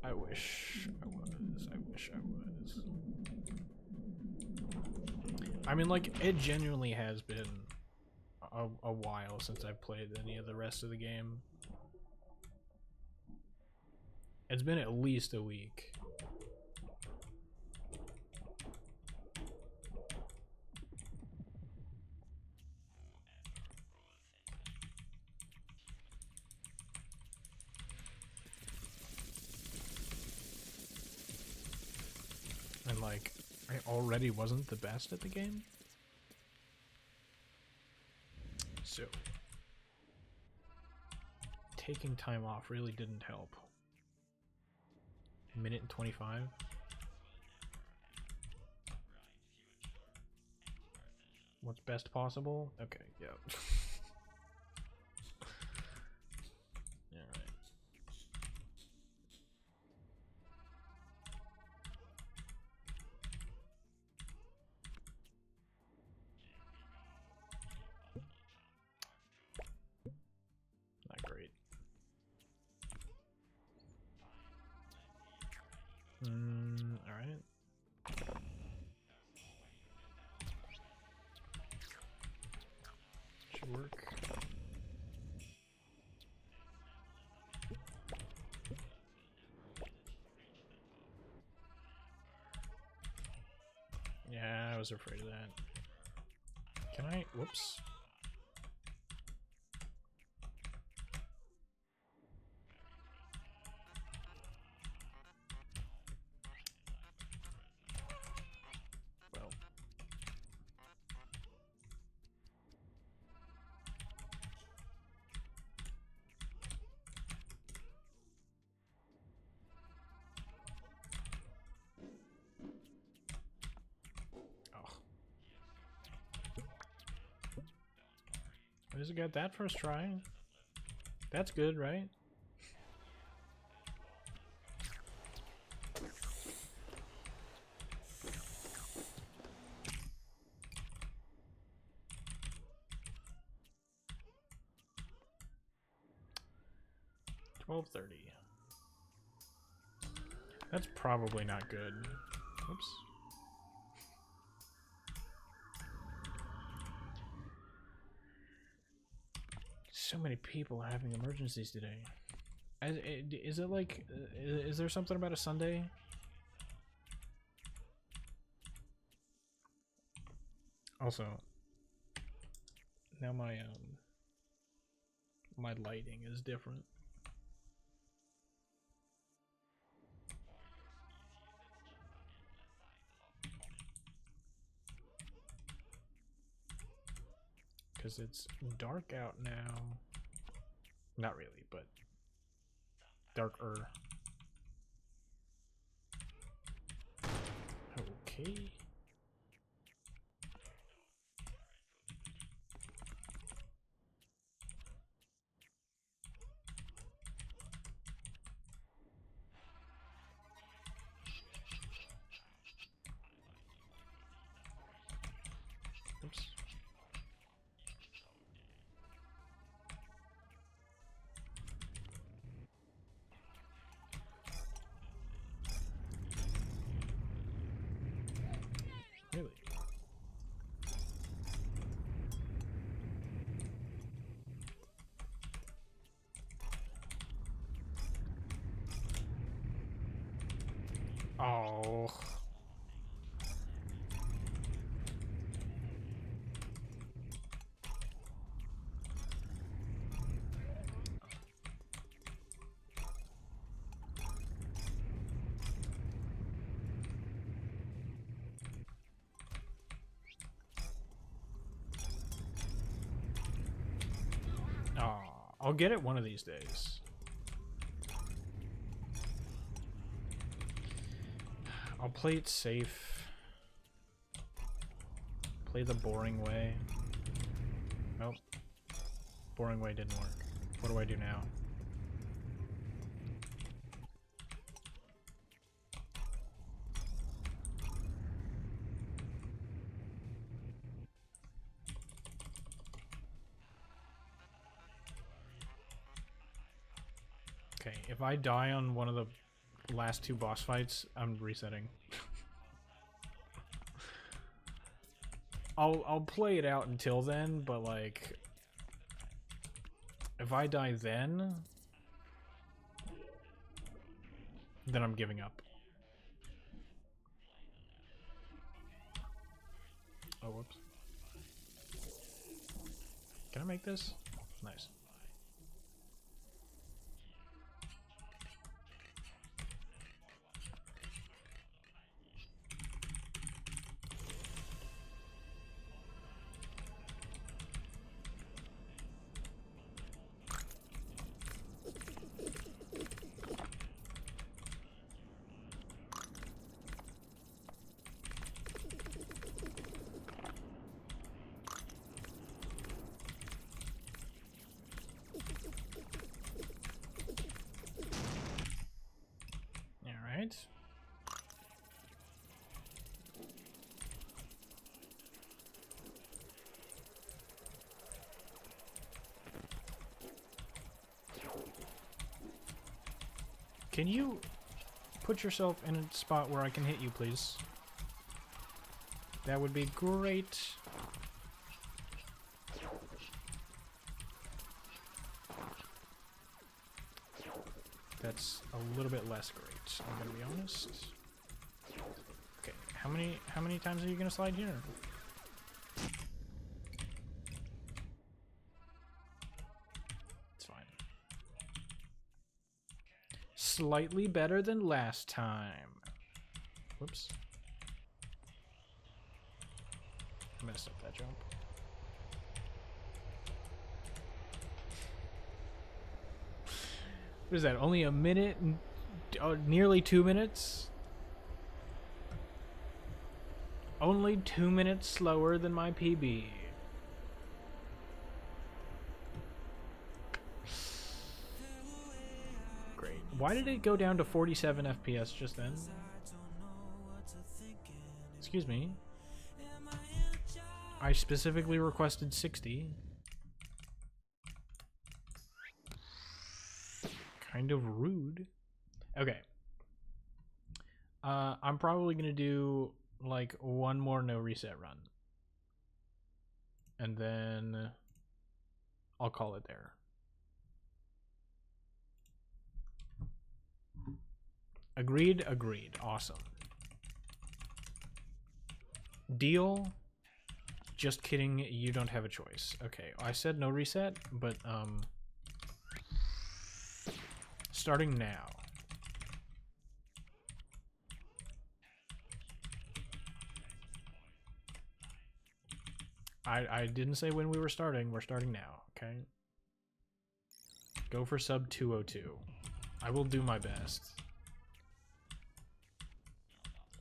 I wish I was. I wish I was. I mean, like, it genuinely has been a while since I've played any of the rest of the game. It's been at least a week. And like, I already wasn't the best at the game. So, taking time off really didn't help. Minute and 25. What's best possible? Okay, yeah. Alright. Not great. Alright. Should work. Yeah, I was afraid of that. Can I? Whoops. Well. What does it got that first try? That's good, right? 12:30. That's probably not good. Oops. So many people having emergencies today. Is it like, is there something about a Sunday? Also, now my lighting is different. Because it's dark out now. Not really, but darker. Okay. Oops. Really? Oh. Oh, I'll get it one of these days. I'll play it safe. Play the boring way. Nope. Boring way didn't work. What do I do now? Okay, if I die on one of the last two boss fights, I'm resetting. I'll play it out until then, but like if I die then I'm giving up. Oh, whoops. Can I make this? Nice. Alright. Can you put yourself in a spot where I can hit you, please? That would be great. That's a little bit less great, I'm gonna be honest. Okay, how many times are you gonna slide here? It's fine. Slightly better than last time. Whoops. I messed up that jump. What is that? Only a minute and nearly 2 minutes? Only 2 minutes slower than my PB. Great. Why did it go down to 47 FPS just then? Excuse me. I specifically requested 60. Kind of rude. Okay. I'm probably gonna do like one more no reset run. And then I'll call it there. Agreed, agreed. Awesome. Deal. Just kidding, you don't have a choice. Okay, I said no reset, but starting now. I didn't say when we were starting. We're starting now, okay? Go for sub 202. I will do my best.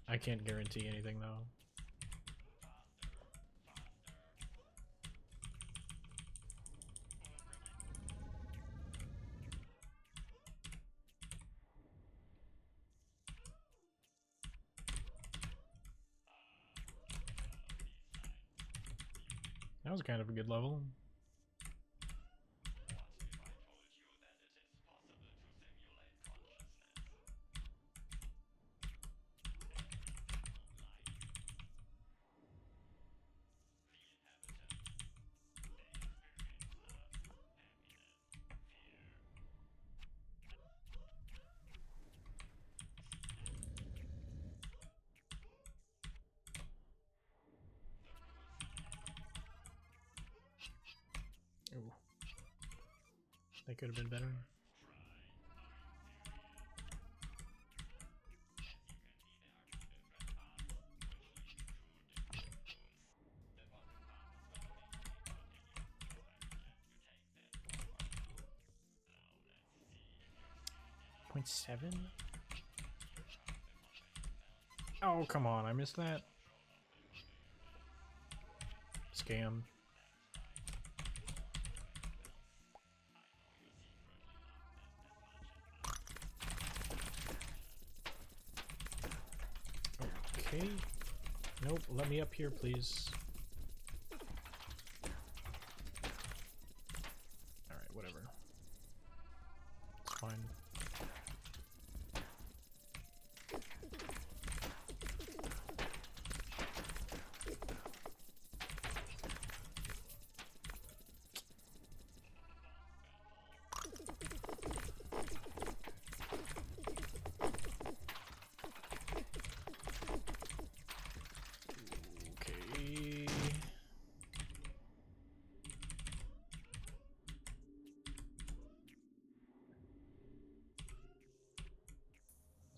I can't guarantee anything though. That was kind of a good level. Ooh. That could have been better. .7? Oh, come on, I missed that. Scam. Okay. Nope, let me up here, please. Alright, whatever. It's fine.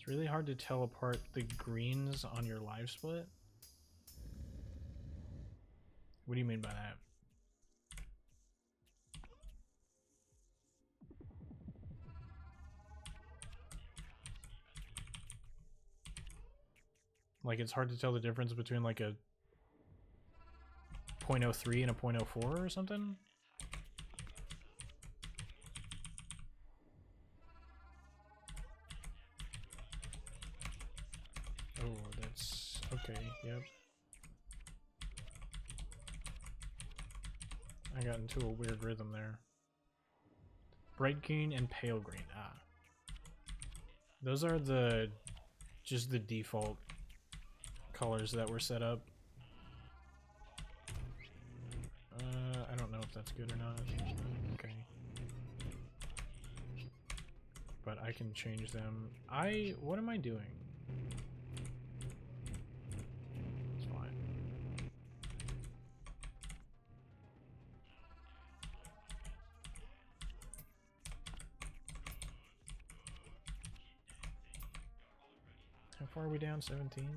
Really hard to tell apart the greens on your live split. What do you mean by that? Like it's hard to tell the difference between like a 0.03 and a 0.04 or something? Oh, that's okay, yep. I got into a weird rhythm there. Bright green and pale green, ah. Those are just the default colors that were set up. I don't know if that's good or not. Okay. But I can change them. What am I doing? It's fine. How far are we down? 17?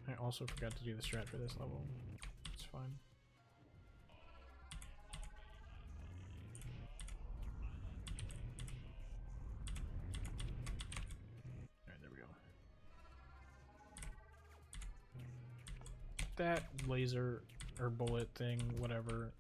I also forgot to do the strat for this level. It's fine. Alright, there we go. That laser or bullet thing, whatever.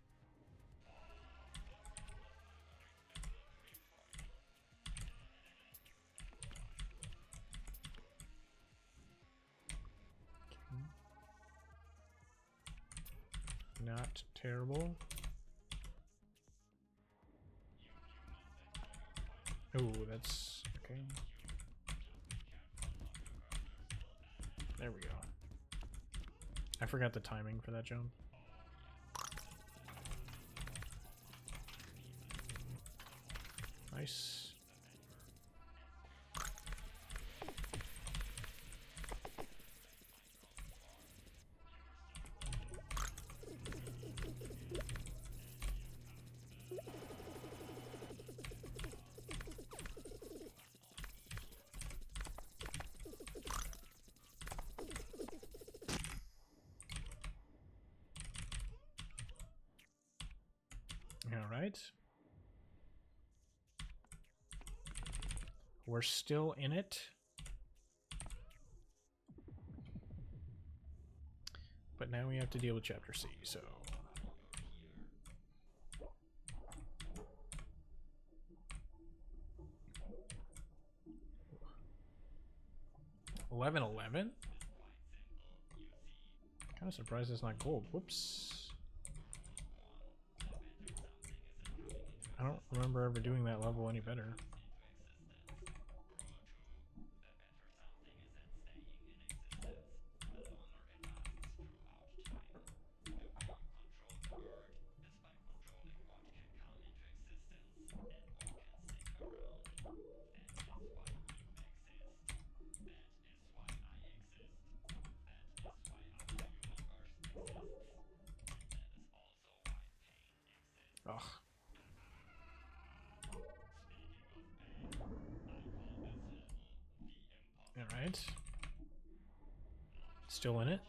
Not terrible. Oh, that's okay. There we go. I forgot the timing for that jump. Nice. All right. We're still in it. But now we have to deal with Chapter C, so... $11.11? Kind of surprised it's not gold. Whoops. I don't remember ever doing that level any better. Ugh. Alright. Still in it?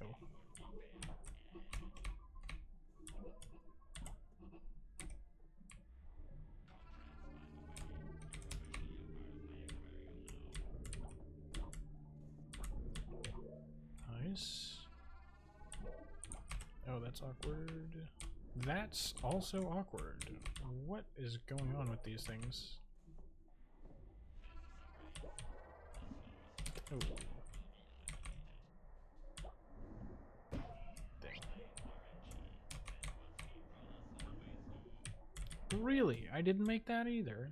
Oh. Nice. Oh, that's awkward. That's also awkward. What is going on with these things? Oh. Dang. Really? I didn't make that either.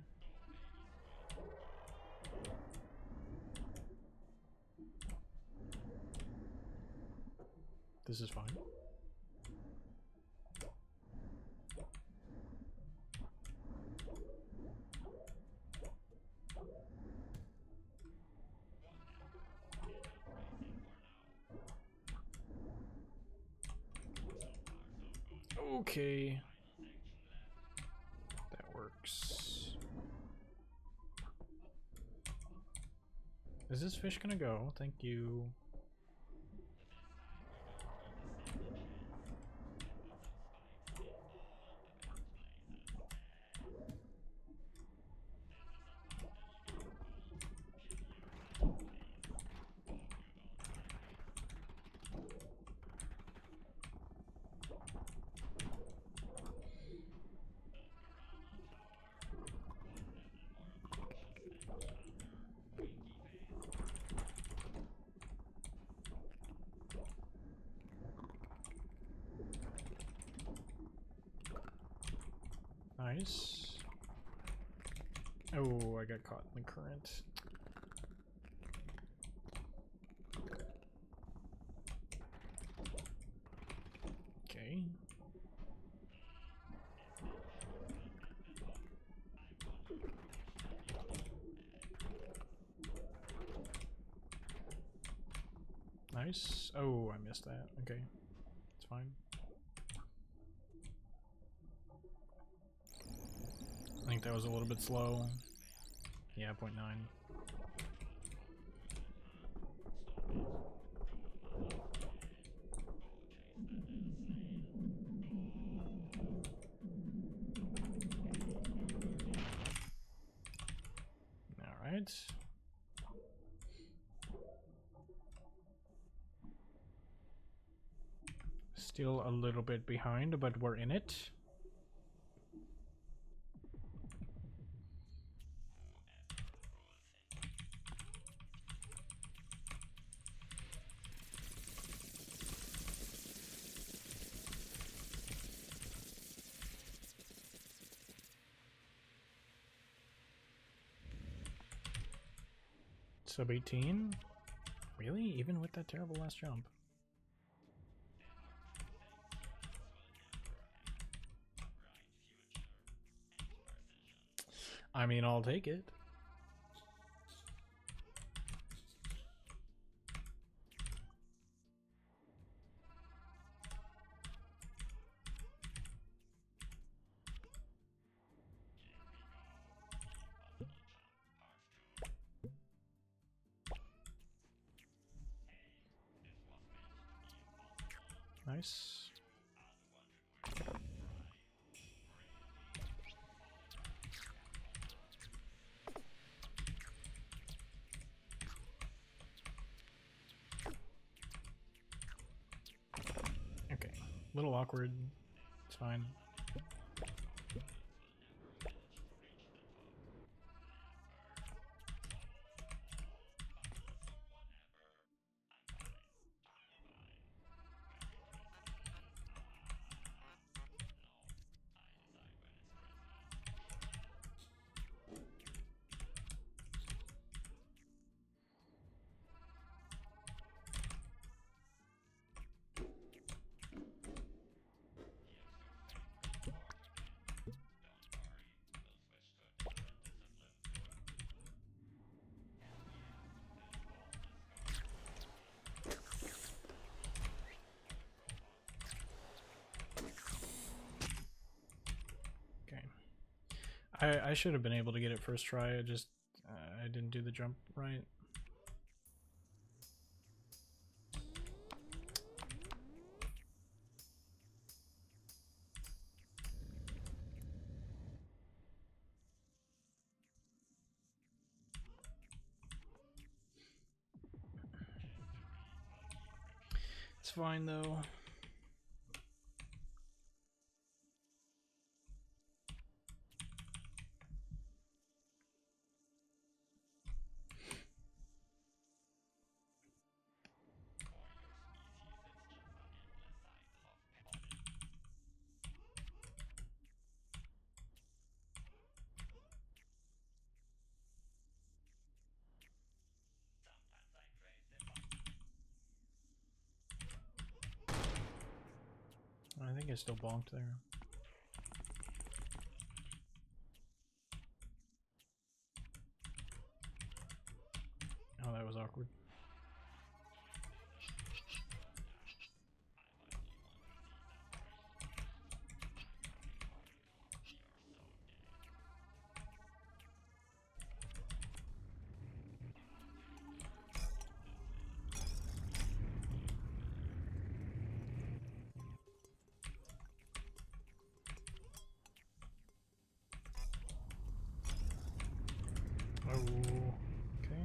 This is fine. Okay. That works. Is this fish gonna go? Thank you. Nice. Oh, I got caught in the current. Okay. Nice. Oh, I missed that. Okay. It's fine. I think that was a little bit slow. Yeah, 0.9. Alright. Still a little bit behind, but we're in it. Sub 18? Really? Even with that terrible last jump? I mean, I'll take it. Nice. Okay, a little awkward. It's fine. I should have been able to get it first try. I didn't do the jump right. It's fine though. I think I still bonked there. Oh, that was awkward. Oh, okay.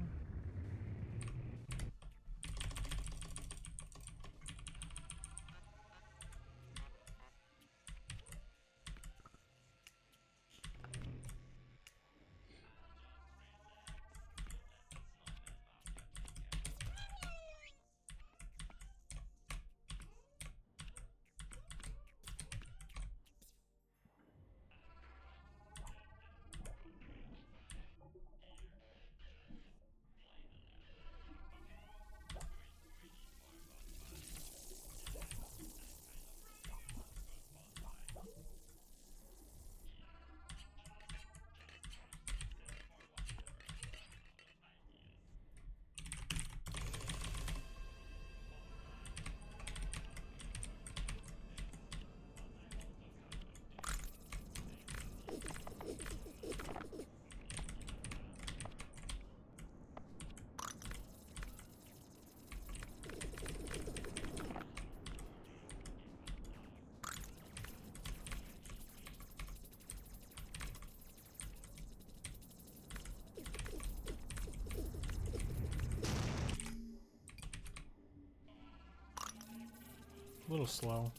A little slow.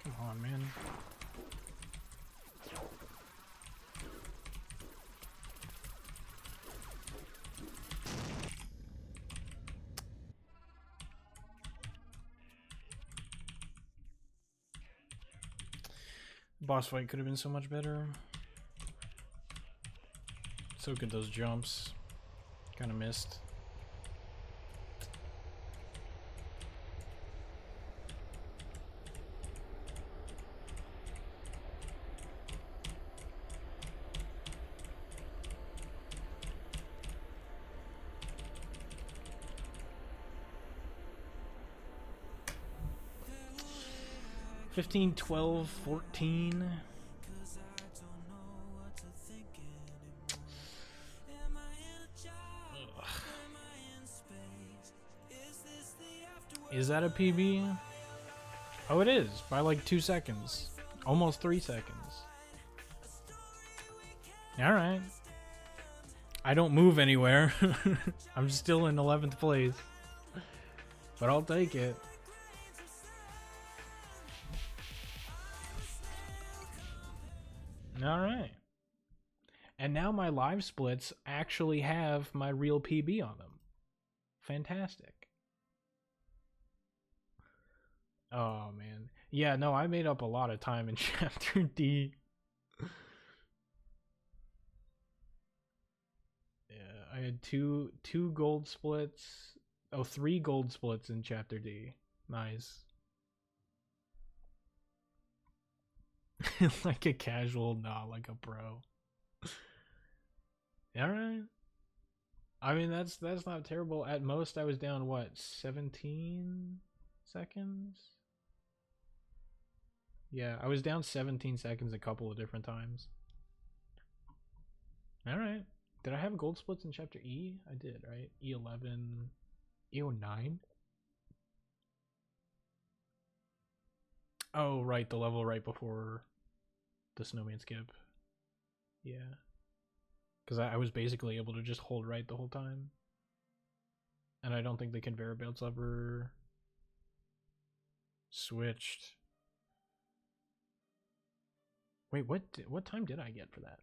Come on, man. Boss fight could have been so much better. So good those jumps. Kind of missed. $15, $12, $14. Ugh. Is that a PB? Oh, it is, by like 2 seconds. Almost 3 seconds. Alright. I don't move anywhere. I'm still in 11th place. But I'll take it. Alright. And now my live splits actually have my real PB on them. Fantastic. Oh, man. Yeah, no, I made up a lot of time in Chapter D. Yeah, I had two gold splits. Oh, 3 gold splits in Chapter D. Nice. Like a casual, not like a pro. Alright. I mean, that's not terrible. At most, I was down, what, 17 seconds? Yeah, I was down 17 seconds a couple of different times. Alright. Did I have gold splits in Chapter E? I did, right? E11... E09? Oh, right, the level right before the snowman skip. Yeah. Because I was basically able to just hold right the whole time. And I don't think the conveyor belts ever switched. Wait, what time did I get for that?